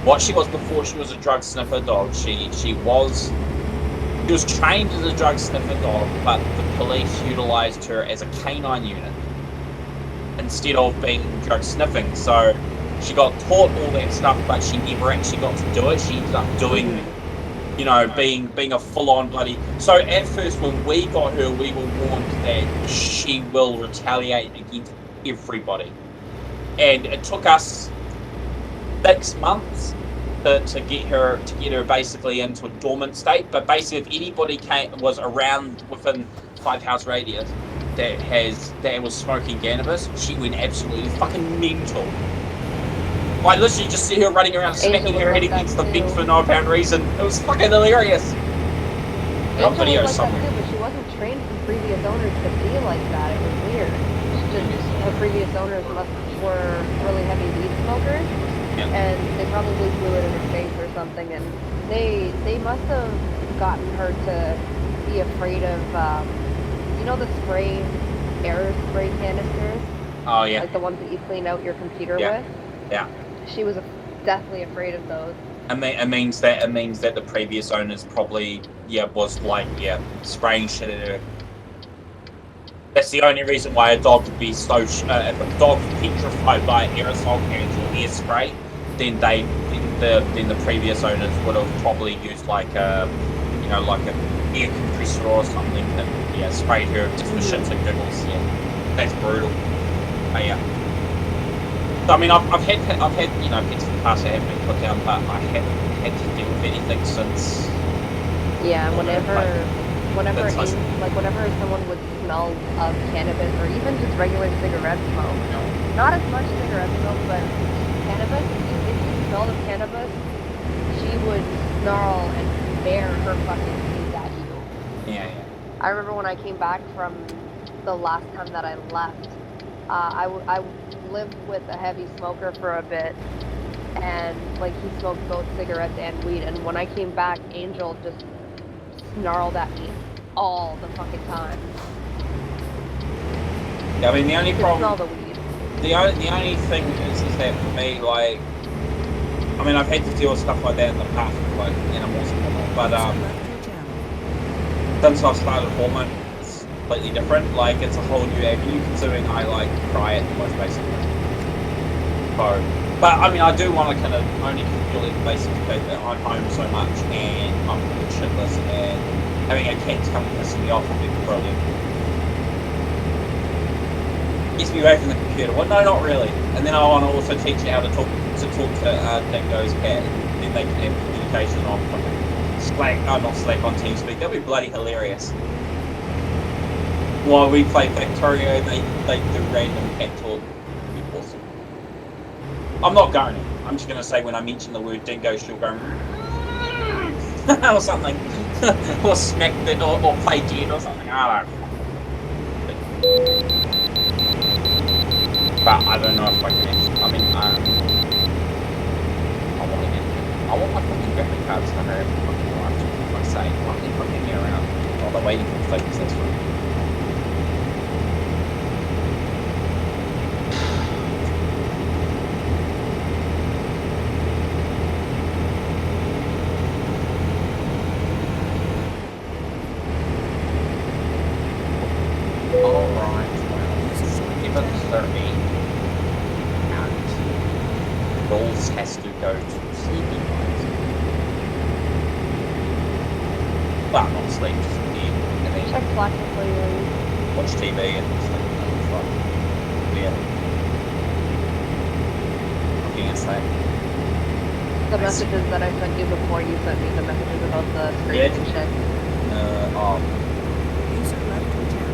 what she was before she was a drug sniffer dog, she was trained as a drug sniffer dog, but the police utilised her as a canine unit instead of being drug sniffing. So she got taught all that stuff, but she never actually got to do it. She ended up doing, you know, being a full-on bloody... So at first when we got her, we were warned that she will retaliate against everybody. And it took us 6 months to get her basically into a dormant state. But basically, if anybody was around within 5-house radius that was smoking cannabis, she went absolutely fucking mental. Like literally, just see her running around smacking her head against the bench for no apparent reason. It was fucking hilarious. Angel was like that too, but she wasn't trained from previous owners to be like that. It was weird. Her previous owners were really heavy weed smokers. Yeah. And they probably blew it in her face or something, and they must have gotten her to be afraid of, you know, the air spray canisters? Oh yeah. Like the ones that you clean out your computer with? Yeah. She was deathly afraid of those. It means that the previous owners probably was like spraying shit at her. That's the only reason why a dog would be so. If a dog's petrified by aerosol cans or air spray, then the previous owners would have probably used like a air compressor or something that sprayed her just for shits and giggles. Yeah, that's brutal. So, I mean, I've had pets in the past that have been put down, but I haven't had to deal with anything since. Yeah, whenever someone would smell of cannabis or even just regular cigarette smoke, not as much cigarette smoke, but cannabis, if you smelled of cannabis, she would snarl and bare her fucking teeth at you. Yeah. I remember when I came back from the last time that I left, I lived with a heavy smoker for a bit, and like he smoked both cigarettes and weed, and when I came back, Angel just snarled at me all the fucking time. Yeah, I mean, the only problem. Smell the weed. The only thing is that for me, like, I mean, I've had to deal with stuff like that in the past, with, like animals and whatnot, but since I've started hormone, it's completely different. Like, it's a whole new avenue, considering I like cry at the most basically. So, but I mean, I do want to kind of only purely the basic fact that I'm home so much and I'm shitless, and having a cat come and piss me off would be brilliant. Gets me away from the computer. Well, no, not really. And then I want to also teach you how to talk to Dingo's cat, and then they can have communication on Slack on TeamSpeak. That'd be bloody hilarious. While we play Factorio, they do random cat talk. It'd be awesome. I'm not going to. I'm just gonna say when I mention the word dingo, she'll go or something, or smack the or play dead or something. I don't know. But I don't know if I can actually. I mean, I want my fucking graphic cards to have fucking life. For fuck's sake, why are they fucking me around? Oh, they're waiting for the focus. That's fine. Alright, well, give it 30. And Rolls has to go to sleeping mode. Well, not sleep, just eat. And then Check Slack before you leave. watch TV and sleep. Fuck. Weird. Looking at that. The messages that I sent you before you sent me the messages about the screen Yeah. and shit. User left your channel.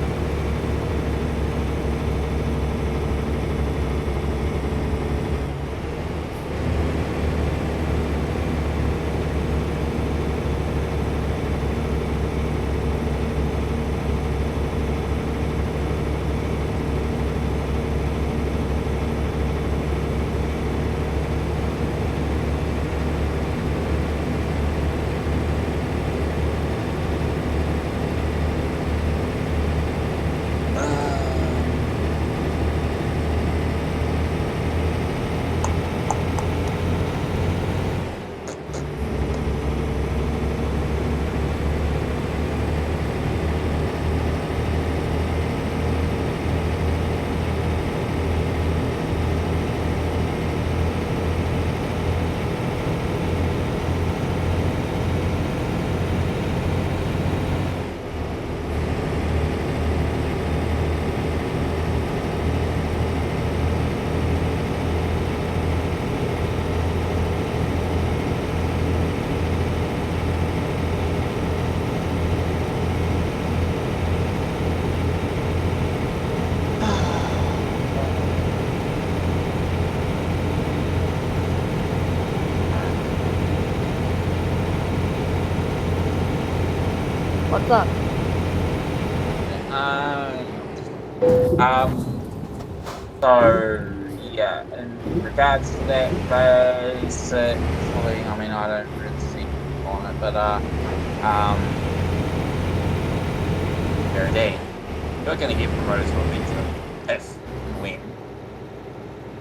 What's up? So yeah, in regards to that, basically, I mean, I don't really see on it, but Faraday, you're going to get promoted to a veteran if and when.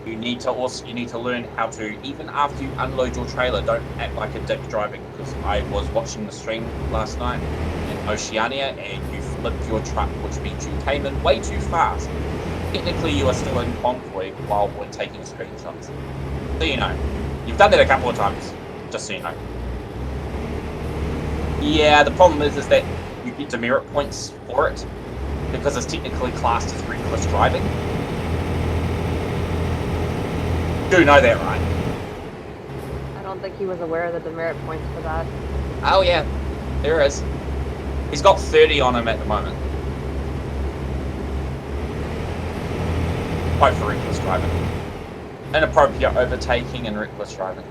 You need to learn how to, even after you unload your trailer, don't act like a dick driving, because I was watching the stream last night in Oceania and you flipped your truck, which means you came in way too fast. Technically you are still in convoy while we're taking screenshots. So you know. You've done that a couple of times, just so you know. Yeah, the problem is that you get demerit points for it, because it's technically classed as reckless driving. Do know that, right? I don't think he was aware of the demerit points for that. Oh yeah, there is. He's got 30 on him at the moment. Both for reckless driving. Inappropriate overtaking and reckless driving.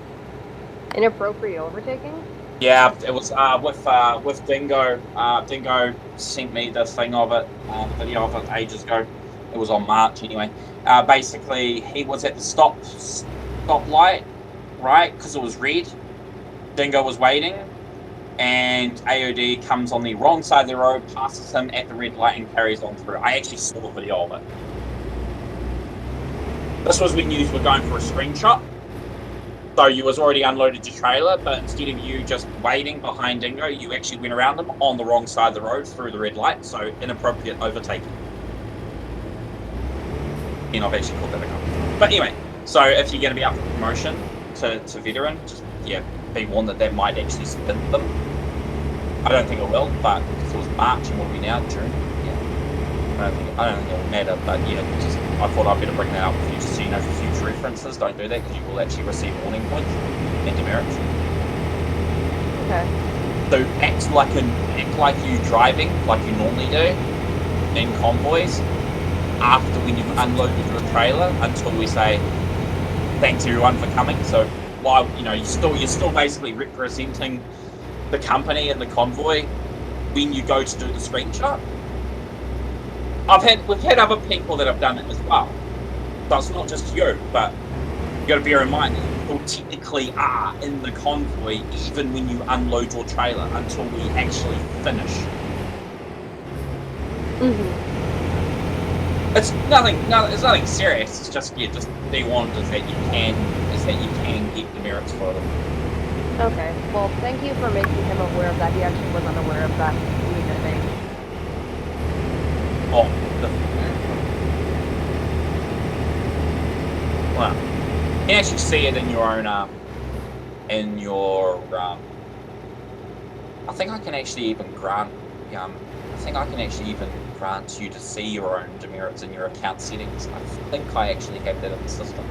Inappropriate overtaking? Yeah, it was with Dingo. Dingo sent me the thing of it, the video of it ages ago. It was on March anyway. Basically, he was at the stoplight, right? Because it was red. Dingo was waiting, and AOD comes on the wrong side of the road, passes him at the red light, and carries on through. I actually saw the video of it. This was when you were going for a screenshot. So you was already unloaded your trailer, but instead of you just waiting behind Dingo, you actually went around them on the wrong side of the road through the red light. So inappropriate overtaking. And I've actually called that a couple. But anyway, so if you're going to be up for promotion to veteran, just be warned that might actually spin them. I don't think it will, but because it was March and what are we now, June? Yeah. I don't think it'll matter, but yeah, just I thought I'd better bring that up with you just so you know for future references. Don't do that because you will actually receive warning points and demerits. Okay. So act like you driving like you normally do in convoys after when you've unloaded your trailer until we say thanks everyone for coming. So while you're still basically representing the company and the convoy when you go to do the screenshot. We've had other people that have done it as well. So it's not just you, but you got to bear in mind that you technically are in the convoy even when you unload your trailer until we actually finish. It's nothing serious. It's just just be warned is that you can get demerits for them. Okay. Well, thank you for making him aware of that. He actually was unaware of that beginning. Oh, well, you can actually see it in your own I think I can actually even grant you to see your own demerits in your account settings. I think I actually have that in the system.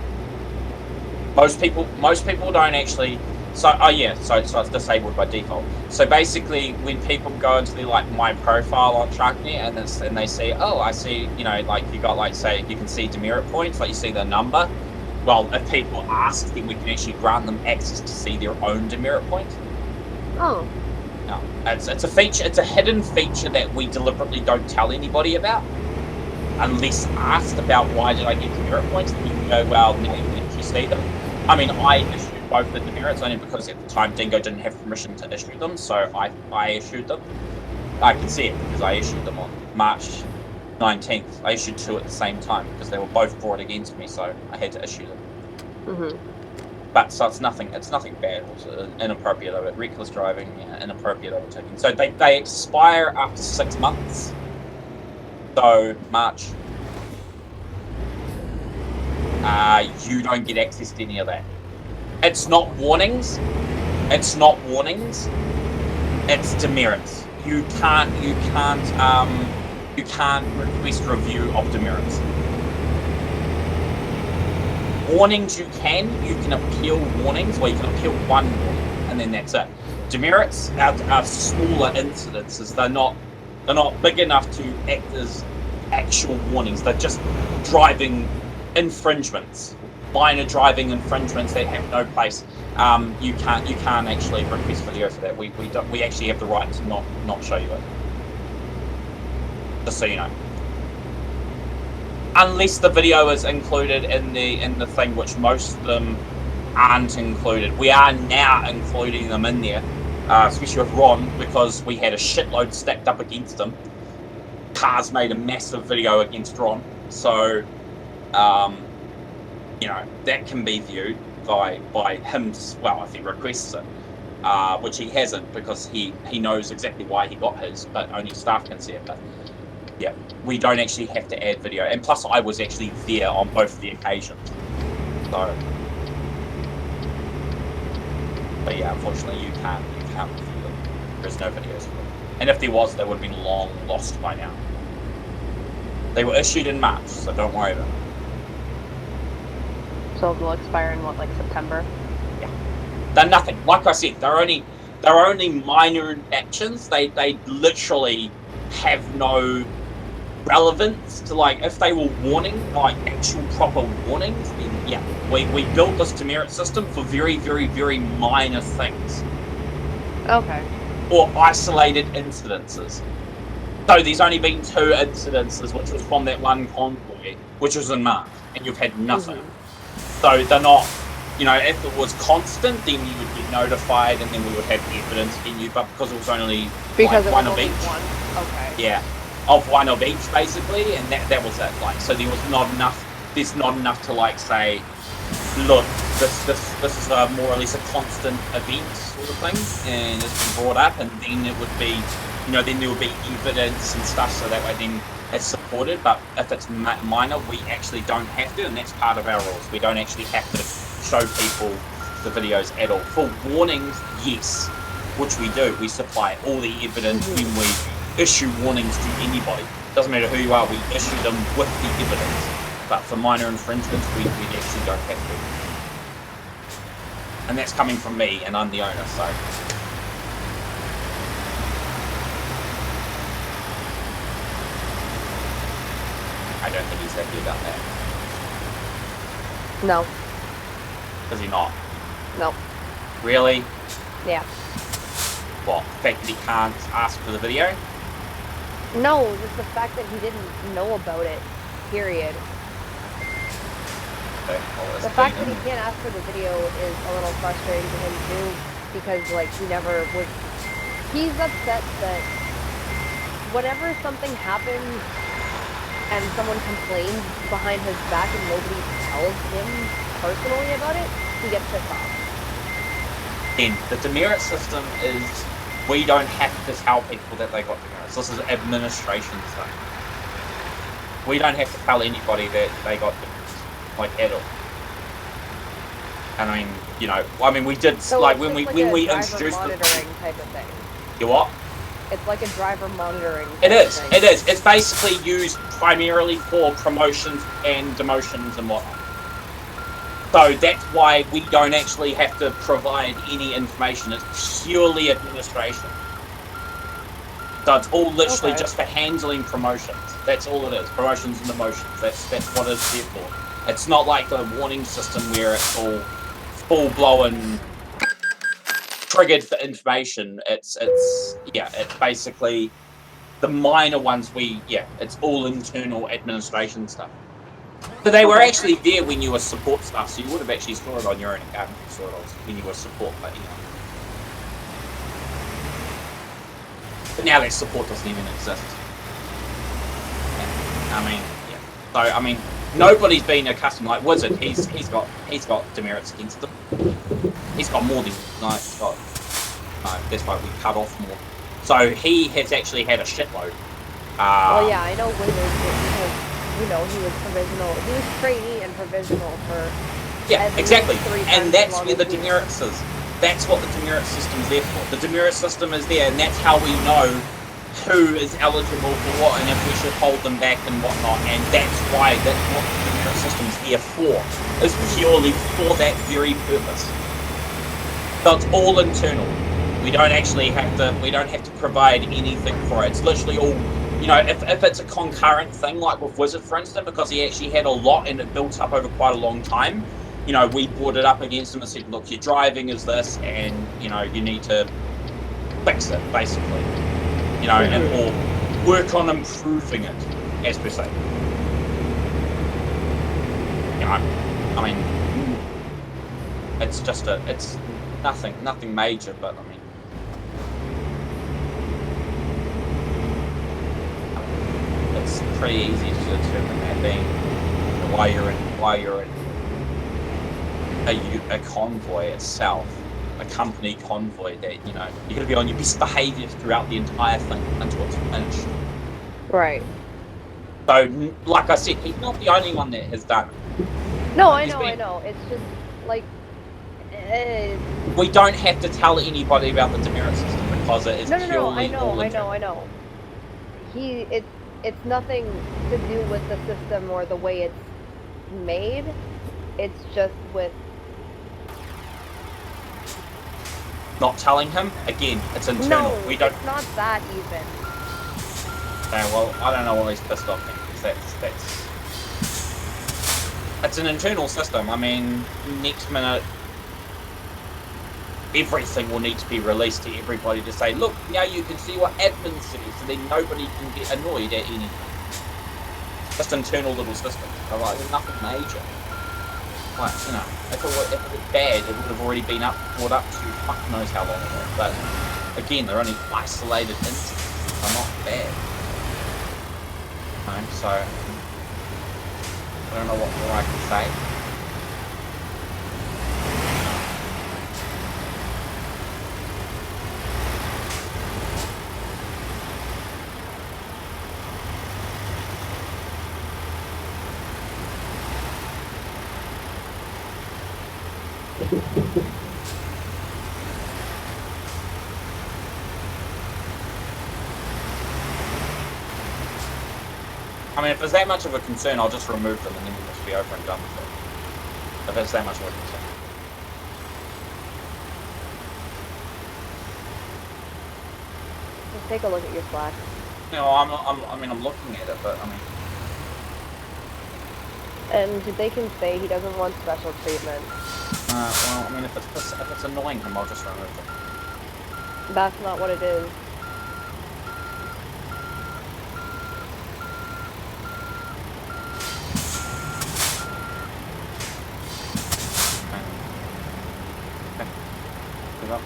Most people don't actually. So it's disabled by default. So basically, when people go into the my profile on TruckNet and they say, oh, I see, you got say you can see demerit points, you see the number. Well, if people ask, then we can actually grant them access to see their own demerit points. Oh. No, it's a feature. It's a hidden feature that we deliberately don't tell anybody about, unless asked about why did I get demerit points. Then you can go, well, now you can actually see them. I mean, I issued both the demerits only because at the time Dingo didn't have permission to issue them, so I issued them. I can see it because I issued them on March 19th. I issued two at the same time because they were both brought against me, so I had to issue them. But so it's nothing bad. It was inappropriate of it, reckless driving, inappropriate overtaking. So they expire after 6 months. So March. You don't get access to any of that. It's not warnings. It's demerits. You can't request review of demerits. Warnings you can appeal warnings, or you can appeal one warning, and then that's it. Demerits are smaller incidences. They're not big enough to act as actual warnings. They're just driving infringements, minor driving infringements that have no place. You can't actually request video for that. We actually have the right to not show you it. Just so you know. Unless the video is included in the thing, which most of them aren't included. We are now including them in there, especially with Ron, because we had a shitload stacked up against him. Cars made a massive video against Ron, so that can be viewed by him. Well, if he requests it, which he hasn't, because he knows exactly why he got his, but only staff can see it. But yeah, we don't actually have to add video, and plus I was actually there on both the occasions. So, but yeah, unfortunately you can't review them. There's no videos of them, and if there was, they would have been long lost by now. They were issued in March, so don't worry about it. So they'll expire in September? Yeah, they're nothing. Like I said, they're only minor infractions. They literally have no relevance to if they were warning, actual proper warnings, then yeah, we built this demerit system for very, very, very minor things. Okay. Or isolated incidences. So there's only been 2 incidences, which was from that one convoy, which was in March, and you've had nothing. So they're not, if it was constant, then you would get notified, and then we would have evidence in you. But because it was only one of each, okay. Yeah, of one of each basically, and that was it. So there was not enough. There's not enough to say, look, this is a more or less a constant event sort of thing, and it's been brought up, and then it would be, then there would be evidence and stuff, so that way then it's supported. But if it's minor, we actually don't have to, and that's part of our rules. We don't actually have to show people the videos at all. For warnings, yes, which we do. We supply all the evidence when we issue warnings to anybody. Doesn't matter who you are, we issue them with the evidence. But for minor infringements, we actually don't have to. And that's coming from me, and I'm the owner, so. I don't think he's happy about that. No. Does he not? No. Really? Yeah. What? The fact that he can't ask for the video? No, just the fact that he didn't know about it. Period. Okay, well, The fact that he can't ask for the video is a little frustrating to him too, because like he never was. He's upset that whenever something happens and someone complains behind his back and nobody tells him personally about it, he gets pissed off. Again, the demerit system is we don't have to tell people that they got demerits. This is administration stuff. We don't have to tell anybody that they got demerits, like at all. And I mean, you know, I mean, we did So like it's when just we like a introduced driver monitoring type of thing. You what? It's like a driver monitoring. It type of is. thing. It is. It's basically used primarily for promotions and demotions and whatnot. So that's why we don't actually have to provide any information. It's purely administration. So it's all literally Okay. just for handling promotions. That's all it is. Promotions and demotions. That's what it's there for. It's not like the warning system where it's all full-blown triggered for information. It's basically the minor ones it's all internal administration stuff. So they were actually there when you were support stuff, so you would have actually saw it on your own account if you saw it when you were support, but you know. But now that support doesn't even exist. I mean, yeah. So I mean, nobody's been accustomed like Wizard. He's got demerits against them. He's got more than that's why we cut off more. So he has actually had a shitload. Well, yeah, I know Wizard because, you know, he was provisional. He was trainee and provisional for. Yeah, exactly. 3 times And that's as long where the as we- demerits is. That's what the demerit system's there for. The demerit system is there, and that's how we know who is eligible for what and if we should hold them back and whatnot. And that's what the demerit system's here for. Is purely for that very purpose. So it's all internal. We don't actually have to provide anything for it. It's literally all, you know, if it's a concurrent thing like with Wizard, for instance, because he actually had a lot and it built up over quite a long time, you know, we brought it up against him and said, look, your driving is this, and, you know, you need to fix it, basically. You know, and or work on improving it, as per se. You know, I mean, it's just it's nothing major, but I mean, it's pretty easy to determine that being why you're in a convoy itself, a company convoy, that, you know, you're going to be on your best behaviour throughout the entire thing until it's finished. Right. So, like I said, he's not the only one that has done it. No, I know. It's just like. We don't have to tell anybody about the demerit system because it is purely No, I know. It's nothing to do with the system or the way it's made. It's just with. Not telling him, again, it's internal. No, we don't. it's not that even. Okay, well, I don't know what he's pissed off then. It's an internal system. I mean, next minute, everything will need to be released to everybody to say, look, now you can see what admin says, so then nobody can get annoyed at anything. Just internal little system. Alright, there's nothing major. Like, you know, if it was bad, it would have already been brought up to fuck knows how long ago. But again, they're only isolated incidents. They're not bad. You know, so I don't know what more I can say. I mean, if it's that much of a concern, I'll just remove them and then we'll just be over and done with it. If it's that much of a concern. Just take a look at your Slack. No, I'm looking at it, but I mean. And they can say he doesn't want special treatment. Well, I mean, if it's annoying him, I'll just remove it. That's not what it is. Okay. Give up.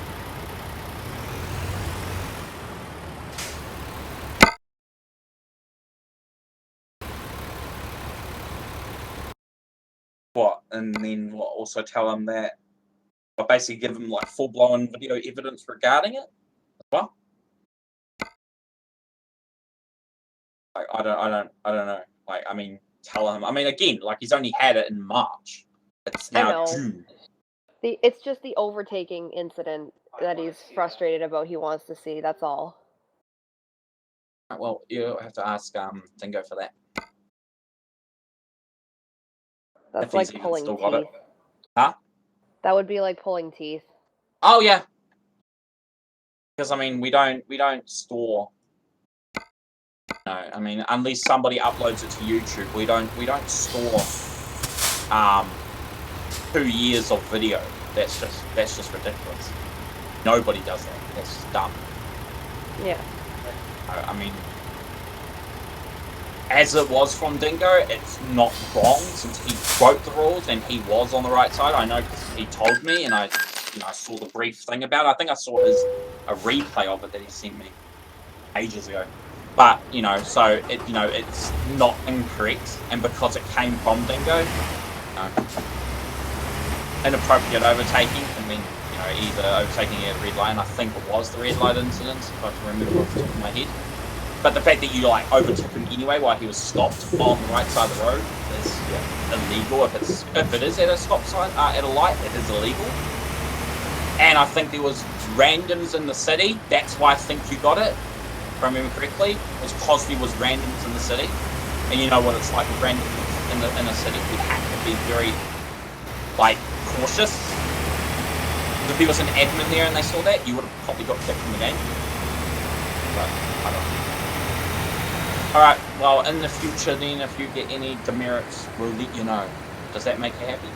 What? And then what? Also tell him that. But basically give him like full-blown video evidence regarding it as well. Like I don't know. Like I mean, tell him. I mean, again, like he's only had it in March. It's I now know. June. It's just the overtaking incident that he's frustrated about. He wants to see. That's all. Well, you have to ask Dingo for that. That's If like he's even pulling still got it. teeth. Huh? That would be like pulling teeth. Oh yeah. Because I mean, we don't store. No, I mean, unless somebody uploads it to YouTube, we don't store 2 years of video. That's just ridiculous. Nobody does that. That's just dumb. Yeah. I mean, as it was from Dingo, it's not wrong since he broke the rules and he was on the right side. I know because he told me, and I saw the brief thing about it. I think I saw a replay of it that he sent me ages ago. But so it's not incorrect, and because it came from Dingo, inappropriate overtaking, and then either overtaking at a red light, and I think it was the red light incident, if I can remember off the top of my head. But the fact that you overtook him anyway while he was stopped on the right side of the road is illegal. If it is at a stop sign, at a light, it is illegal. And I think there was randoms in the city. That's why I think you got it. If I remember correctly, it was because there was randoms in the city, and you know what it's like with randoms in a city. You have to be very cautious. If there was an admin there and they saw that, you would have probably got kicked from the game. But I don't know. All right. Well, in the future, then, if you get any demerits, we'll let you know. Does that make you happy?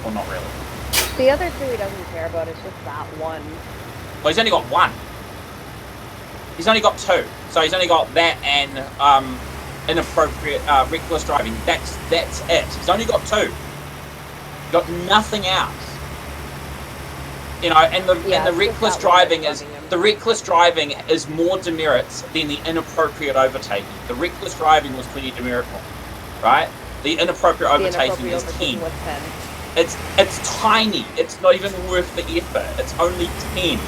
Or not really? The other two he doesn't care about. It's just that one. Well, he's only got one. He's only got two. So he's only got that and inappropriate reckless driving. That's it. He's only got two. He's got nothing else. And the reckless driving is more demerits than the inappropriate overtaking. The reckless driving was 20 demerit points, right? The inappropriate overtaking is 10. Was 10. It's tiny. It's not even worth the effort. It's only 10.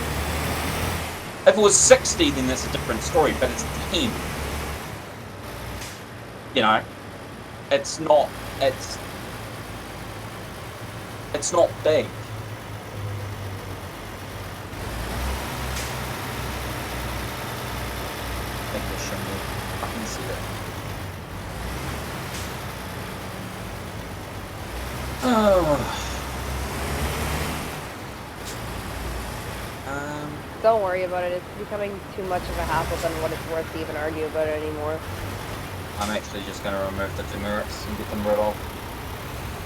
If it was 60, then that's a different story. But it's 10. It's not. It's not big. I think this should move. I can see it. Oh. Don't worry about it. It's becoming too much of a hassle than what it's worth to even argue about it anymore. I'm actually just going to remove the demerits and get them rid of.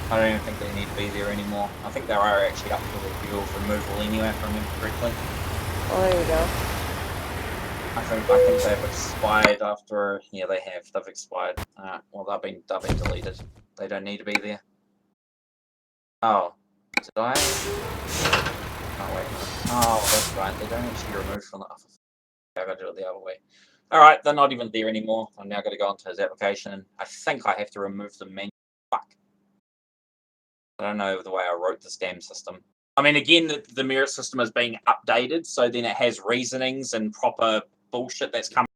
I don't even think they need to be there anymore. I think they are actually up for review of removal anyway, if I remember correctly. Well, there you go. I think they've expired after. Yeah, they have. They've expired. Well, they've been deleted. They don't need to be there. Oh, did I? Oh wait. Oh, that's right. They don't actually remove from the. I gotta do it the other way. All right, they're not even there anymore. I'm now gonna go onto his application. I think I have to remove the menu. Fuck. I don't know the way I wrote this damn system. I mean, again, the merit system is being updated, so then it has reasonings and proper bullshit that's coming.